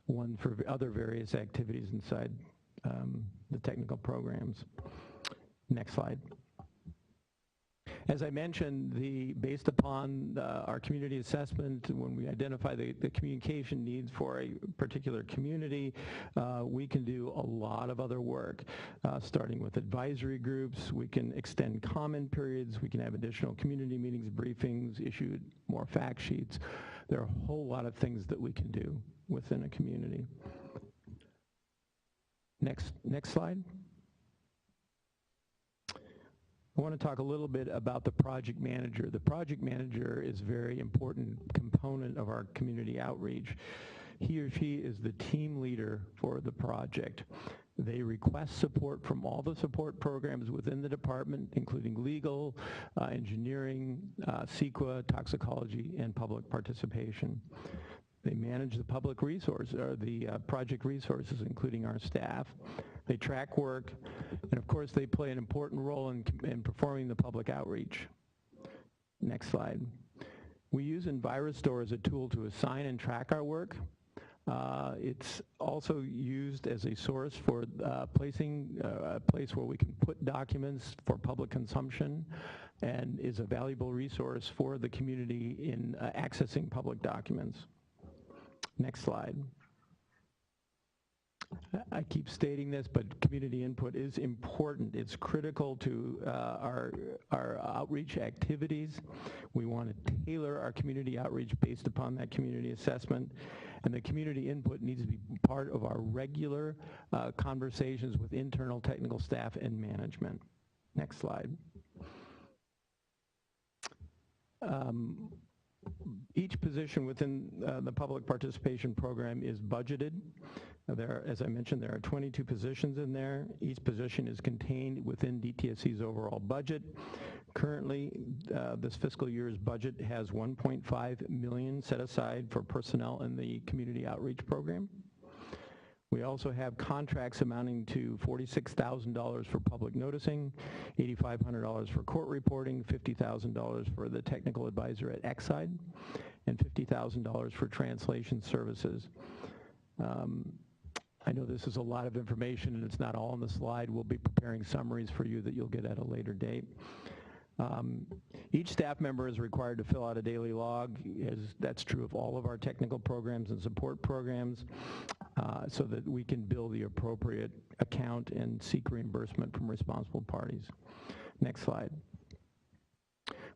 one for other various activities inside the technical programs. Next slide. As I mentioned, based upon our community assessment, when we identify the communication needs for a particular community, we can do a lot of other work, starting with advisory groups. We can extend comment periods. We can have additional community meetings, briefings, issue more fact sheets. There are a whole lot of things that we can do within a community. Next slide. I want to talk a little bit about the project manager. The project manager is a very important component of our community outreach. He or she is the team leader for the project. They request support from all the support programs within the department, including legal, engineering, CEQA, toxicology, and public participation. They manage the public resource, or the project resources, including our staff. They track work, and of course they play an important role in performing the public outreach. Next slide. We use EnviroStore as a tool to assign and track our work. It's also used as a source for placing a place where we can put documents for public consumption, and is a valuable resource for the community in accessing public documents. Next slide. I keep stating this, but community input is important. It's critical to our outreach activities. We want to tailor our community outreach based upon that community assessment, and the community input needs to be part of our regular conversations with internal technical staff and management. Next slide. Each position within the public participation program is budgeted. As I mentioned, there are 22 positions in there. Each position is contained within DTSC's overall budget. Currently, this fiscal year's budget has $1.5 million set aside for personnel in the community outreach program. We also have contracts amounting to $46,000 for public noticing, $8,500 for court reporting, $50,000 for the technical advisor at Exide, and $50,000 for translation services. I know this is a lot of information and it's not all on the slide. We'll be preparing summaries for you that you'll get at a later date. Each staff member is required to fill out a daily log, as that's true of all of our technical programs and support programs, so that we can bill the appropriate account and seek reimbursement from responsible parties. Next slide.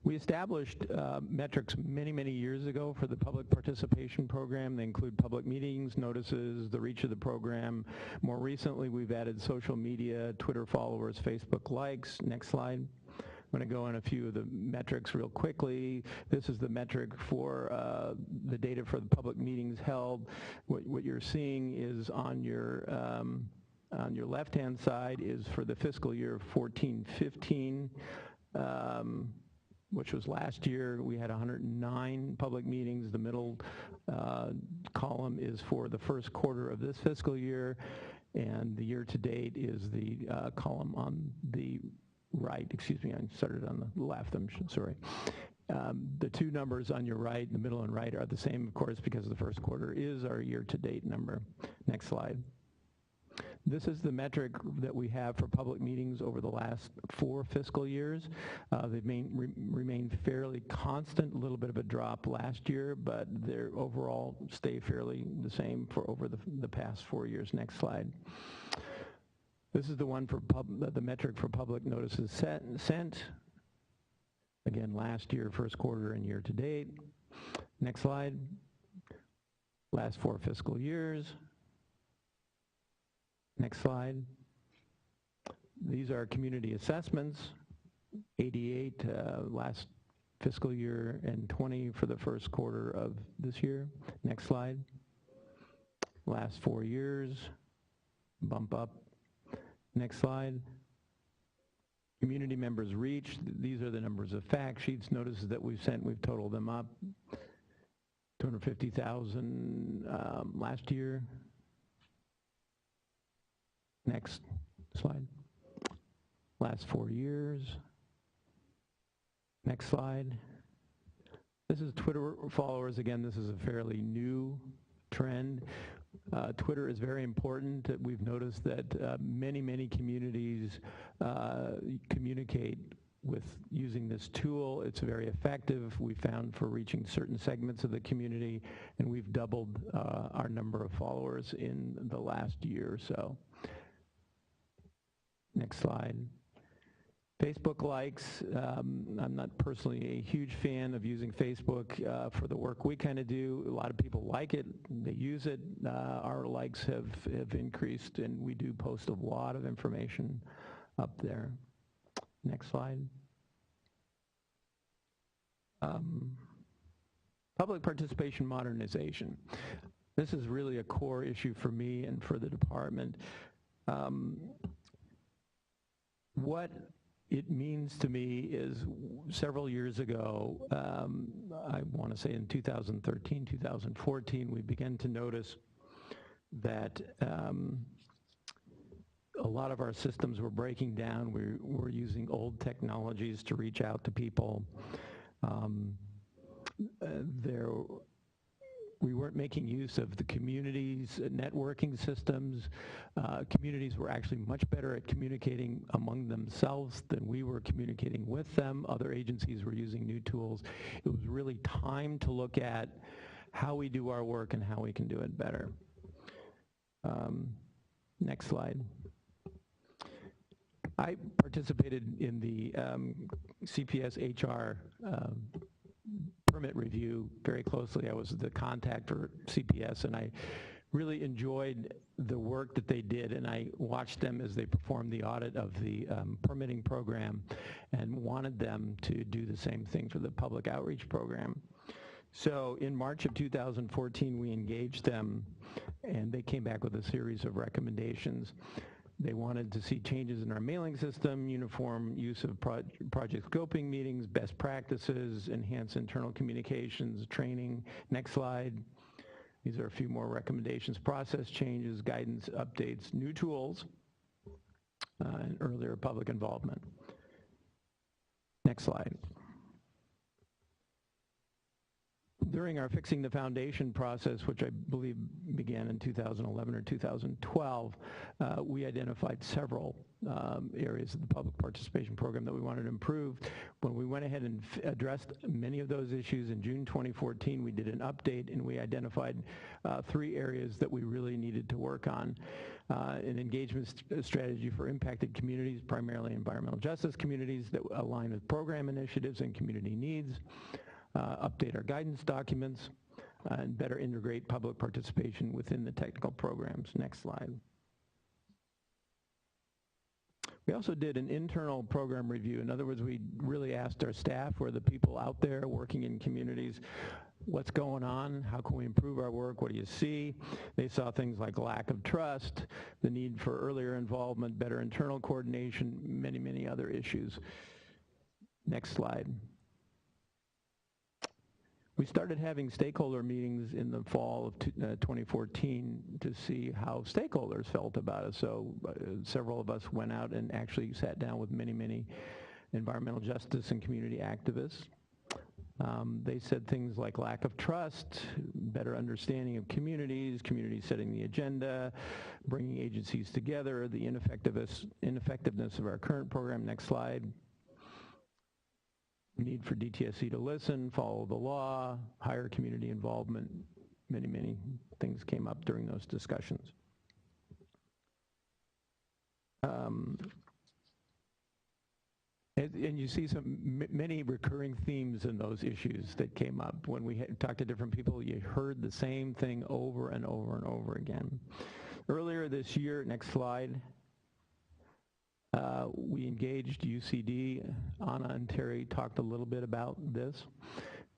We established metrics many years ago for the public participation program. They include public meetings, notices, the reach of the program. More recently, we've added social media, Twitter followers, Facebook likes. Next slide. I'm going to go on a few of the metrics real quickly. This is the metric for the data for the public meetings held. What you're seeing is on your left-hand side is for the fiscal year 14-15, which was last year. We had 109 public meetings. The middle column is for the first quarter of this fiscal year, and the year-to-date is the column on the right. Excuse me, I started on the left, I'm sorry. The two numbers on your right, the middle and right, are the same, of course, because the first quarter is our year-to-date number. Next slide. This is the metric that we have for public meetings over the last 4 fiscal years. They've remained fairly constant, a little bit of a drop last year, but they're overall stay fairly the same for over the past 4 years. Next slide. This is the one for the metric for public notices sent. Again, last year, first quarter, and year to date. Next slide. Last 4 fiscal years. Next slide. These are community assessments. 88 last fiscal year and 20 for the first quarter of this year. Next slide. Last 4 years. Bump up. Next slide. Community members reached. These are the numbers of fact sheets, notices that we've sent. We've totaled them up. 250,000 last year. Next slide. Last 4 years. Next slide. This is Twitter followers. Again, this is a fairly new trend. Twitter is very important. We've noticed that many communities communicate with using this tool. It's very effective, we found, for reaching certain segments of the community, and we've doubled our number of followers in the last year or so. Next slide. Facebook likes, I'm not personally a huge fan of using Facebook for the work we kind of do. A lot of people like it, they use it. Our likes have increased, and we do post a lot of information up there. Next slide. Public participation modernization. This is really a core issue for me and for the department. What it means to me is several years ago, I want to say in 2013, 2014, we began to notice that a lot of our systems were breaking down. We were using old technologies to reach out to people. We weren't making use of the community's networking systems. Communities were actually much better at communicating among themselves than we were communicating with them. Other agencies were using new tools. It was really time to look at how we do our work and how we can do it better. Next slide. I participated in the CPS HR permit review very closely. I was the contact for CPS, and I really enjoyed the work that they did, and I watched them as they performed the audit of the permitting program and wanted them to do the same thing for the public outreach program. So in March of 2014, we engaged them, and they came back with a series of recommendations. They wanted to see changes in our mailing system, uniform use of project scoping meetings, best practices, enhance internal communications, training. Next slide. These are a few more recommendations. Process changes, guidance, updates, new tools, and earlier public involvement. Next slide. During our Fixing the Foundation process, which I believe began in 2011 or 2012, we identified several areas of the public participation program that we wanted to improve. When we went ahead and addressed many of those issues in June 2014, we did an update and we identified 3 areas that we really needed to work on. An engagement strategy for impacted communities, primarily environmental justice communities that align with program initiatives and community needs. Update our guidance documents, and better integrate public participation within the technical programs. Next slide. We also did an internal program review. In other words, we really asked our staff, or the people out there working in communities, what's going on, how can we improve our work, what do you see? They saw things like lack of trust, the need for earlier involvement, better internal coordination, many, many other issues. Next slide. We started having stakeholder meetings in the fall of 2014 to see how stakeholders felt about it. So several of us went out and actually sat down with many, many environmental justice and community activists. They said things like lack of trust, better understanding of communities, communities setting the agenda, bringing agencies together, the ineffectiveness of our current program. Next slide. Need for DTSC to listen, follow the law, higher community involvement. Many, many things came up during those discussions. And you see many recurring themes in those issues that came up. When we talked to different people, you heard the same thing over and over and over again. Earlier this year, next slide, we engaged UCD. Anna and Terry talked a little bit about this,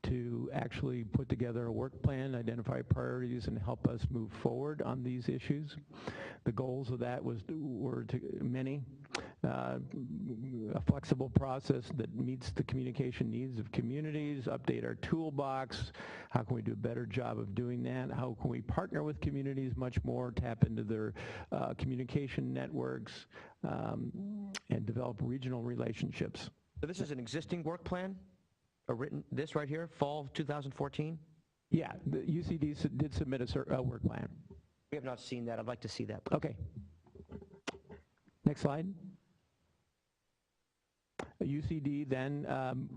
to actually put together a work plan, identify priorities, and help us move forward on these issues. The goals of that were many. A flexible process that meets the communication needs of communities, update our toolbox, how can we do a better job of doing that, how can we partner with communities much more, tap into their communication networks, and develop regional relationships. So this is an existing work plan? This right here, fall 2014? Yeah, the UCD did submit a work plan. We have not seen that. I'd like to see that. Okay. Next slide. UCD then,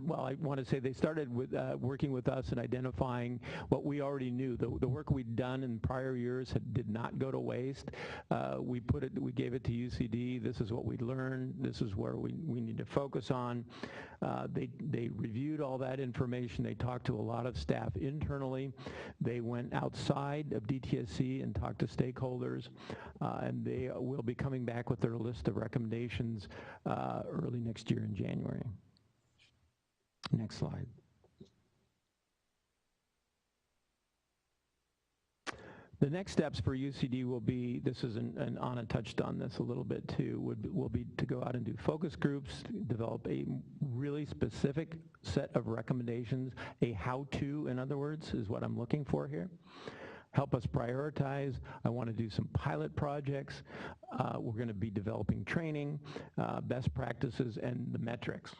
well, I want to say they started with working with us and identifying what we already knew. The work we'd done in prior years did not go to waste. We gave it to UCD. This is what we learned. This is where we need to focus on. They reviewed all that information. They talked to a lot of staff internally. They went outside of DTSC and talked to stakeholders, and they will be coming back with their list of recommendations early next year in January. Next slide. The next steps for UCD will be, this is, and Anna touched on this a little bit too, will be to go out and do focus groups, develop a really specific set of recommendations, a how-to, in other words, is what I'm looking for here. Help us prioritize. I want to do some pilot projects. We're going to be developing training, best practices, and the metrics.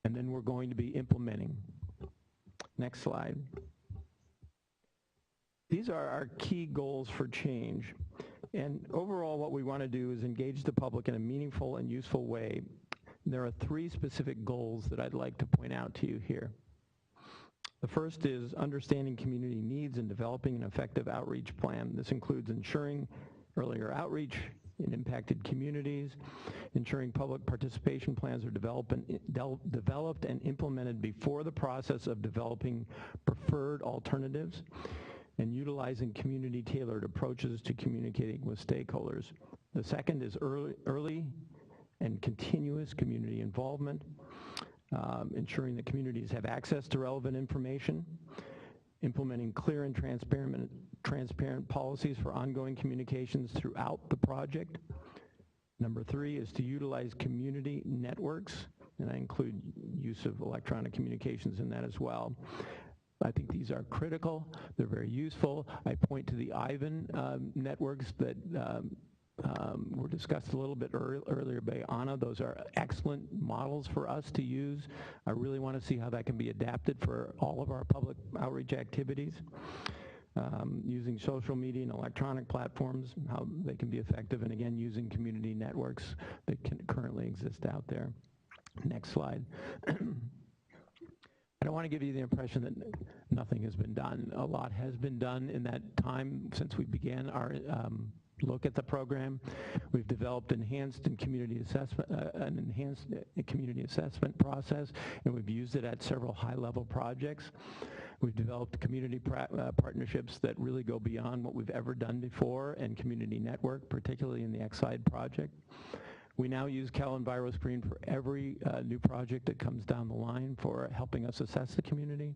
And then we're going to be implementing. Next slide. These are our key goals for change. And overall, what we want to do is engage the public in a meaningful and useful way. There are 3 specific goals that I'd like to point out to you here. The first is understanding community needs and developing an effective outreach plan. This includes ensuring earlier outreach in impacted communities, ensuring public participation plans are developed and implemented before the process of developing preferred alternatives, and utilizing community-tailored approaches to communicating with stakeholders. The second is early and continuous community involvement, ensuring that communities have access to relevant information, implementing clear and transparent policies for ongoing communications throughout the project. Number 3 is to utilize community networks, and I include use of electronic communications in that as well. I think these are critical. They're very useful. I point to the IVAN networks that were discussed a little bit earlier by Anna. Those are excellent models for us to use. I really want to see how that can be adapted for all of our public outreach activities. Using social media and electronic platforms, how they can be effective, and again, using community networks that can currently exist out there. Next slide. I don't want to give you the impression that nothing has been done. A lot has been done in that time since we began our look at the program. We've developed an enhanced community assessment process, and we've used it at several high-level projects. We've developed community partnerships that really go beyond what we've ever done before, and community network, particularly in the XSide project. We now use CalEnviroScreen for every new project that comes down the line for helping us assess the community.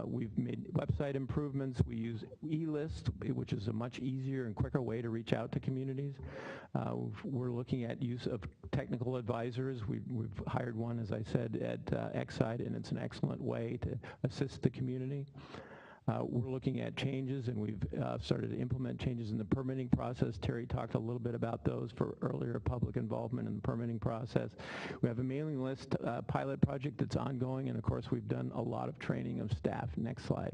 We've made website improvements. We use eList, which is a much easier and quicker way to reach out to communities. We're looking at use of technical advisors. We've hired one, as I said, at XSide, and it's an excellent way to assist the community. We're looking at changes, and we've started to implement changes in the permitting process. Terry talked a little bit about those for earlier public involvement in the permitting process. We have a mailing list pilot project that's ongoing, and of course we've done a lot of training of staff. Next slide.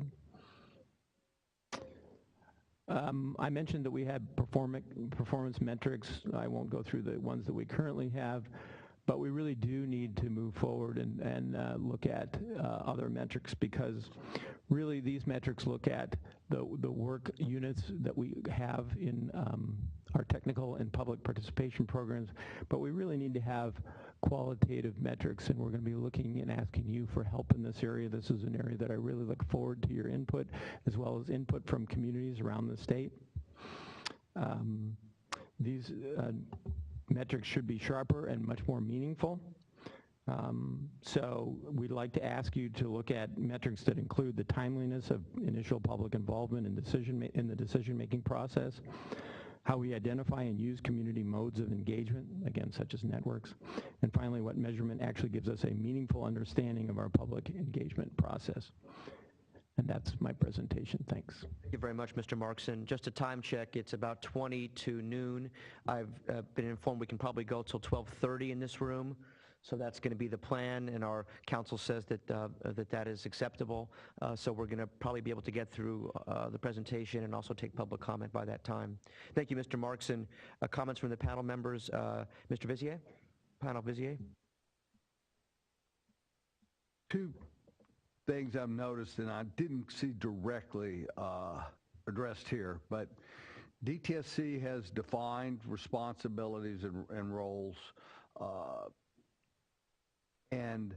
I mentioned that we had performance metrics. I won't go through the ones that we currently have, but we really do need to move forward and look at other metrics, because really these metrics look at the work units that we have in our technical and public participation programs, but we really need to have qualitative metrics, and we're going to be looking and asking you for help in this area. This is an area that I really look forward to your input, as well as input from communities around the state. These metrics should be sharper and much more meaningful. So we'd like to ask you to look at metrics that include the timeliness of initial public involvement in the decision-making process, how we identify and use community modes of engagement, again, such as networks, and finally, what measurement actually gives us a meaningful understanding of our public engagement process. And that's my presentation. Thanks. Thank you very much, Mr. Markson. Just a time check, it's about 20 to noon. I've been informed we can probably go till 12:30 in this room. So that's going to be the plan, and our council says that that is acceptable. So we're going to probably be able to get through the presentation and also take public comment by that time. Thank you, Mr. Markson. Comments from the panel members. Mr. Vizier? Panel Vizier? Two things I've noticed, and I didn't see directly addressed here, but DTSC has defined responsibilities and roles, and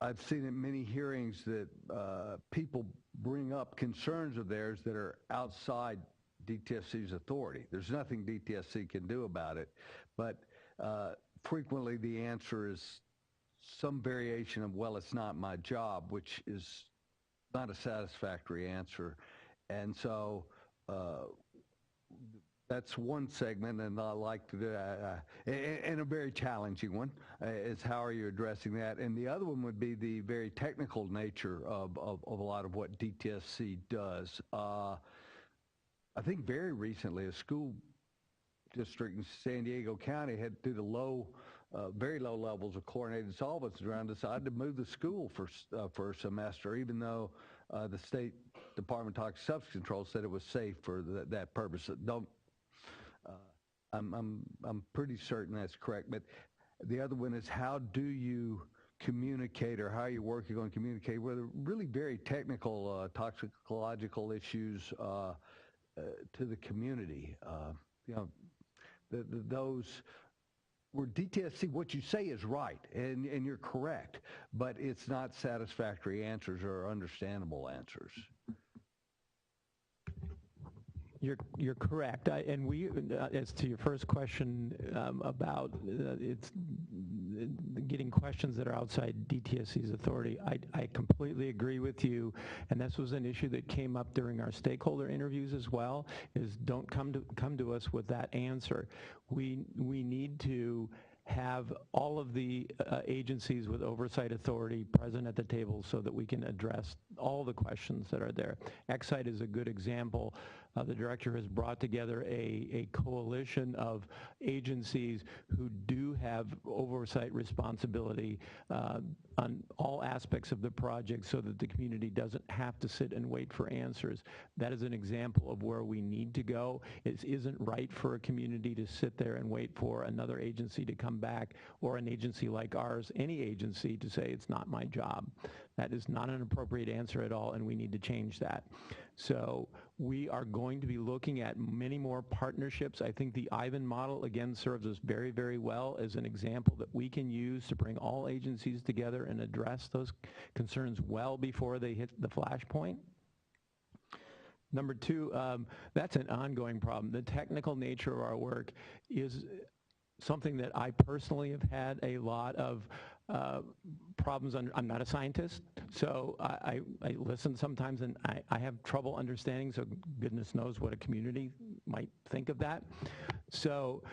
I've seen in many hearings that people bring up concerns of theirs that are outside DTSC's authority. There's nothing DTSC can do about it, but frequently the answer is some variation of, well, it's not my job, which is not a satisfactory answer. And so that's one segment, and I like to do and a very challenging one is how are you addressing that? And the other one would be the very technical nature of a lot of what DTSC does. I think very recently a school district in San Diego County had, through the very low levels of chlorinated solvents around, decided to move the school for a semester, even though the State Department of Toxic Substance Control said it was safe for that purpose. I'm pretty certain that's correct. But the other one is, how do you communicate, or how are you working on communicate with really very technical toxicological issues to the community? You know, those where DTSC, what you say is right, and you're correct, but it's not satisfactory answers or understandable answers. You're correct, and we, as to your first question about it's getting questions that are outside DTSC's authority, I completely agree with you, and this was an issue that came up during our stakeholder interviews as well. Is don't come to us with that answer. We need to have all of the agencies with oversight authority present at the table so that we can address all the questions that are there. Excite is a good example. The director has brought together a coalition of agencies who do have oversight responsibility on all aspects of the project so that the community doesn't have to sit and wait for answers. That is an example of where we need to go. It isn't right for a community to sit there and wait for another agency to come back, or an agency like ours, any agency, to say it's not my job. That is not an appropriate answer at all, and we need to change that. So we are going to be looking at many more partnerships. I think the Ivan model, again, serves us very, very well as an example that we can use to bring all agencies together and address those concerns well before they hit the flashpoint. Number two, that's an ongoing problem. The technical nature of our work is something that I personally have had a lot of problems under. I'm not a scientist, so I listen sometimes, and I have trouble understanding, so goodness knows what a community might think of that. So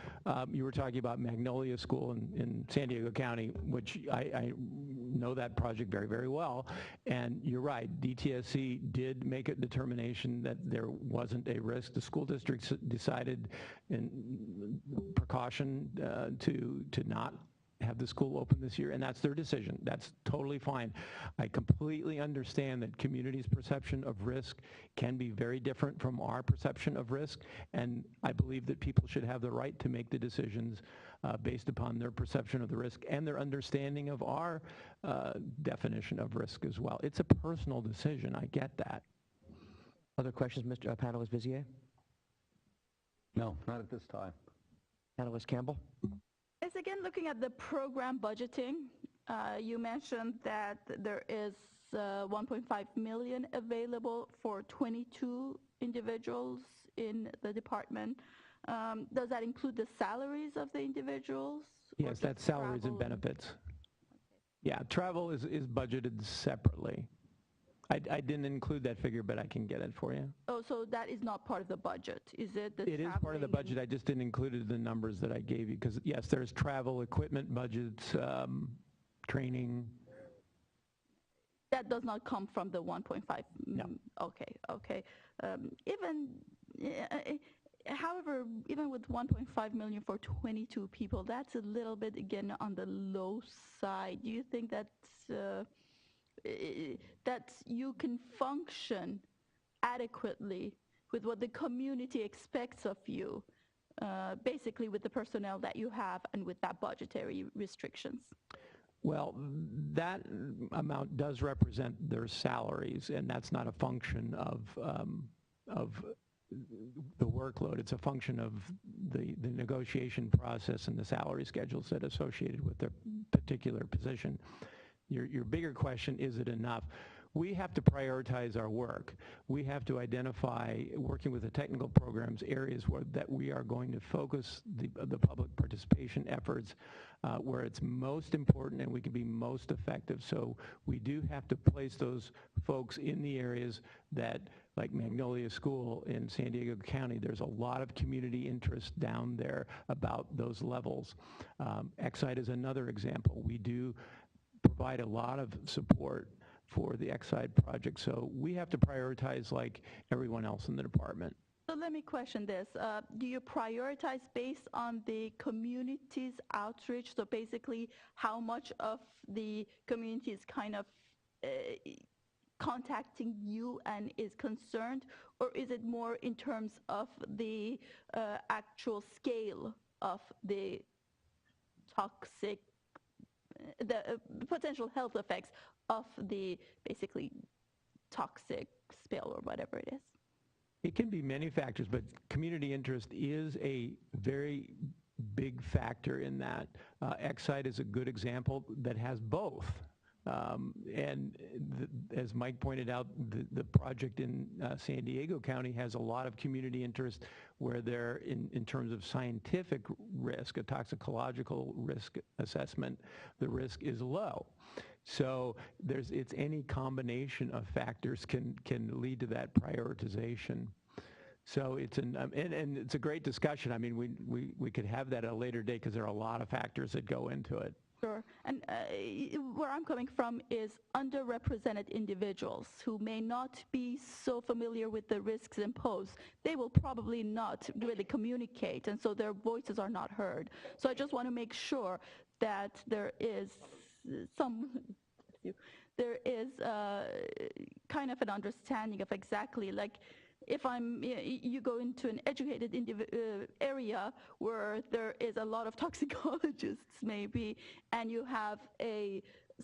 you were talking about Magnolia School in San Diego County, which I know that project very, very well. And you're right, DTSC did make a determination that there wasn't a risk. The school districts decided in precaution to not have the school open this year, and that's their decision. That's totally fine. I completely understand that communities' perception of risk can be very different from our perception of risk, and I believe that people should have the right to make the decisions based upon their perception of the risk and their understanding of our definition of risk as well. It's a personal decision. I get that. Other questions, Mr. Panelist Vizier? No, not at this time. Panelist Campbell? Yes, again, looking at the program budgeting, you mentioned that there is 1.5 million available for 22 individuals in the department. Does that include the salaries of the individuals? Yes, that's salaries and benefits. Okay. Yeah, travel is budgeted separately. I didn't include that figure, but I can get it for you. Oh, so that is not part of the budget, is it? It is part of the budget. I just didn't include it in the numbers that I gave you, because yes, there's travel, equipment budgets, training. That does not come from the 1.5. No. Okay. However, even with 1.5 million for 22 people, that's a little bit, again, on the low side. Do you think that's that you can function adequately with what the community expects of you basically with the personnel that you have and with that budgetary restrictions? Well, that amount does represent their salaries, and that's not a function of the workload. It's a function of the negotiation process and the salary schedules that are associated with their particular position. Your bigger question, is it enough? We have to prioritize our work. We have to identify, working with the technical programs, areas that we are going to focus the public participation efforts where it's most important and we can be most effective. So we do have to place those folks in the areas that, like Magnolia School in San Diego County, there's a lot of community interest down there about those levels. Exide is another example. We do provide a lot of support for the Exide project. So we have to prioritize like everyone else in the department. So let me question this. Do you prioritize based on the community's outreach? So basically how much of the community is kind of contacting you and is concerned, or is it more in terms of the actual scale of the toxic, the potential health effects of the basically toxic spill or whatever it is? It can be many factors, but community interest is a very big factor in that. Exide is a good example that has both. As Mike pointed out, the project in San Diego County has a lot of community interest where they're, in terms of scientific risk, a toxicological risk assessment, the risk is low. So it's any combination of factors can lead to that prioritization. So it's and it's a great discussion. I mean, we could have that at a later date because there are a lot of factors that go into it. Sure. And where I'm coming from is underrepresented individuals who may not be so familiar with the risks imposed. They will probably not really communicate, and so their voices are not heard. So I just want to make sure that there is kind of an understanding of exactly, like, if you go into an educated area where there is a lot of toxicologists maybe, and you have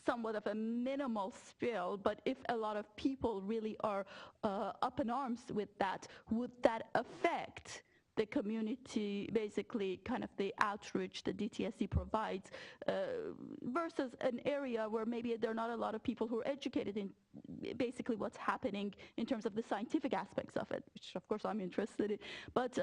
somewhat of a minimal spill, but if a lot of people really are up in arms with that, would that affect the community, basically kind of the outreach the DTSC provides, versus an area where maybe there are not a lot of people who are educated in basically what's happening in terms of the scientific aspects of it, which of course I'm interested in, but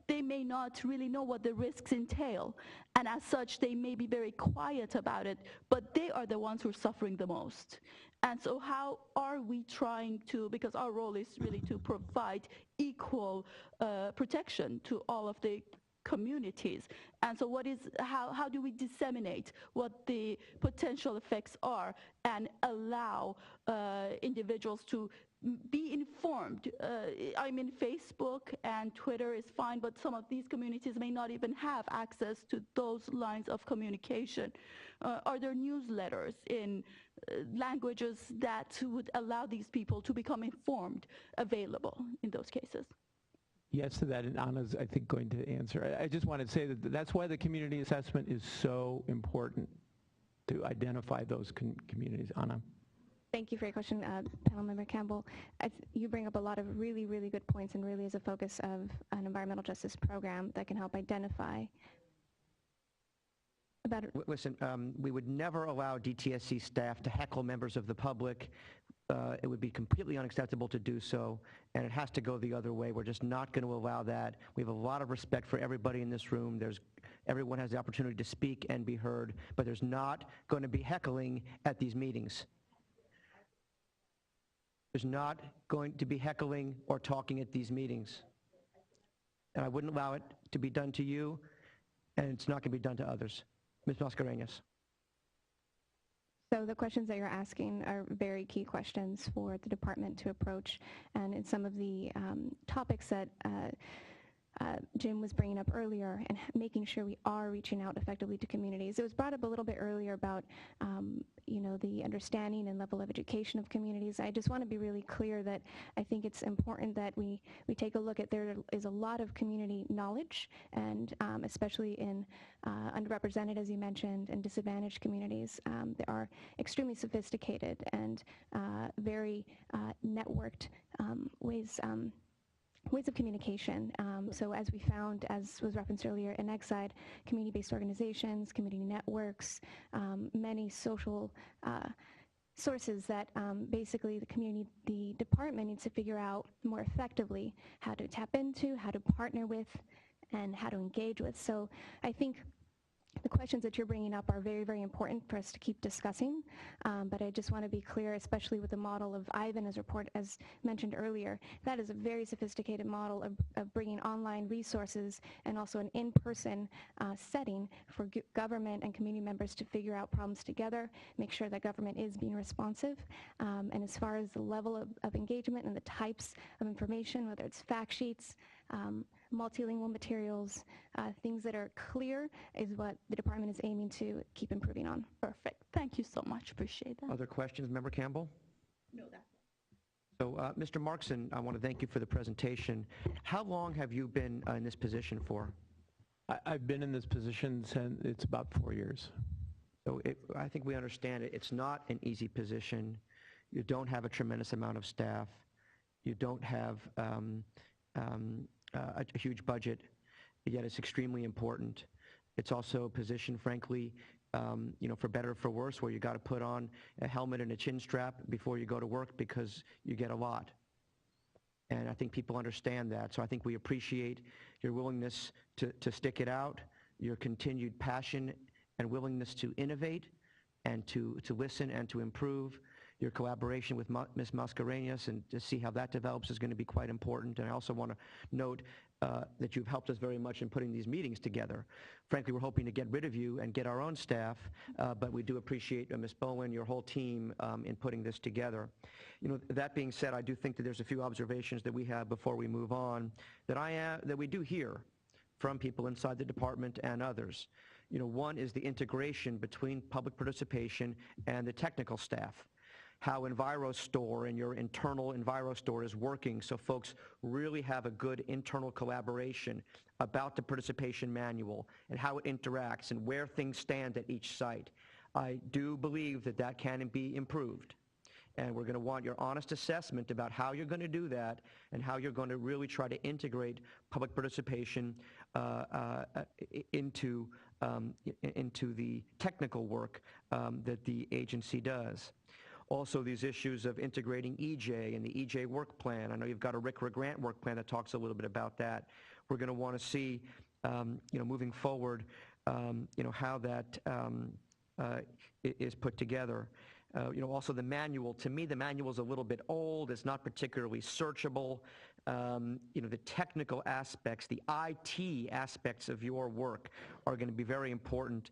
they may not really know what the risks entail, and as such they may be very quiet about it, but they are the ones who are suffering the most. And so how are we trying to, because our role is really to provide equal protection to all of the communities, and so how do we disseminate what the potential effects are and allow individuals to be informed? I mean, Facebook and Twitter is fine, but some of these communities may not even have access to those lines of communication. Are there newsletters in languages that would allow these people to become informed available in those cases? Yes to that, and Anna's, I think, going to answer. I just want to say that that's why the community assessment is so important, to identify those communities. Anna. Thank you for your question, panel member Campbell. You bring up a lot of really, really good points, and really is a focus of an environmental justice program that can help identify about it. Listen, we would never allow DTSC staff to heckle members of the public. It would be completely unacceptable to do so, and it has to go the other way. We're just not going to allow that. We have a lot of respect for everybody in this room. Everyone has the opportunity to speak and be heard, but there's not going to be heckling at these meetings. There's not going to be heckling or talking at these meetings. And I wouldn't allow it to be done to you, and it's not going to be done to others. Ms. Mascareñas. So the questions that you're asking are very key questions for the department to approach, and in some of the topics that Jim was bringing up earlier, and making sure we are reaching out effectively to communities. It was brought up a little bit earlier about the understanding and level of education of communities. I just want to be really clear that I think it's important that we take a look at, there is a lot of community knowledge, and especially in underrepresented, as you mentioned, and disadvantaged communities. They are extremely sophisticated and very networked ways of communication. So as we found, as was referenced earlier in Exide, community-based organizations, community networks, many social sources that basically the department needs to figure out more effectively how to tap into, how to partner with, and how to engage with. So I think the questions that you're bringing up are very, very important for us to keep discussing, but I just want to be clear, especially with the model of Ivan's report, as mentioned earlier, that is a very sophisticated model of bringing online resources and also an in-person setting for government and community members to figure out problems together, make sure that government is being responsive, and as far as the level of engagement and the types of information, whether it's fact sheets, multilingual materials, things that are clear, is what the department is aiming to keep improving on. Perfect. Thank you so much. Appreciate that. Other questions, Member Campbell? No, that's So, Mr. Markson, I want to thank you for the presentation. How long have you been in this position for? I've been in this position since it's about 4 years. So I think we understand it. It's not an easy position. You don't have a tremendous amount of staff. You don't have a huge budget, yet it's extremely important. It's also a position, frankly, for better or for worse, where you got to put on a helmet and a chin strap before you go to work because you get a lot. And I think people understand that. So I think we appreciate your willingness to stick it out, your continued passion and willingness to innovate and to listen and to improve. Your collaboration with Ms. Mascareñas and to see how that develops is going to be quite important. And I also want to note that you've helped us very much in putting these meetings together. Frankly, we're hoping to get rid of you and get our own staff, but we do appreciate Ms. Bowen, your whole team in putting this together. That being said, I do think that there's a few observations that we have before we move on that we do hear from people inside the department and others. One is the integration between public participation and the technical staff. How EnviroStore and your internal EnviroStore is working so folks really have a good internal collaboration about the participation manual and how it interacts and where things stand at each site. I do believe that that can be improved. And we're going to want your honest assessment about how you're going to do that and how you're going to really try to integrate public participation into the technical work that the agency does. Also, these issues of integrating EJ and the EJ work plan. I know you've got a RCRA grant work plan that talks a little bit about that. We're going to want to see, moving forward, how that is put together. Also the manual. To me, the manual is a little bit old. It's not particularly searchable. The technical aspects, the IT aspects of your work are going to be very important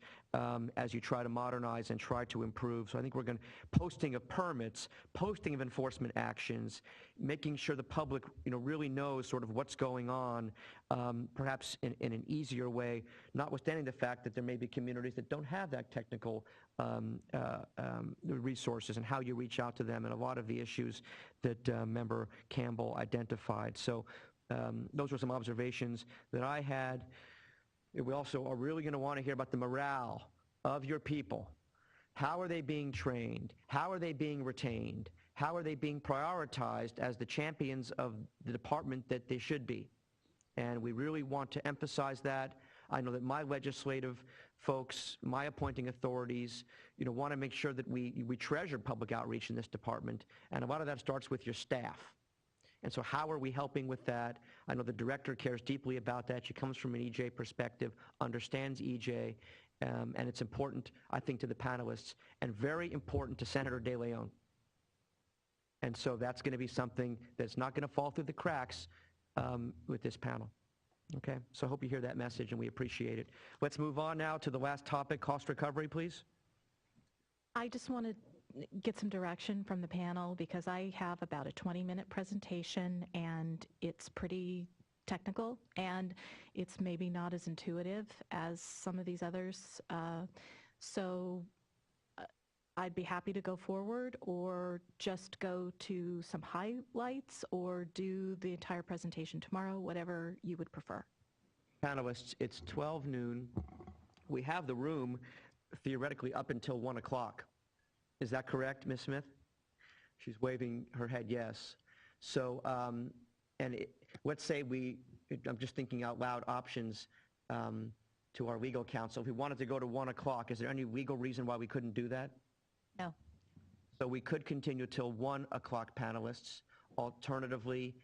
as you try to modernize and try to improve. So I think we're going to, posting of permits, posting of enforcement actions, making sure the public, really knows sort of what's going on, perhaps in an easier way, notwithstanding the fact that there may be communities that don't have that technical resources and how you reach out to them and a lot of the issues that Member Campbell identified. So those were some observations that I had. We also are really going to want to hear about the morale of your people. How are they being trained? How are they being retained? How are they being prioritized as the champions of the department that they should be? And we really want to emphasize that. I know that my legislative folks, my appointing authorities, want to make sure that we treasure public outreach in this department, and a lot of that starts with your staff. And so how are we helping with that? I know the director cares deeply about that. She comes from an EJ perspective, understands EJ, and it's important, I think, to the panelists, and very important to Senator De Leon. And so that's going to be something that's not going to fall through the cracks with this panel. Okay, so I hope you hear that message, and we appreciate it. Let's move on now to the last topic, cost recovery, please. I just want to get some direction from the panel because I have about a 20-minute presentation, and it's pretty technical, and it's maybe not as intuitive as some of these others. So I'd be happy to go forward or just go to some highlights or do the entire presentation tomorrow, whatever you would prefer. Panelists, it's 12 noon. We have the room theoretically up until 1 o'clock. Is that correct, Ms. Smith? She's waving her head yes. So, let's say I'm just thinking out loud options to our legal counsel. If we wanted to go to 1 o'clock, is there any legal reason why we couldn't do that? No. So we could continue till 1 o'clock, panelists. Alternatively,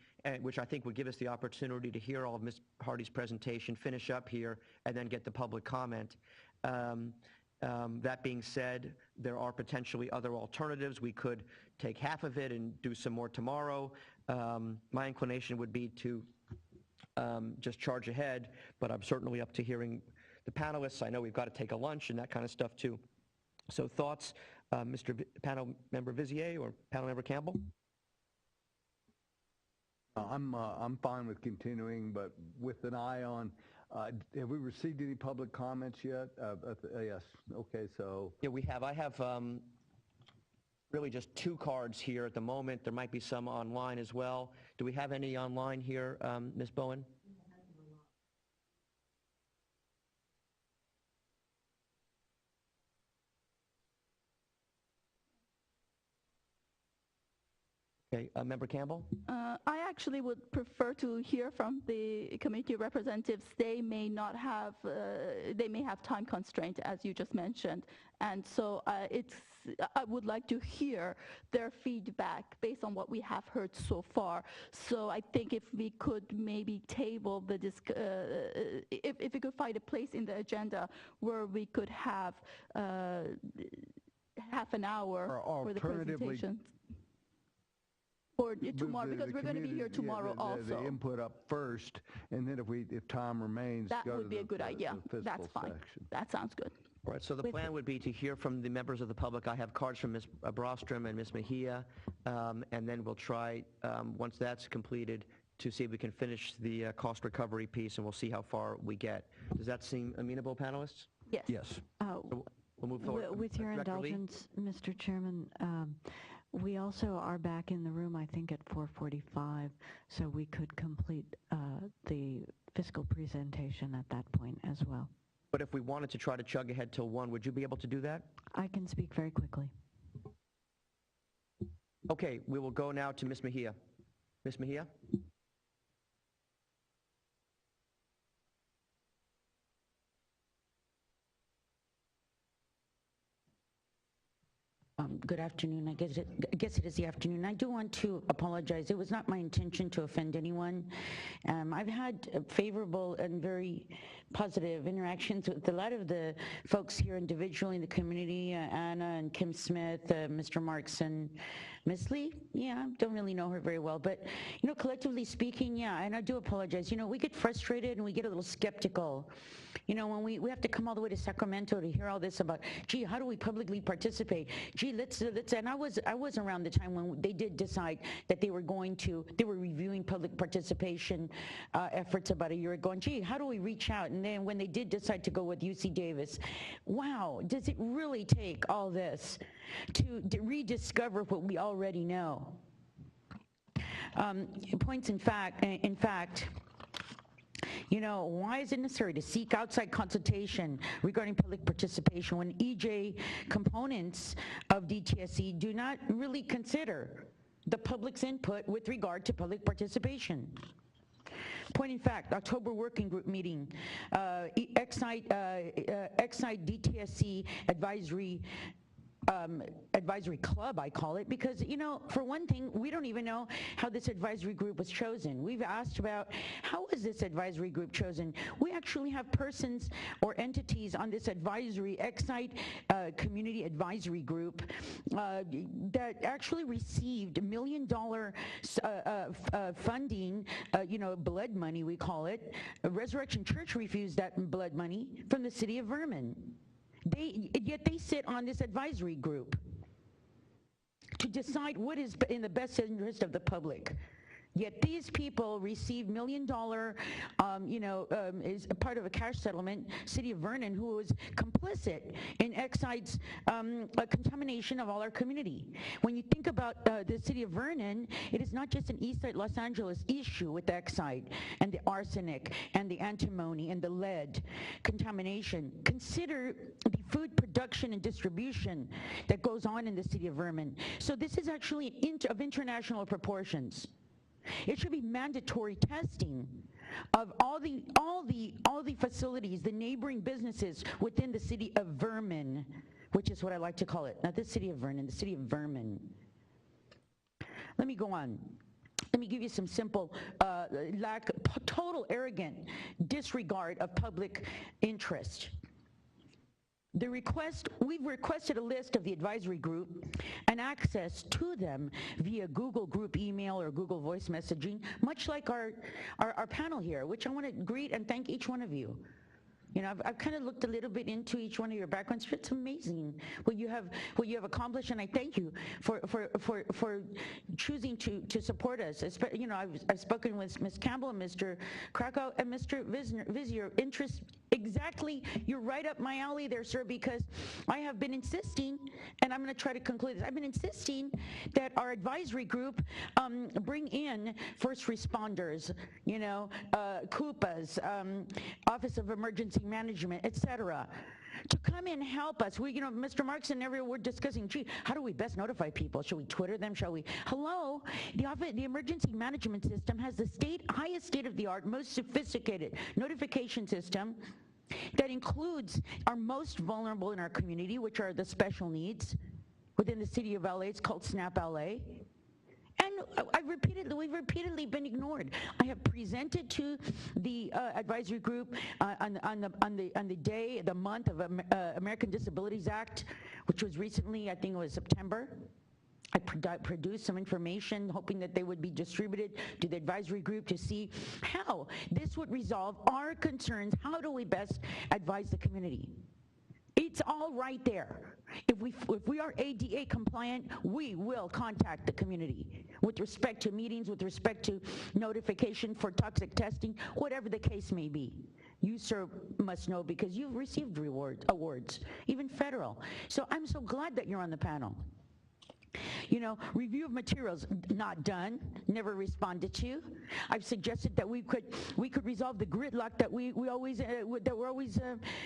which I think would give us the opportunity to hear all of Ms. Hardy's presentation, finish up here, and then get the public comment. That being said, there are potentially other alternatives. We could take half of it and do some more tomorrow. My inclination would be to just charge ahead, but I'm certainly up to hearing the panelists. I know we've got to take a lunch and that kind of stuff too. So thoughts, Mr. Panel Member Vizier or Panel Member Campbell? I'm fine with continuing, but with an eye on, have we received any public comments yet? Yes, okay, so. Yeah, we have. I have really just 2 cards here at the moment. There might be some online as well. Do we have any online here, Ms. Bowen? Okay, Member Campbell? I actually would prefer to hear from the committee representatives. They may have time constraint, as you just mentioned, and so I would like to hear their feedback based on what we have heard so far. So I think if we could maybe table the if we could find a place in the agenda where we could have half an hour for the presentations. Or tomorrow, because we're going to be here tomorrow also. The input up first, and then if time remains, that would be a good idea. That's fine. Section. That sounds good. All right, so the plan would be to hear from the members of the public. I have cards from Ms. Brostrom and Ms. Mejia, and then we'll try, once that's completed, to see if we can finish the cost recovery piece, and we'll see how far we get. Does that seem amenable, panelists? Yes. Yes. So we'll move forward. With your Director Lee? indulgence, Mr. Chairman, we also are back in the room, I think, at 4:45, so we could complete the fiscal presentation at that point as well. But if we wanted to try to chug ahead till 1, would you be able to do that? I can speak very quickly. Okay, we will go now to Ms. Mejia. Ms. Mejia? Good afternoon. I guess it is the afternoon. I do want to apologize. It was not my intention to offend anyone. I've had favorable and very positive interactions with a lot of the folks here individually in the community, Anna and Kim Smith, Mr. Marks and Ms. Lee. Yeah, don't really know her very well, but collectively speaking, yeah, and I do apologize. We get frustrated and we get a little skeptical. When we have to come all the way to Sacramento to hear all this about, gee, how do we publicly participate? Gee, let's, and I was around the time when they did decide that they were reviewing public participation efforts about a year ago, and gee, how do we reach out? And then when they did decide to go with UC Davis, wow, does it really take all this to rediscover what we already know? Points in fact, why is it necessary to seek outside consultation regarding public participation when EJ components of DTSC do not really consider the public's input with regard to public participation? Point in fact, October working group meeting, Excite DTSC advisory club, I call it, because, for one thing, we don't even know how this advisory group was chosen. We've asked about how was this advisory group chosen. We actually have persons or entities on this Excite community advisory group that actually received $1 million funding, blood money, we call it. Resurrection Church refused that blood money from the city of Vernon. Yet they sit on this advisory group to decide what is in the best interest of the public. Yet these people receive $1 million, is a part of a cash settlement, City of Vernon, who was complicit in Exide's contamination of all our community. When you think about the City of Vernon, it is not just an Eastside Los Angeles issue with Exide and the arsenic and the antimony and the lead contamination. Consider the food production and distribution that goes on in the City of Vernon. So this is actually of international proportions. It should be mandatory testing of all the facilities, the neighboring businesses within the City of Vernon, which is what I like to call it, not the City of Vernon, the City of Vernon. Let me go on. Let me give you some simple total arrogant disregard of public interest. We've requested a list of the advisory group and access to them via Google Group email or Google Voice messaging, much like our panel here, which I want to greet and thank each one of you. You know, I've kind of looked a little bit into each one of your backgrounds. It's amazing what you have accomplished, and I thank you for choosing to support us. You know, I've spoken with Ms. Campbell and Mr. Krakow and Mr. Vizier. Interest, exactly, you're right up my alley there, sir, because I have been insisting, and I'm going to try to conclude this, I've been insisting that our advisory group bring in first responders, you know, CUPAs, Office of Emergency Management, etc., to come in and help us. We, you know, Mr. Marks and everyone were discussing, gee, how do we best notify people? Should we Twitter them? Shall we? Hello, the emergency management system has the highest state-of-the-art, most sophisticated notification system that includes our most vulnerable in our community, which are the special needs. Within the City of LA, it's called SNAP LA. And we've repeatedly been ignored. I have presented to the advisory group on the month of American Disabilities Act, which was recently, I think it was September. I produced some information hoping that they would be distributed to the advisory group to see how this would resolve our concerns. How do we best advise the community? It's all right there. If we are ADA compliant, we will contact the community with respect to meetings, with respect to notification for toxic testing, whatever the case may be. You, sir, must know because you've received awards, even federal. So I'm so glad that you're on the panel. You know, review of materials, not done, never responded to. I've suggested that we could resolve the gridlock that we're always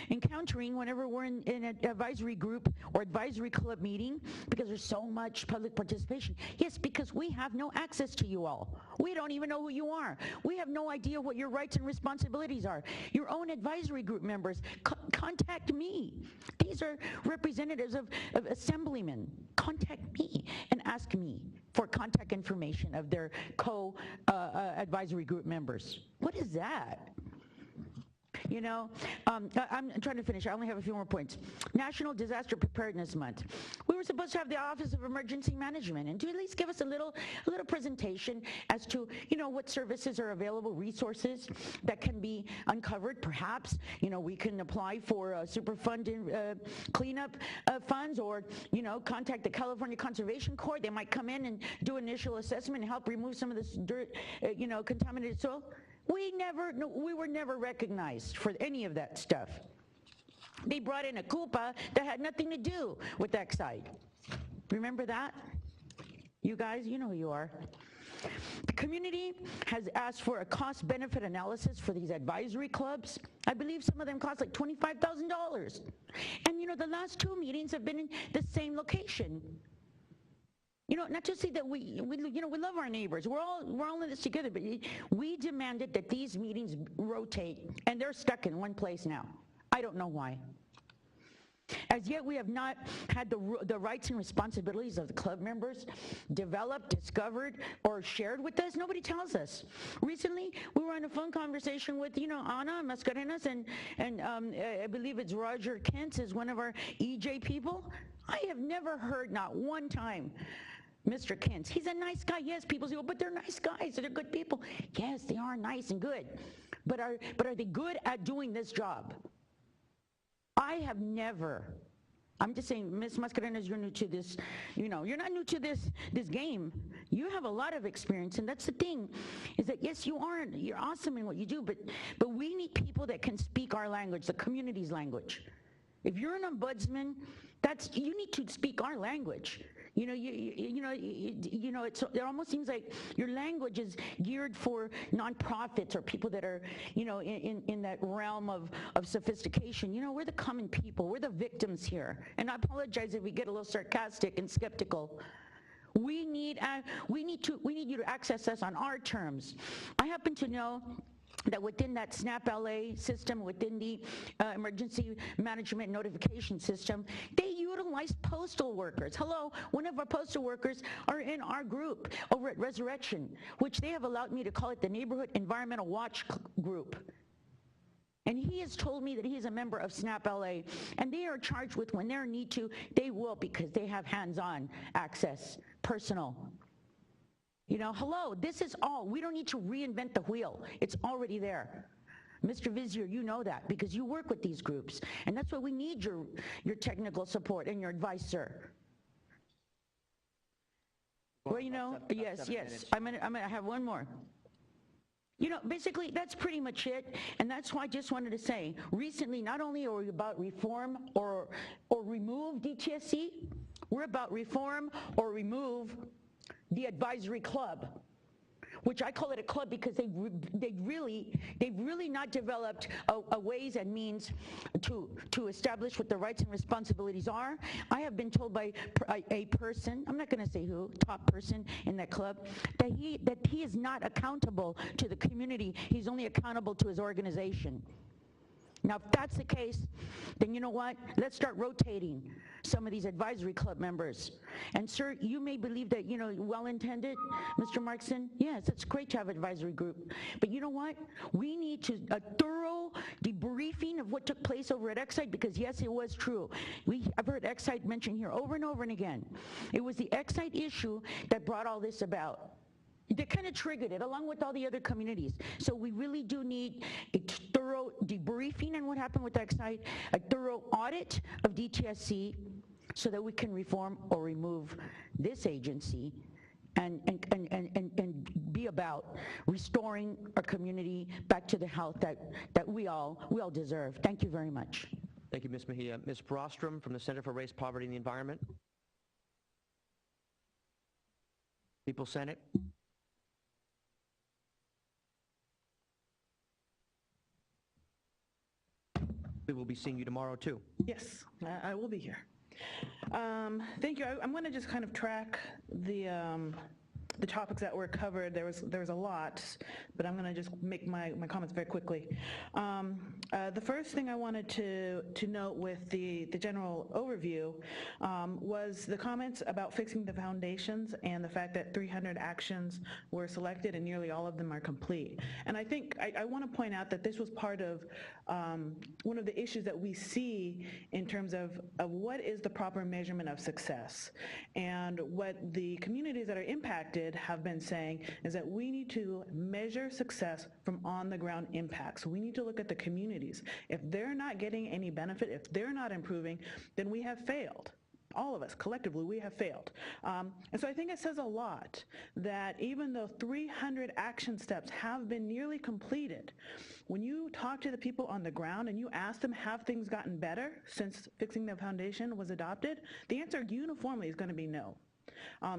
encountering whenever we're in an advisory group or advisory club meeting, because there's so much public participation. Yes, because we have no access to you all. We don't even know who you are. We have no idea what your rights and responsibilities are. Your own advisory group members, contact me. These are representatives of assemblymen. Contact me and ask me for contact information of their advisory group members. What is that? You know, I'm trying to finish. I only have a few more points. National Disaster Preparedness Month. We were supposed to have the Office of Emergency Management and to at least give us a little presentation as to, you know, what services are available, resources that can be uncovered. Perhaps, you know, we can apply for Superfund cleanup funds, or, you know, contact the California Conservation Corps. They might come in and do initial assessment and help remove some of this dirt, you know, contaminated soil. We were never recognized for any of that stuff. They brought in a CUPA that had nothing to do with Exide. Remember that? You guys, you know who you are. The community has asked for a cost-benefit analysis for these advisory clubs. I believe some of them cost like $25,000. And you know, the last 2 meetings have been in the same location. You know, not to say that we love our neighbors. We're all in this together, but we demanded that these meetings rotate, and they're stuck in one place now. I don't know why. As yet, we have not had the rights and responsibilities of the club members developed, discovered, or shared with us. Nobody tells us. Recently, we were on a phone conversation with, you know, Ana Mascarenas, and I believe it's Roger Kentz is one of our EJ people. I have never heard, not one time, Mr. Kentz, he's a nice guy. Yes, people say, oh, but they're nice guys. They're good people. Yes, they are nice and good. But are they good at doing this job? I have never I'm just saying, Ms. Mascareñas, you're new to this, you're not new to this game. You have a lot of experience, and that's the thing, is that yes, you're awesome in what you do, but we need people that can speak our language, the community's language. If you're an ombudsman, you need to speak our language. It almost seems like your language is geared for nonprofits or people that are, in that realm of sophistication. We're the common people. We're the victims here. And I apologize if we get a little sarcastic and skeptical. We need you to access us on our terms. I happen to know that within that SNAP LA system, within the emergency management notification system, they utilize postal workers. Hello, one of our postal workers are in our group over at Resurrection, which they have allowed me to call it the Neighborhood Environmental Watch Group. And he has told me that he is a member of SNAP LA, and they are charged with, when they need to, they will, because they have hands-on access, personal. Hello, this is all. We don't need to reinvent the wheel. It's already there. Mr. Vizier, you know that because you work with these groups. And that's why we need your technical support and your advice, sir. Well, yes. I'm gonna have one more. Basically, that's pretty much it. And that's why I just wanted to say, recently, not only are we about reform or remove DTSC, we're about reform or remove the advisory club, which I call it a club because they've really not developed a ways and means to establish what the rights and responsibilities are. I have been told by a person, I'm not going to say who, top person in that club, that he is not accountable to the community. He's only accountable to his organization. Now, if that's the case, then you know what? Let's start rotating some of these advisory club members. And sir, you may believe that, well-intended, Mr. Markson, yes, it's great to have an advisory group. But you know what? We need a thorough debriefing of what took place over at Exide, because yes, it was true. I've heard Exide mentioned here over and over and again. It was the Exide issue that brought all this about. That kind of triggered it, along with all the other communities. So we really do need a thorough debriefing on what happened with Exide, a thorough audit of DTSC, so that we can reform or remove this agency and be about restoring our community back to the health that we all deserve. Thank you very much. Thank you, Ms. Mejia. Ms. Brostrom from the Center for Race, Poverty, and the Environment. People's Senate. We will be seeing you tomorrow, too. Yes, I will be here. Thank you. I'm going to just kind of track the topics that were covered. There was a lot, but I'm going to just make my comments very quickly. The first thing I wanted to note with the general overview was the comments about fixing the foundations and the fact that 300 actions were selected and nearly all of them are complete. And I think I want to point out that this was part of one of the issues that we see in terms of what is the proper measurement of success. And what the communities that are impacted have been saying is that we need to measure success from on-the-ground impacts. We need to look at the communities. If they're not getting any benefit, if they're not improving, then we have failed. All of us, collectively, we have failed. And so I think it says a lot that even though 300 action steps have been nearly completed, when you talk to the people on the ground and you ask them, have things gotten better since fixing the foundation was adopted, the answer uniformly is going to be no.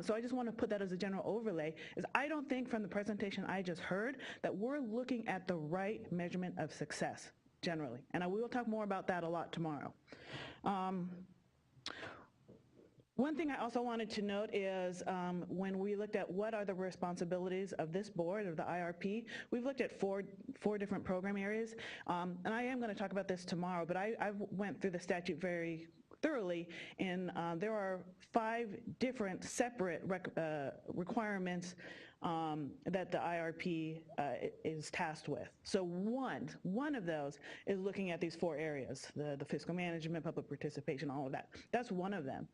So I just want to put that as a general overlay, is I don't think from the presentation I just heard that we're looking at the right measurement of success generally. And I will talk more about that a lot tomorrow. One thing I also wanted to note is when we looked at what are the responsibilities of this board, of the IRP, we've looked at four different program areas. And I am going to talk about this tomorrow, but I went through the statute very thoroughly, and there are 5 different separate requirements that the IRP is tasked with. So one of those is looking at these 4 areas, the fiscal management, public participation, all of that. That's one of them.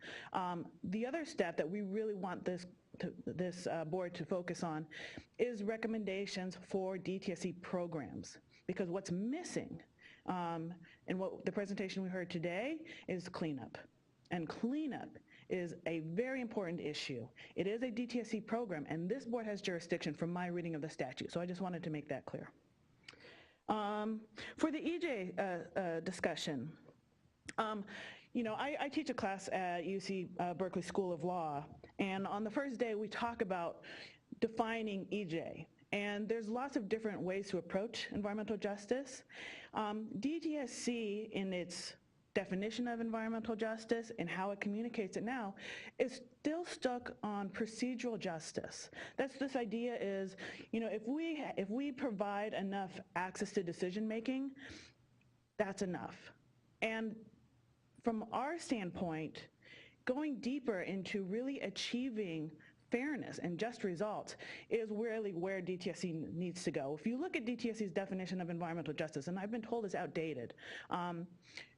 The other step that we really want this board to focus on is recommendations for DTSC programs, because what's missing and what the presentation we heard today is cleanup. and cleanup is a very important issue. It is a DTSC program, and this board has jurisdiction from my reading of the statute, so I just wanted to make that clear. For the EJ discussion, you know, I teach a class at UC Berkeley School of Law, and on the first day we talk about defining EJ. And there's lots of different ways to approach environmental justice. DTSC, in its definition of environmental justice and how it communicates it now, is still stuck on procedural justice. That's this idea is, you know, if we provide enough access to decision making, that's enough. And from our standpoint, going deeper into really achieving fairness and just results is really where DTSC needs to go. If you look at DTSC's definition of environmental justice, and I've been told it's outdated,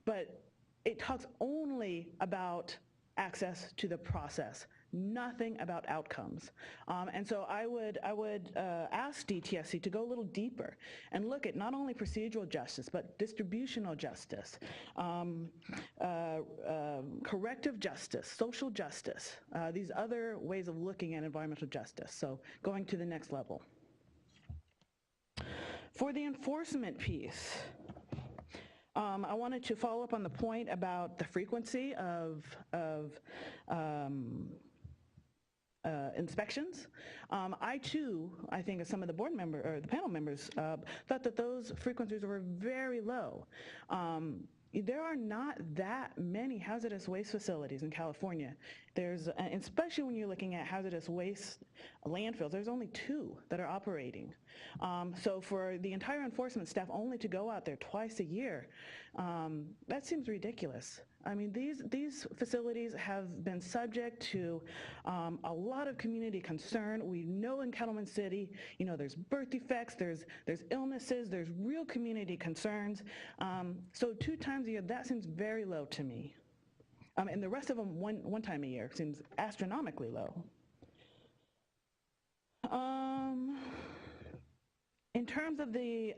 but it talks only about access to the process, nothing about outcomes. And so I would ask DTSC to go a little deeper and look at not only procedural justice, but distributional justice, corrective justice, social justice, these other ways of looking at environmental justice. So going to the next level. For the enforcement piece, I wanted to follow up on the point about the frequency of inspections. I too, I think as some of the board members or the panel members thought that those frequencies were very low. There are not that many hazardous waste facilities in California. There's, especially when you're looking at hazardous waste landfills, there's only 2 that are operating. So for the entire enforcement staff only to go out there twice a year, that seems ridiculous. I mean, these facilities have been subject to a lot of community concern. We know in Kettleman City, you know, there's birth defects, there's illnesses, there's real community concerns. So 2 times a year, that seems very low to me. And the rest of them one time a year seems astronomically low. In terms of the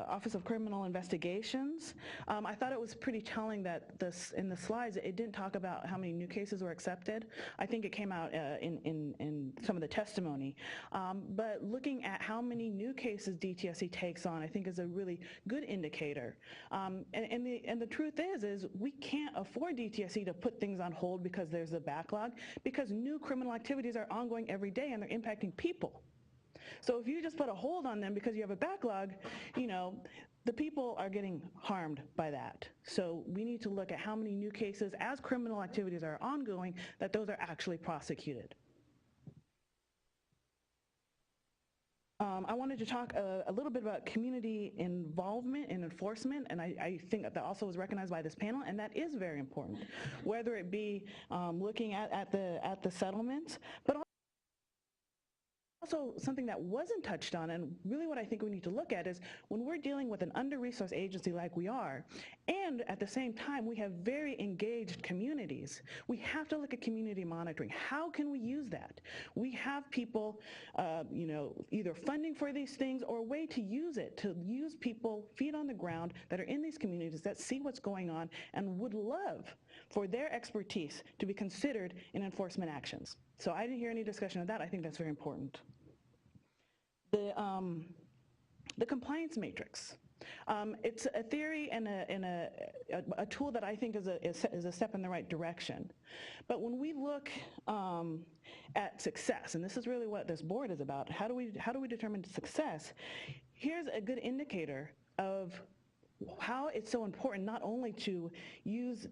Office of Criminal Investigations, I thought it was pretty telling that in the slides it didn't talk about how many new cases were accepted. I think it came out in some of the testimony. But looking at how many new cases DTSC takes on, I think is a really good indicator. And the truth is we can't afford DTSC to put things on hold because there's a backlog, because new criminal activities are ongoing every day and they're impacting people. So if you just put a hold on them because you have a backlog, you know, the people are getting harmed by that. So we need to look at how many new cases, as criminal activities are ongoing, that those are actually prosecuted. I wanted to talk a little bit about community involvement in enforcement, and I think that also was recognized by this panel, and that is very important, whether it be looking at the settlements, but also something that wasn't touched on, and really what I think we need to look at is when we're dealing with an under-resourced agency like we are, and at the same time we have very engaged communities, we have to look at community monitoring. How can we use that? We have people, you know, either funding for these things or a way to use it, to use people, feet on the ground, that are in these communities that see what's going on and would love for their expertise to be considered in enforcement actions. So I didn't hear any discussion of that. I think that's very important. The compliance matrix. It's a theory and a tool that I think is a step in the right direction. But when we look at success, and this is really what this board is about, how do we determine success? Here's a good indicator of how it's so important not only to use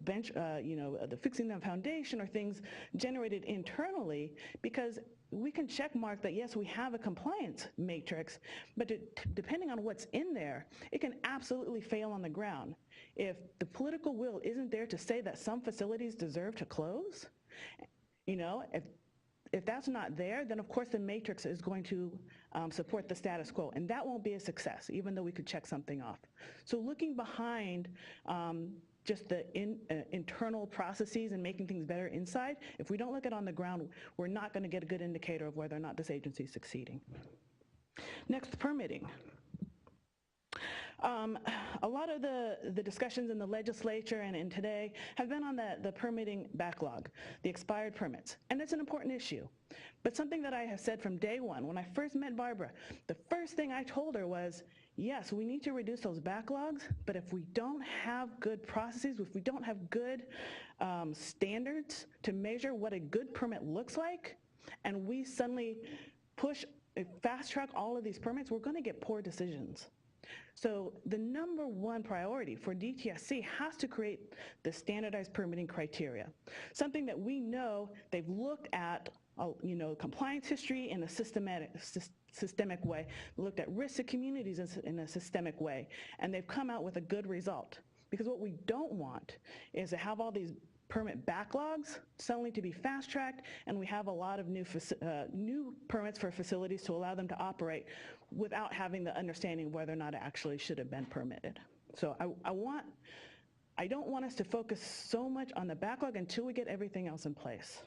you know, the fixing the foundation or things generated internally, because we can check mark that yes, we have a compliance matrix, but depending on what's in there, it can absolutely fail on the ground. If the political will isn't there to say that some facilities deserve to close, you know, if that's not there, then of course the matrix is going to support the status quo, and that won't be a success, even though we could check something off. So looking behind just the internal processes and making things better inside, if we don't look at it on the ground, we're not going to get a good indicator of whether or not this agency is succeeding. Next, permitting. A lot of the discussions in the legislature and today have been on the permitting backlog, the expired permits, and it's an important issue. But something that I have said from day one, when I first met Barbara, the first thing I told her was, yes, we need to reduce those backlogs, but if we don't have good processes, if we don't have good standards to measure what a good permit looks like, and we suddenly fast track all of these permits, we're going to get poor decisions. So the number one priority for DTSC has to create the standardized permitting criteria, something that we know they've looked at, compliance history in a systemic way, looked at risks to communities in a systemic way, and they've come out with a good result. Because what we don't want is to have all these permit backlogs suddenly to be fast-tracked, and we have a lot of new permits for facilities to allow them to operate without having the understanding whether or not it actually should have been permitted. So I don't want us to focus so much on the backlog until we get everything else in place.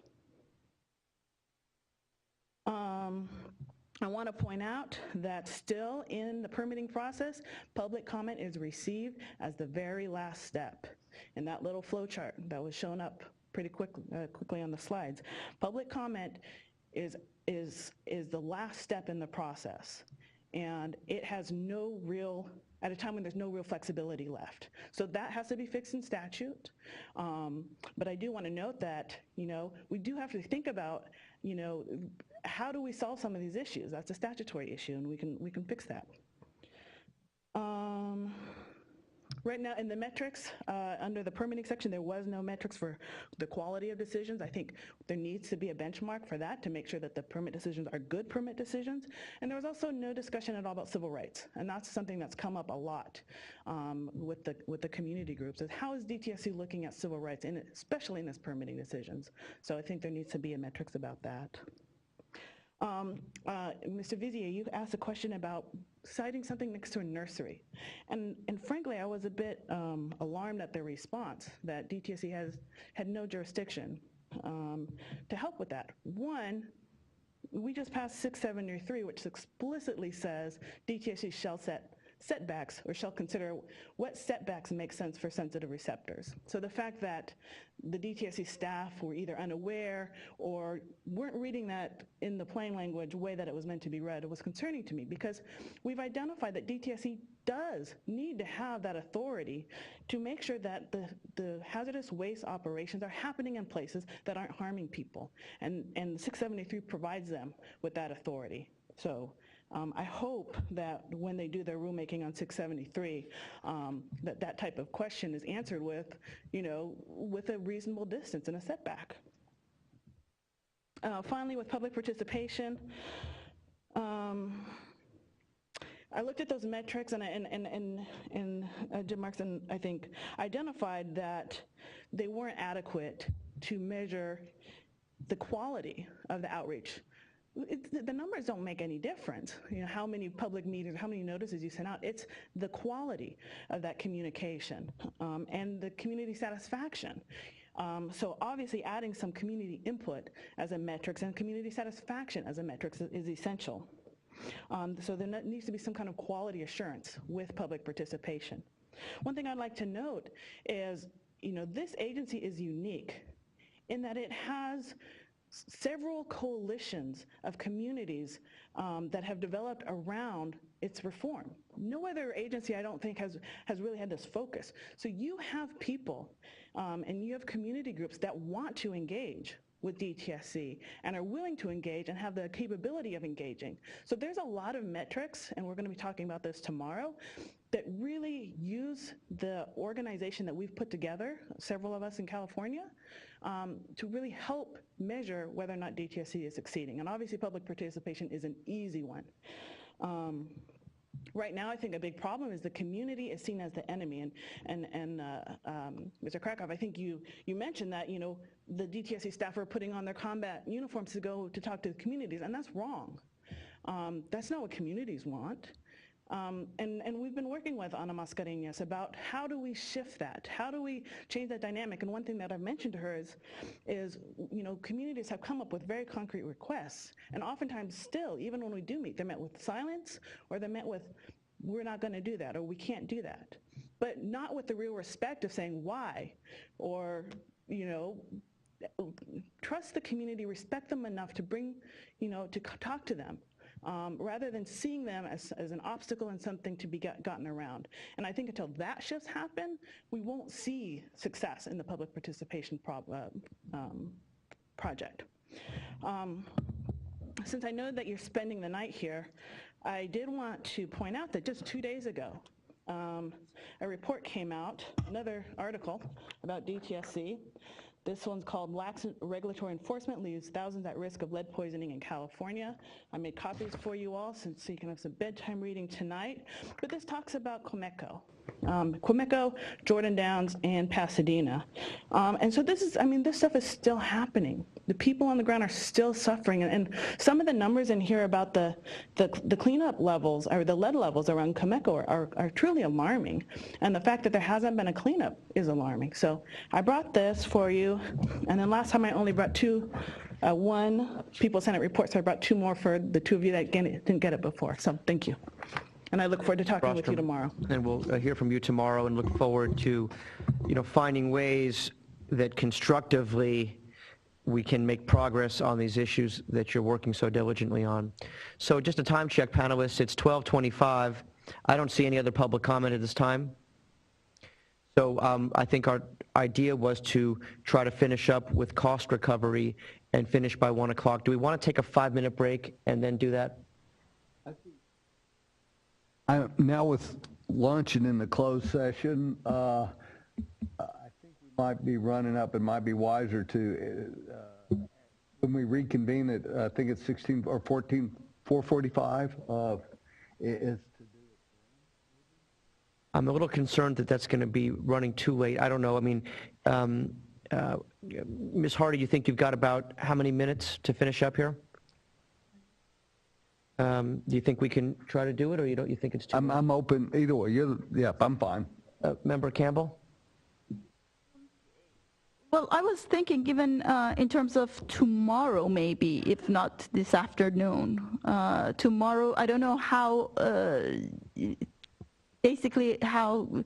I want to point out that still in the permitting process, public comment is received as the very last step. In that little flow chart that was shown up pretty quickly on the slides, public comment is the last step in the process, and it has no real, at a time when there's no real flexibility left. So that has to be fixed in statute. But I do want to note that, we do have to think about, how do we solve some of these issues? That's a statutory issue, and we can fix that. Right now in the metrics, under the permitting section, there was no metrics for the quality of decisions. I think there needs to be a benchmark for that to make sure that the permit decisions are good permit decisions. And there was also no discussion at all about civil rights. And that's something that's come up a lot with the community groups, is how is DTSC looking at civil rights, and especially in its permitting decisions. So I think there needs to be a metrics about that. Mr. Vizier, you asked a question about citing something next to a nursery. And frankly, I was a bit alarmed at the response that DTSC had no jurisdiction to help with that. One, we just passed 673, which explicitly says DTSC shall set setbacks, or shall consider what setbacks make sense for sensitive receptors. So the fact that the DTSC staff were either unaware or weren't reading that in the plain language way that it was meant to be read was concerning to me, because we've identified that DTSC does need to have that authority to make sure that the hazardous waste operations are happening in places that aren't harming people. And 673 provides them with that authority. So I hope that when they do their rulemaking on 673, that type of question is answered with, with a reasonable distance and a setback. Finally, with public participation, I looked at those metrics, and Jim Markson, I think, identified that they weren't adequate to measure the quality of the outreach. The numbers don't make any difference, how many public meetings, how many notices you send out. It's the quality of that communication and the community satisfaction. So obviously adding some community input as a metrics and community satisfaction as a metrics is essential. So there needs to be some kind of quality assurance with public participation. One thing I'd like to note is, this agency is unique in that it has several coalitions of communities that have developed around its reform. No other agency, I don't think, has really had this focus. So you have people and you have community groups that want to engage with DTSC and are willing to engage and have the capability of engaging. So there's a lot of metrics, and we're going to be talking about this tomorrow, that really use the organization that we've put together, several of us in California, to really help measure whether or not DTSC is succeeding. And obviously public participation is an easy one. Right now, I think a big problem is the community is seen as the enemy. And Mr. Krakow, I think you mentioned that, the DTSC staff are putting on their combat uniforms to go to talk to the communities, and that's wrong. That's not what communities want. And we've been working with Ana Mascarenhas about how do we shift that? How do we change that dynamic? And one thing that I've mentioned to her is communities have come up with very concrete requests. And oftentimes still, even when we do meet, they're met with silence, or they're met with we're not going to do that, or we can't do that. But not with the real respect of saying why, or, trust the community, respect them enough to bring, to talk to them, rather than seeing them as an obstacle and something to be gotten around. And I think until that shifts happen, we won't see success in the public participation project. Since I know that you're spending the night here, I did want to point out that just 2 days ago, a report came out, another article about DTSC. This one's called Lax Regulatory Enforcement Leaves Thousands at Risk of Lead Poisoning in California. I made copies for you all so you can have some bedtime reading tonight. But this talks about Quemeco, Jordan Downs, and Pasadena. And so this stuff is still happening. The people on the ground are still suffering. And some of the numbers in here about the cleanup levels, or the lead levels around Quemeco are truly alarming. And the fact that there hasn't been a cleanup is alarming. So I brought this for you. And then last time I only brought one People Senate report, so I brought 2 more for the 2 of you that didn't get it before. So thank you. And I look forward to talking with you tomorrow. And we'll hear from you tomorrow, and look forward to, finding ways that constructively we can make progress on these issues that you're working so diligently on. So just a time check, panelists, it's 12:25. I don't see any other public comment at this time. So I think our idea was to try to finish up with cost recovery and finish by 1 o'clock. Do we want to take a 5-minute break and then do that? Now with lunch and in the closed session, I think we might be running up. It might be wiser to, when we reconvene at, I think it's 16 or 4:45, is to do it. I'm a little concerned that that's going to be running too late. I don't know. I mean, Ms. Hardy, you think you've got about how many minutes to finish up here? Do you think we can try to do it, or you think it's too late? I'm open either way. I'm fine. Member Campbell? Well, I was thinking, given in terms of tomorrow, maybe, if not this afternoon. Tomorrow, I don't know how, basically how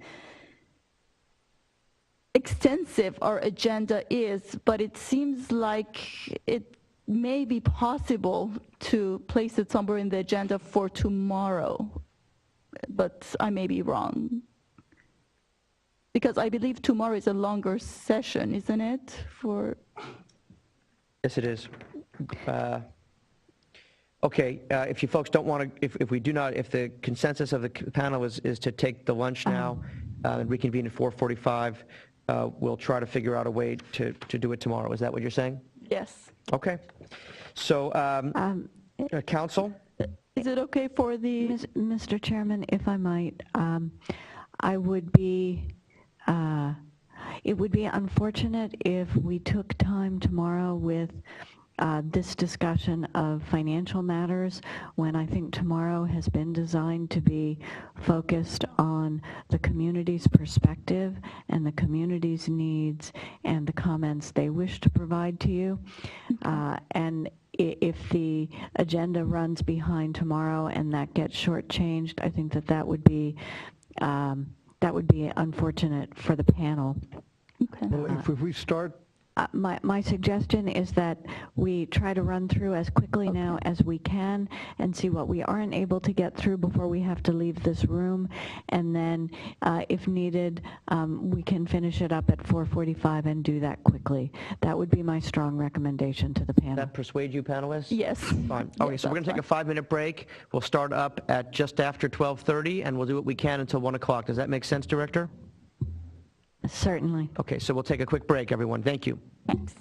extensive our agenda is, but it seems like it may be possible to place it somewhere in the agenda for tomorrow, but I may be wrong. Because I believe tomorrow is a longer session, isn't it? Yes, it is. Okay, if you folks don't want to, if the consensus of the panel is to take the lunch now and reconvene at 4:45, we'll try to figure out a way to do it tomorrow. Is that what you're saying? Yes. Okay. So, council? Is it okay for the... Mr. Chairman, if I might, it would be unfortunate if we took time tomorrow with this discussion of financial matters, when I think tomorrow has been designed to be focused on the community's perspective and the community's needs and the comments they wish to provide to you. And if the agenda runs behind tomorrow and that gets shortchanged, I think that would be unfortunate for the panel. Okay. Well, if we start... My suggestion is that we try to run through as quickly now as we can and see what we aren't able to get through before we have to leave this room, and then if needed, we can finish it up at 4:45 and do that quickly. That would be my strong recommendation to the panel. Does that persuade you, panelists? Yes. Fine. Okay, so we're going to take a 5-minute break. We'll start up at just after 12:30, and we'll do what we can until 1 o'clock. Does that make sense, Director? Certainly. Okay, so we'll take a quick break, everyone. Thank you. Thanks.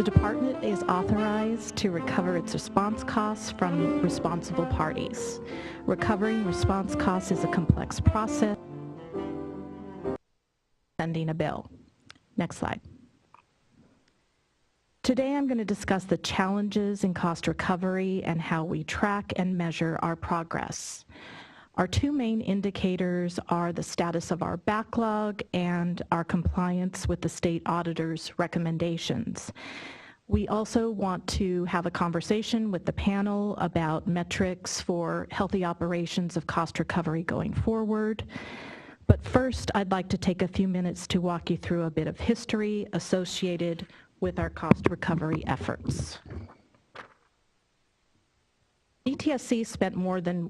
The department is authorized to recover its response costs from responsible parties. Recovering response costs is a complex process. Sending a bill. Next slide. Today I'm going to discuss the challenges in cost recovery and how we track and measure our progress. Our two main indicators are the status of our backlog and our compliance with the state auditor's recommendations. We also want to have a conversation with the panel about metrics for healthy operations of cost recovery going forward. But first, I'd like to take a few minutes to walk you through a bit of history associated with our cost recovery efforts. DTSC spent more than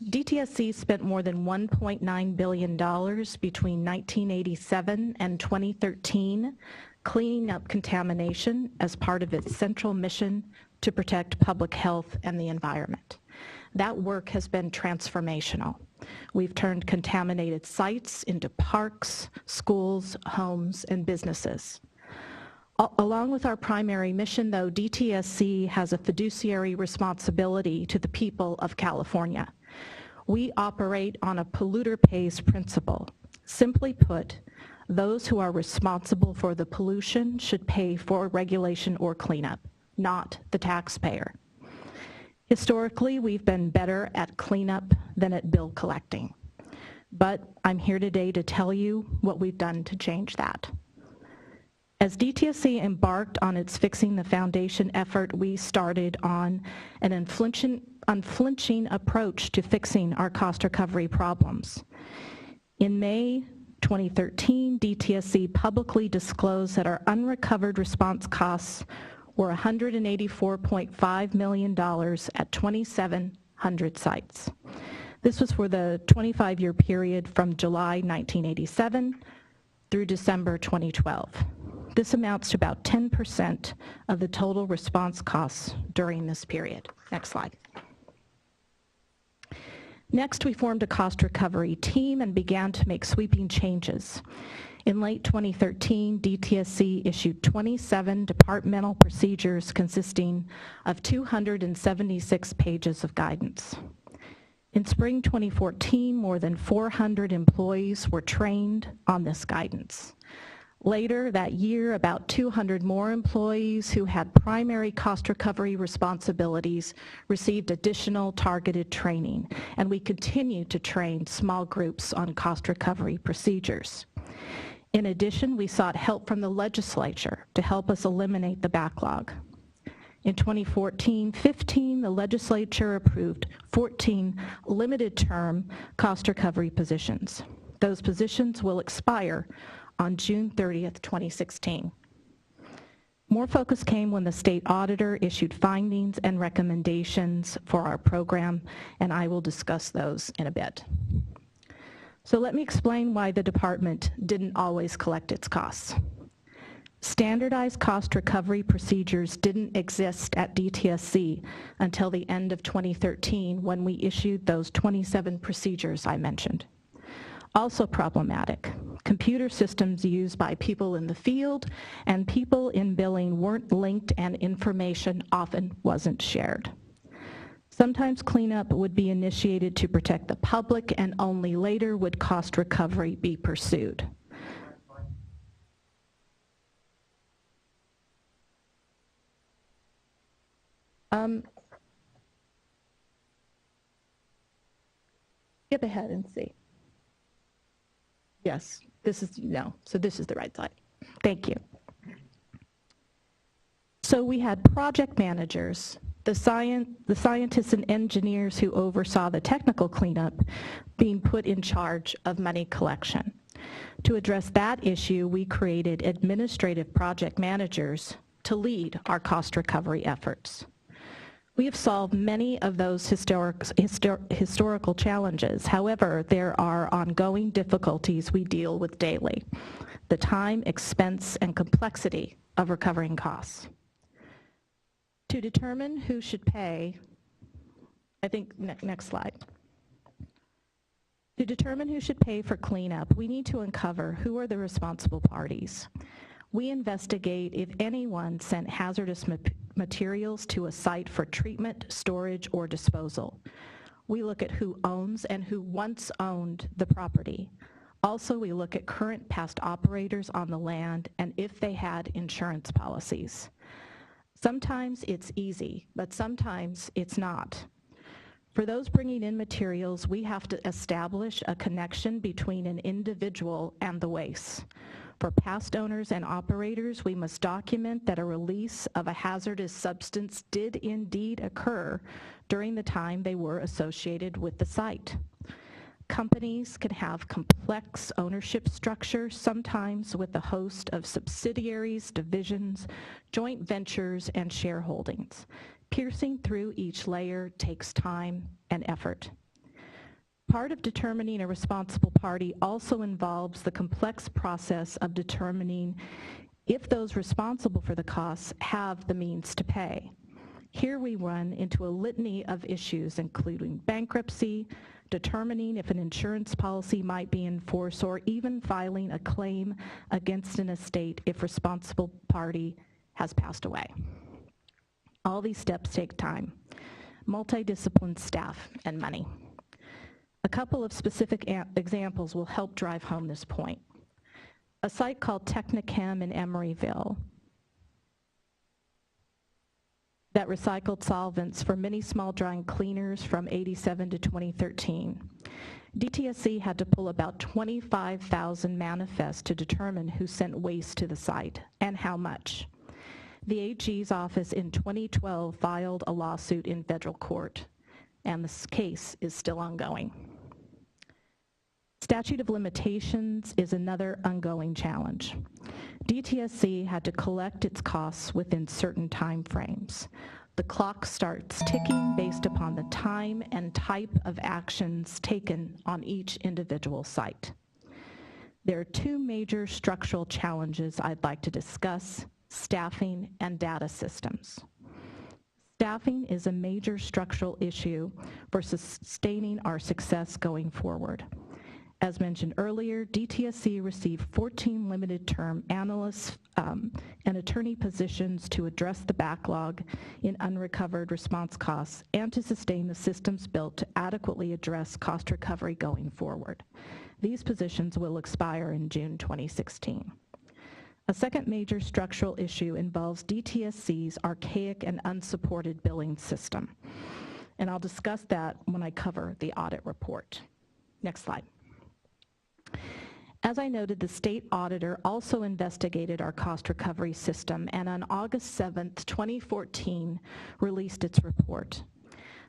DTSC spent more than $1.9 billion between 1987 and 2013 cleaning up contamination as part of its central mission to protect public health and the environment. That work has been transformational. We've turned contaminated sites into parks, schools, homes, and businesses. Along with our primary mission, though, DTSC has a fiduciary responsibility to the people of California. We operate on a polluter pays principle. Simply put, those who are responsible for the pollution should pay for regulation or cleanup, not the taxpayer. Historically, we've been better at cleanup than at bill collecting. But I'm here today to tell you what we've done to change that. As DTSC embarked on its Fixing the Foundation effort, we started on an unflinching approach to fixing our cost recovery problems. In May 2013, DTSC publicly disclosed that our unrecovered response costs were $184.5 million at 2,700 sites. This was for the 25-year period from July 1987 through December 2012. This amounts to about 10% of the total response costs during this period. Next slide. Next, we formed a cost recovery team and began to make sweeping changes. In late 2013, DTSC issued 27 departmental procedures consisting of 276 pages of guidance. In spring 2014, more than 400 employees were trained on this guidance. Later that year, about 200 more employees who had primary cost recovery responsibilities received additional targeted training, and we continue to train small groups on cost recovery procedures. In addition, we sought help from the legislature to help us eliminate the backlog. In 2014-15, the legislature approved 14 limited-term cost recovery positions. Those positions will expire on June 30th, 2016. More focus came when the state auditor issued findings and recommendations for our program, and I will discuss those in a bit. So let me explain why the department didn't always collect its costs. Standardized cost recovery procedures didn't exist at DTSC until the end of 2013 when we issued those 27 procedures I mentioned. Also problematic, computer systems used by people in the field and people in billing weren't linked and information often wasn't shared. Sometimes cleanup would be initiated to protect the public, and only later would cost recovery be pursued. Skip ahead and see. Yes, this is, no, so this is the right side. Thank you. So we had project managers, the scientists and engineers who oversaw the technical cleanup being put in charge of money collection. To address that issue, we created administrative project managers to lead our cost recovery efforts. We have solved many of those historical challenges. However, there are ongoing difficulties we deal with daily: the time, expense, and complexity of recovering costs. To determine who should pay, I think, next slide. To determine who should pay for cleanup, we need to uncover who are the responsible parties. We investigate if anyone sent hazardous materials to a site for treatment, storage, or disposal. We look at who owns and who once owned the property. Also, we look at current past operators on the land and if they had insurance policies. Sometimes it's easy, but sometimes it's not. For those bringing in materials, we have to establish a connection between an individual and the waste. For past owners and operators, we must document that a release of a hazardous substance did indeed occur during the time they were associated with the site. Companies can have complex ownership structures, sometimes with a host of subsidiaries, divisions, joint ventures, and shareholdings. Piercing through each layer takes time and effort. Part of determining a responsible party also involves the complex process of determining if those responsible for the costs have the means to pay. Here we run into a litany of issues, including bankruptcy, determining if an insurance policy might be in force, or even filing a claim against an estate if responsible party has passed away. All these steps take time, multidisciplinary staff, and money. A couple of specific examples will help drive home this point. A site called Technichem in Emeryville that recycled solvents for many small drying cleaners from '87 to 2013. DTSC had to pull about 25,000 manifests to determine who sent waste to the site and how much. The AG's office in 2012 filed a lawsuit in federal court, and this case is still ongoing. Statute of limitations is another ongoing challenge. DTSC had to collect its costs within certain time frames. The clock starts ticking based upon the time and type of actions taken on each individual site. There are two major structural challenges I'd like to discuss: staffing and data systems. Staffing is a major structural issue for sustaining our success going forward. As mentioned earlier, DTSC received 14 limited-term analysts and attorney positions to address the backlog in unrecovered response costs and to sustain the systems built to adequately address cost recovery going forward. These positions will expire in June 2016. A second major structural issue involves DTSC's archaic and unsupported billing system, and I'll discuss that when I cover the audit report. Next slide. As I noted, the state auditor also investigated our cost recovery system, and on August 7th, 2014, released its report.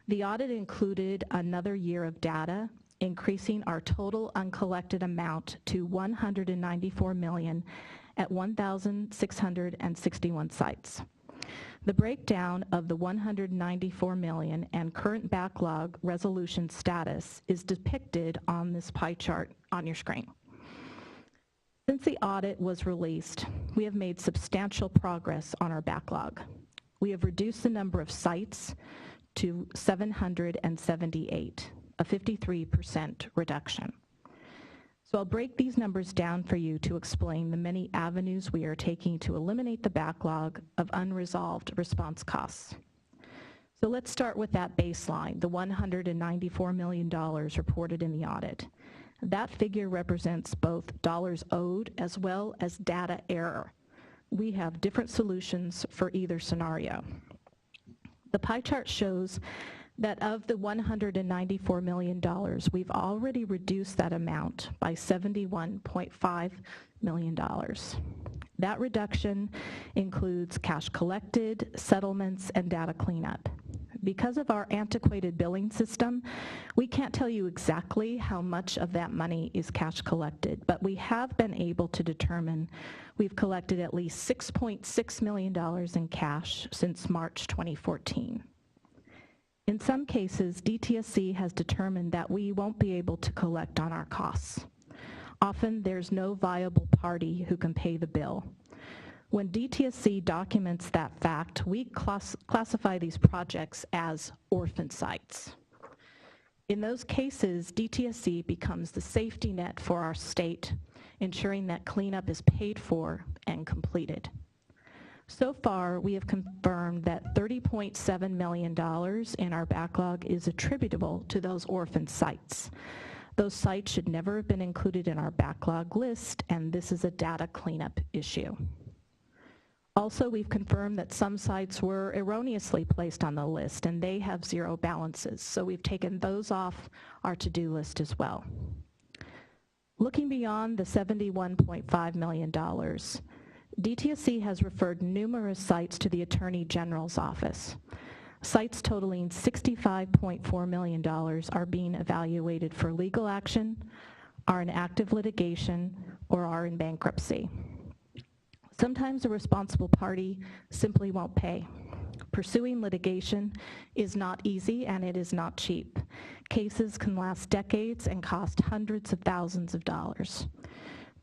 The audit included another year of data, increasing our total uncollected amount to $194 million at 1,661 sites. The breakdown of the $194 million and current backlog resolution status is depicted on this pie chart on your screen. Since the audit was released, we have made substantial progress on our backlog. We have reduced the number of sites to 778, a 53% reduction. So I'll break these numbers down for you to explain the many avenues we are taking to eliminate the backlog of unresolved response costs. So let's start with that baseline, the $194 million reported in the audit. That figure represents both dollars owed as well as data error. We have different solutions for either scenario. The pie chart shows that of the $194 million, we've already reduced that amount by $71.5 million. That reduction includes cash collected, settlements, and data cleanup. Because of our antiquated billing system, we can't tell you exactly how much of that money is cash collected, but we have been able to determine we've collected at least $6.6 million in cash since March 2014. In some cases, DTSC has determined that we won't be able to collect on our costs. Often, there's no viable party who can pay the bill. When DTSC documents that fact, we classify these projects as orphan sites. In those cases, DTSC becomes the safety net for our state, ensuring that cleanup is paid for and completed. So far, we have confirmed that $30.7 million in our backlog is attributable to those orphan sites. Those sites should never have been included in our backlog list, and this is a data cleanup issue. Also, we've confirmed that some sites were erroneously placed on the list and they have zero balances, so we've taken those off our to-do list as well. Looking beyond the $71.5 million, DTSC has referred numerous sites to the Attorney General's office. Sites totaling $65.4 million are being evaluated for legal action, are in active litigation, or are in bankruptcy. Sometimes a responsible party simply won't pay. Pursuing litigation is not easy and it is not cheap. Cases can last decades and cost hundreds of thousands of dollars.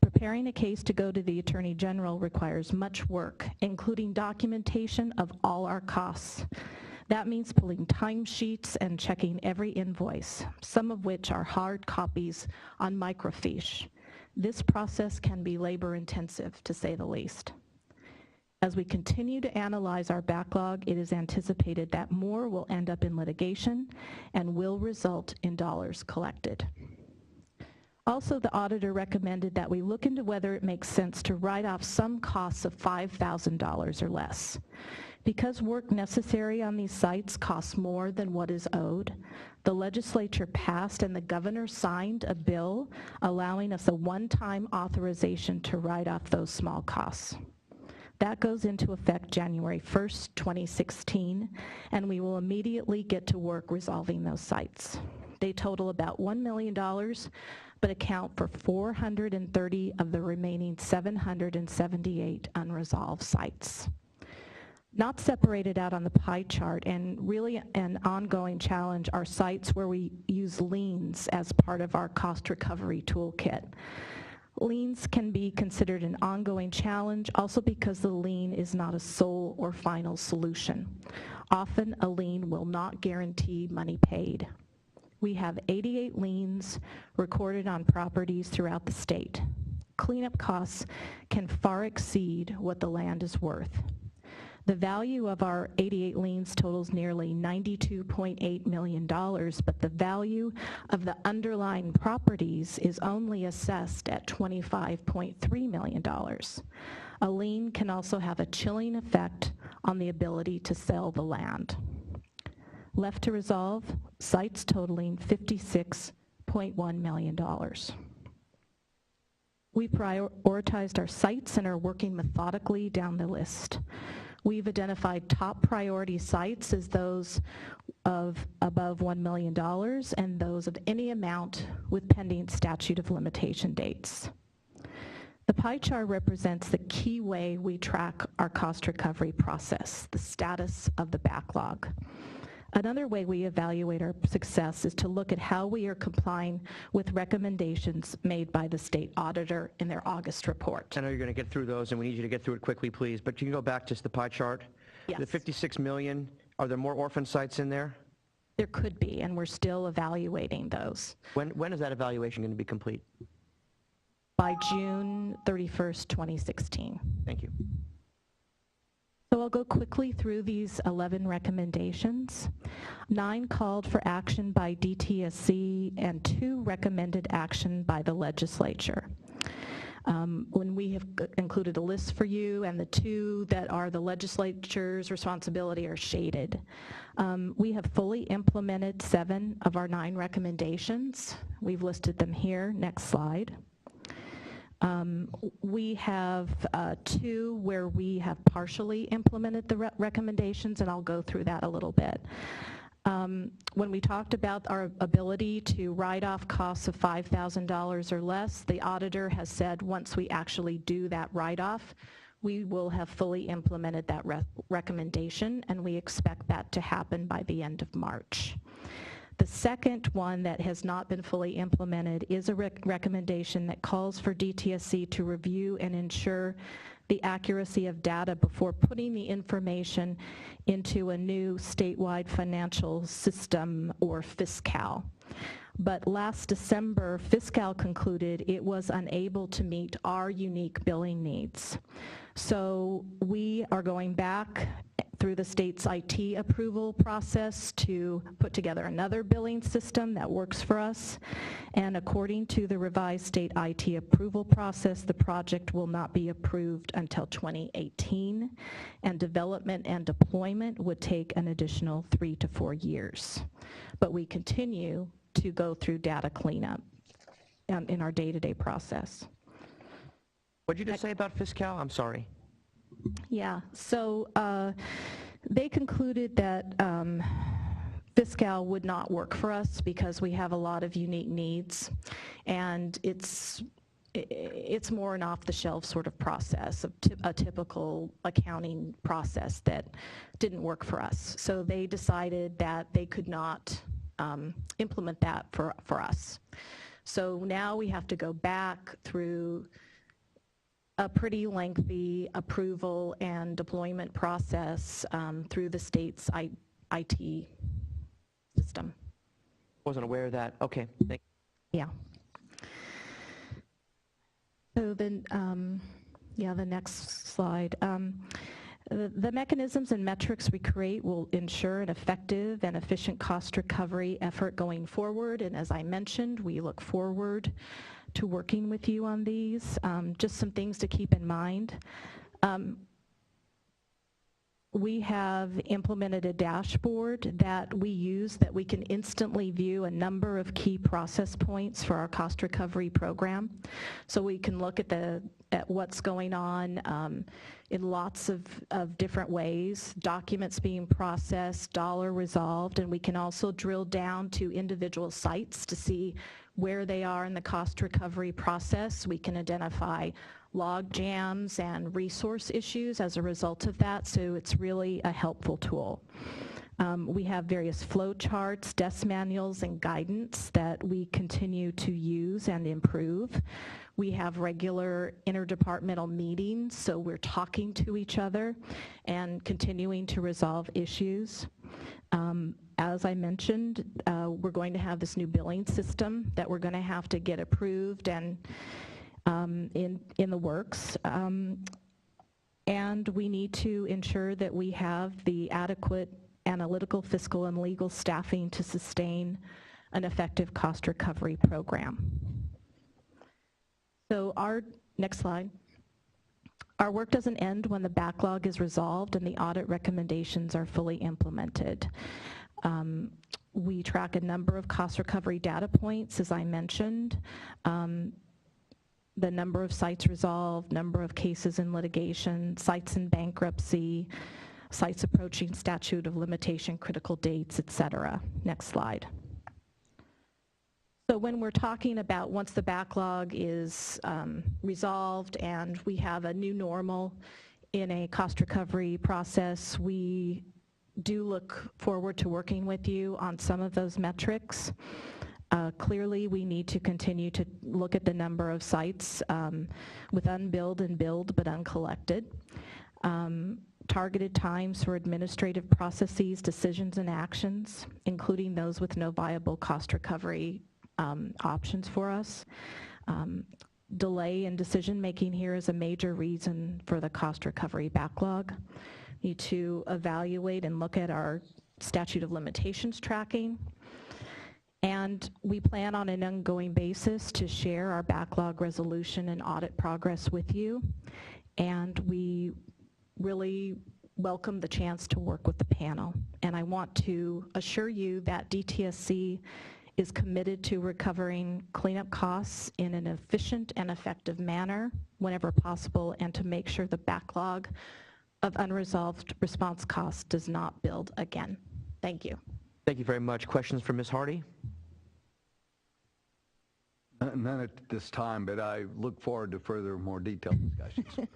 Preparing a case to go to the Attorney General requires much work, including documentation of all our costs. That means pulling timesheets and checking every invoice, some of which are hard copies on microfiche. This process can be labor-intensive, to say the least. As we continue to analyze our backlog, it is anticipated that more will end up in litigation and will result in dollars collected. Also, the auditor recommended that we look into whether it makes sense to write off some costs of $5,000 or less. Because work necessary on these sites costs more than what is owed, the legislature passed and the governor signed a bill allowing us a one-time authorization to write off those small costs. That goes into effect January 1st, 2016, and we will immediately get to work resolving those sites. They total about $1 million, but account for 430 of the remaining 778 unresolved sites. Not separated out on the pie chart and really an ongoing challenge are sites where we use liens as part of our cost recovery toolkit. Liens can be considered an ongoing challenge also because the lien is not a sole or final solution. Often a lien will not guarantee money paid. We have 88 liens recorded on properties throughout the state. Cleanup costs can far exceed what the land is worth. The value of our 88 liens totals nearly $92.8 million, but the value of the underlying properties is only assessed at $25.3 million. A lien can also have a chilling effect on the ability to sell the land. Left to resolve, sites totaling $56.1 million. We prioritized our sites and are working methodically down the list. We've identified top priority sites as those of above $1 million and those of any amount with pending statute of limitation dates. The pie chart represents the key way we track our cost recovery process, the status of the backlog. Another way we evaluate our success is to look at how we are complying with recommendations made by the state auditor in their August report. I know you're going to get through those, and we need you to get through it quickly, please, but you can go back to the pie chart. Yes. The 56 million, are there more orphan sites in there? There could be, and we're still evaluating those. When is that evaluation going to be complete? By June 31st, 2016. Thank you. So I'll go quickly through these 11 recommendations. 9 called for action by DTSC and 2 recommended action by the legislature. When we have included a list for you, and the 2 that are the legislature's responsibility are shaded. We have fully implemented 7 of our 9 recommendations. We've listed them here. Next slide. We have 2 where we have partially implemented the recommendations, and I'll go through that a little bit. When we talked about our ability to write off costs of $5,000 or less, the auditor has said once we actually do that write-off, we will have fully implemented that recommendation, and we expect that to happen by the end of March. The second one that has not been fully implemented is a recommendation that calls for DTSC to review and ensure the accuracy of data before putting the information into a new statewide financial system, or FISCAL. But last December, FISCAL concluded it was unable to meet our unique billing needs. So we are going back through the state's IT approval process to put together another billing system that works for us. And according to the revised state IT approval process, the project will not be approved until 2018, and development and deployment would take an additional 3 to 4 years. But we continue to go through data cleanup in our day-to-day process. What did you just say about FISCAL? I'm sorry. Yeah, so they concluded that FISCAL would not work for us because we have a lot of unique needs, and it's more an off-the-shelf sort of process, a typical accounting process that didn't work for us. So they decided that they could not implement that for us. So now we have to go back through a pretty lengthy approval and deployment process through the state's IT system. Wasn't aware of that. Okay, thank you. Yeah. So then, the next slide. The mechanisms and metrics we create will ensure an effective and efficient cost recovery effort going forward. And as I mentioned, we look forward to working with you on these. Just some things to keep in mind. We have implemented a dashboard that we use that we can instantly view a number of key process points for our cost recovery program. So we can look at what's going on in lots of different ways, documents being processed, dollar resolved, and we can also drill down to individual sites to see where they are in the cost recovery process. We can identify log jams and resource issues as a result of that, so it's really a helpful tool. We have various flow charts, desk manuals, and guidance that we continue to use and improve. We have regular interdepartmental meetings, so we're talking to each other and continuing to resolve issues. As I mentioned, we're going to have this new billing system that we're going to have to get approved and in the works. And we need to ensure that we have the adequate analytical, fiscal, and legal staffing to sustain an effective cost recovery program. So next slide. Our work doesn't end when the backlog is resolved and the audit recommendations are fully implemented. We track a number of cost recovery data points, as I mentioned. The number of sites resolved, number of cases in litigation, sites in bankruptcy, sites approaching statute of limitation, critical dates, et cetera. Next slide. So when we're talking about once the backlog is resolved and we have a new normal in a cost recovery process, we do look forward to working with you on some of those metrics. Clearly, we need to continue to look at the number of sites with unbilled and billed but uncollected. Targeted times for administrative processes, decisions, and actions, including those with no viable cost recovery options for us. Delay in decision making here is a major reason for the cost recovery backlog. need to evaluate and look at our statute of limitations tracking. And we plan on an ongoing basis to share our backlog resolution and audit progress with you. And we really welcome the chance to work with the panel. And I want to assure you that DTSC is committed to recovering cleanup costs in an efficient and effective manner whenever possible, and to make sure the backlog of unresolved response costs does not build again. Thank you. Thank you very much. Questions for Ms. Hardy? None at this time, but I look forward to further, more detailed discussions.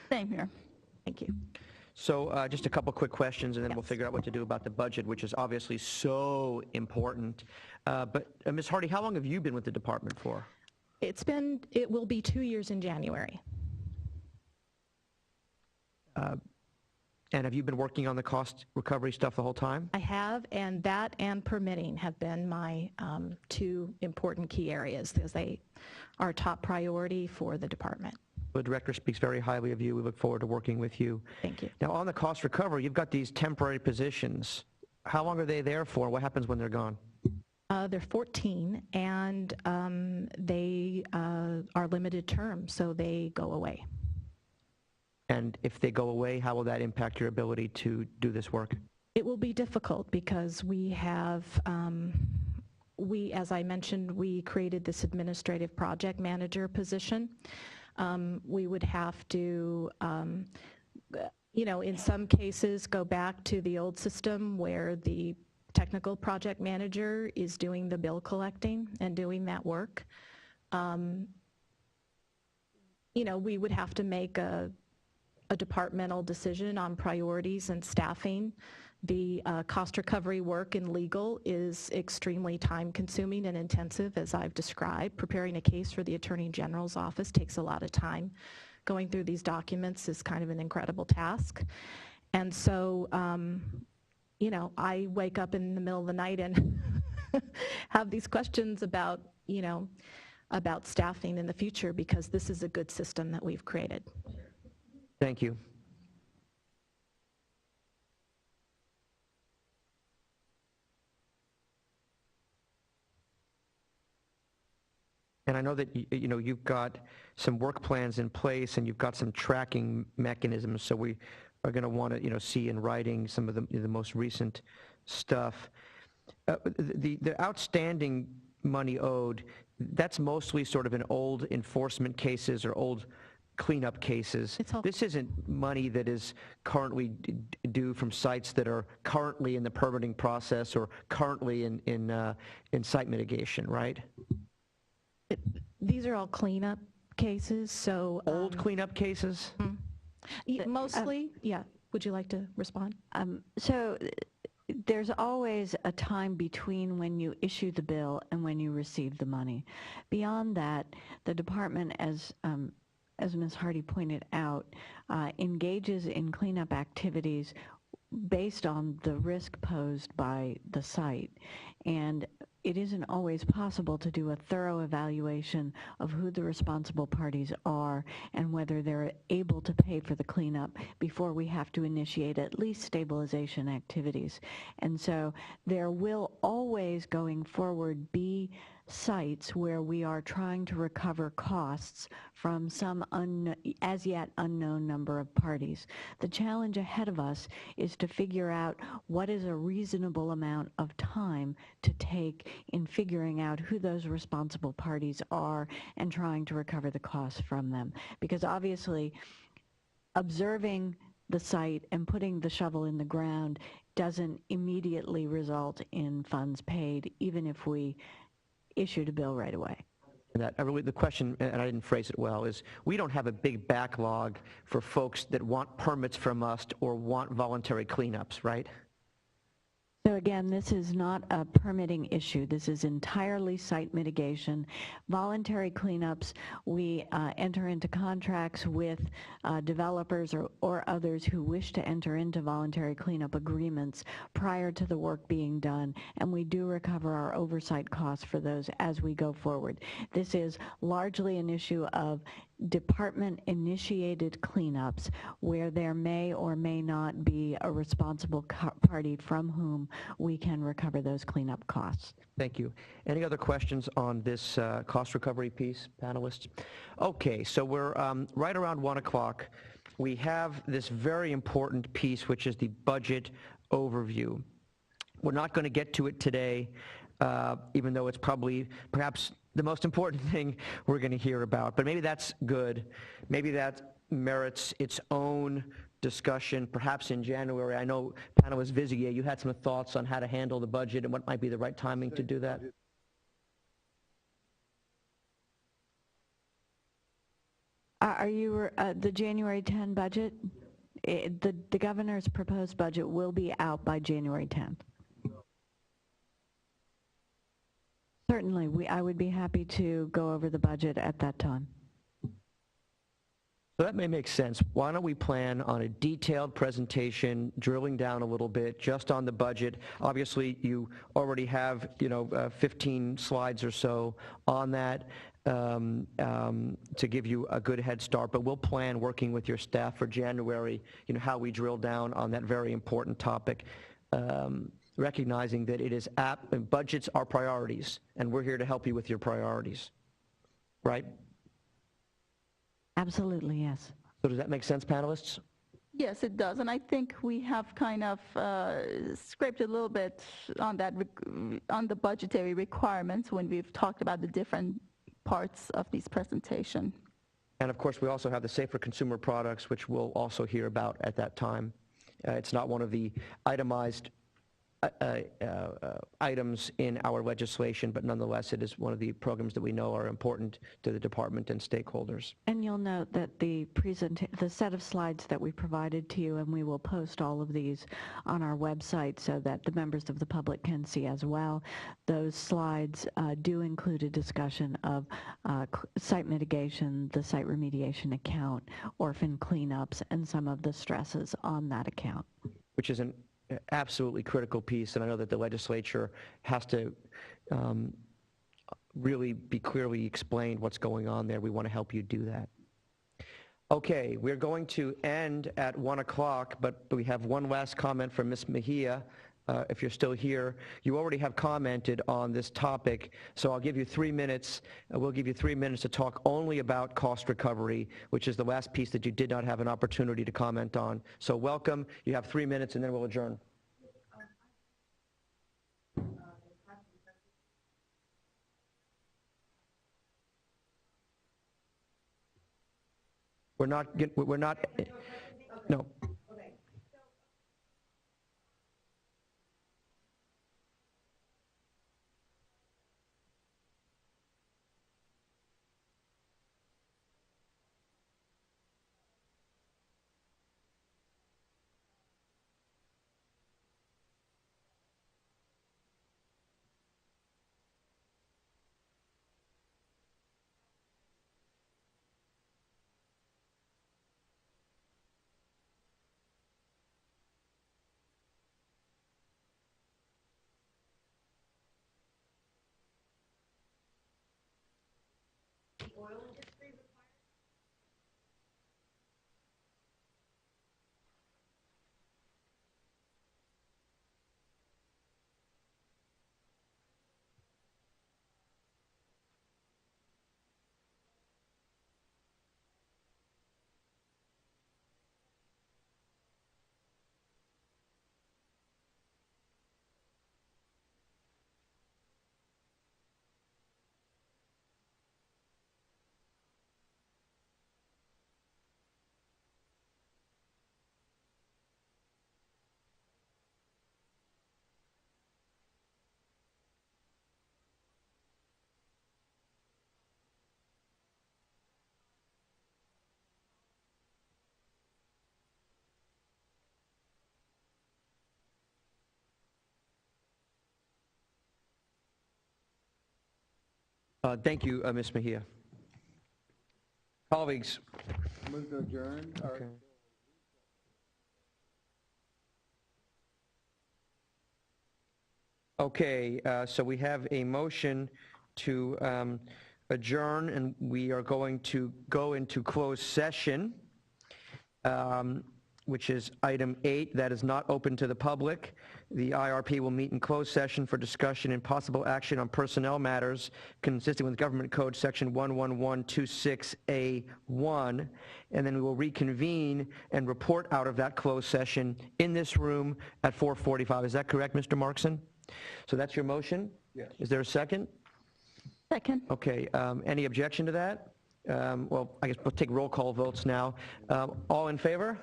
Same here. Thank you. So just a couple quick questions, and then we'll figure out what to do about the budget, which is obviously so important. But Ms. Hardy, how long have you been with the department for? It will be 2 years in January. And have you been working on the cost recovery stuff the whole time? I have, and that and permitting have been my two important key areas, because they are top priority for the department. The director speaks very highly of you. We look forward to working with you. Thank you. Now, on the cost recovery, you've got these temporary positions. How long are they there for? What happens when they're gone? They're 14, and they are limited term, so they go away. And if they go away, how will that impact your ability to do this work? It will be difficult because we have, as I mentioned, we created this administrative project manager position. We would have to, in some cases, go back to the old system where the technical project manager is doing the bill collecting and doing that work. We would have to make a departmental decision on priorities and staffing. The cost recovery work in legal is extremely time-consuming and intensive, as I've described. Preparing a case for the Attorney General's office takes a lot of time. Going through these documents is kind of an incredible task. And so, I wake up in the middle of the night and have these questions about, about staffing in the future, because this is a good system that we've created. Thank you. And I know that you've got some work plans in place, and you've got some tracking mechanisms. So we are going to want to see in writing some of the most recent stuff. The outstanding money owed, that's mostly sort of in old enforcement cases or old cleanup cases. This isn't money that is currently due from sites that are currently in the permitting process or currently in site mitigation, right? These are all cleanup cases, so... Old cleanup cases? Mostly, yeah. Would you like to respond? So there's always a time between when you issue the bill and when you receive the money. Beyond that, the department, as Ms. Hardy pointed out, engages in cleanup activities based on the risk posed by the site. And it isn't always possible to do a thorough evaluation of who the responsible parties are and whether they're able to pay for the cleanup before we have to initiate at least stabilization activities. And so there will always, going forward, be sites where we are trying to recover costs from some as yet unknown number of parties. The challenge ahead of us is to figure out what is a reasonable amount of time to take in figuring out who those responsible parties are and trying to recover the costs from them. Because obviously, observing the site and putting the shovel in the ground doesn't immediately result in funds paid, even if we issued a bill right away. The question, and I didn't phrase it well, is we don't have a big backlog for folks that want permits from us or want voluntary cleanups, right? So again, this is not a permitting issue. This is entirely site mitigation. Voluntary cleanups, we enter into contracts with developers or others who wish to enter into voluntary cleanup agreements prior to the work being done, and we do recover our oversight costs for those as we go forward. This is largely an issue of department-initiated cleanups where there may or may not be a responsible party from whom we can recover those cleanup costs. Thank you. Any other questions on this cost recovery piece, panelists? Okay, so we're right around 1 o'clock. We have this very important piece, which is the budget overview. We're not going to get to it today, even though it's probably perhaps the most important thing we're going to hear about. But maybe that's good. Maybe that merits its own discussion, perhaps in January. I know, panelist Vizier, you had some thoughts on how to handle the budget and what might be the right timing to do that. Are you the January 10 budget? The governor's proposed budget will be out by January 10th. Certainly, I would be happy to go over the budget at that time. So that may make sense. Why don't we plan on a detailed presentation, drilling down a little bit just on the budget. Obviously, you already have, 15 slides or so on that to give you a good head start, but we'll plan working with your staff for January, how we drill down on that very important topic, recognizing that it is budgets are priorities, and we're here to help you with your priorities, right? Absolutely, yes. So does that make sense, panelists? Yes, it does, and I think we have kind of scraped a little bit on that, on the budgetary requirements when we've talked about the different parts of this presentation. And of course, we also have the Safer Consumer Products, which we'll also hear about at that time. It's not one of the itemized items in our legislation, but nonetheless, it is one of the programs that we know are important to the department and stakeholders. And you'll note that the set of slides that we provided to you, and we will post all of these on our website so that the members of the public can see as well. Those slides do include a discussion of site mitigation, the site remediation account, orphan cleanups, and some of the stresses on that account. Which is an absolutely critical piece, and I know that the legislature has to really be clearly explained what's going on there. We want to help you do that. Okay, we're going to end at 1 o'clock, but we have one last comment from Ms. Mejia. If you're still here, you already have commented on this topic, so I'll give you 3 minutes. We'll give you 3 minutes to talk only about cost recovery, which is the last piece that you did not have an opportunity to comment on. So welcome. You have 3 minutes, and then we'll adjourn. We're not, no. Thank you, Ms. Mejia. Colleagues. Move to adjourn. Okay. Okay, so we have a motion to adjourn, and we are going to go into closed session, which is item 8, that is not open to the public. The IRP will meet in closed session for discussion and possible action on personnel matters consistent with Government Code Section 11126A1, and then we will reconvene and report out of that closed session in this room at 4:45. Is that correct, Mr. Markson? So that's your motion? Yes. Is there a second? Second. Okay, any objection to that? Well, I guess we'll take roll call votes now. All in favor?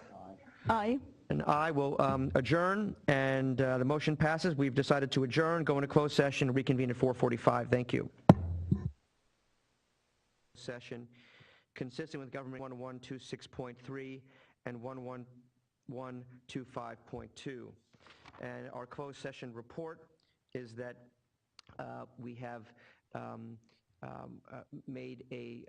Aye. And I will adjourn, and the motion passes. We've decided to adjourn, go into closed session, and reconvene at 4:45. Thank you. Session consistent with Government 1126.3 and 11125.2. And our closed session report is that we have made a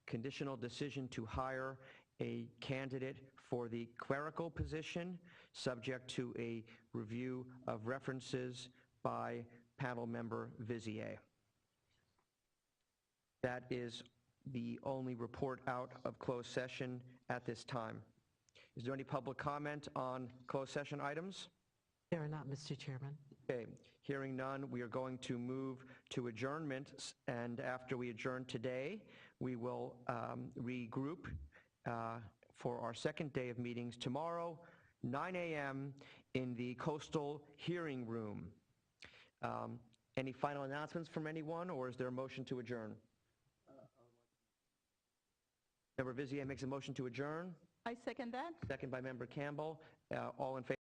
conditional decision to hire a candidate for the clerical position, subject to a review of references by panel member Vizier. That is the only report out of closed session at this time. Is there any public comment on closed session items? There are not, Mr. Chairman. Okay, hearing none, we are going to move to adjournment, and after we adjourn today, we will regroup for our second day of meetings tomorrow, 9 a.m. in the Coastal Hearing Room. Any final announcements from anyone, or is there a motion to adjourn? Member Vizier makes a motion to adjourn. I second that. Second by Member Campbell. All in favor?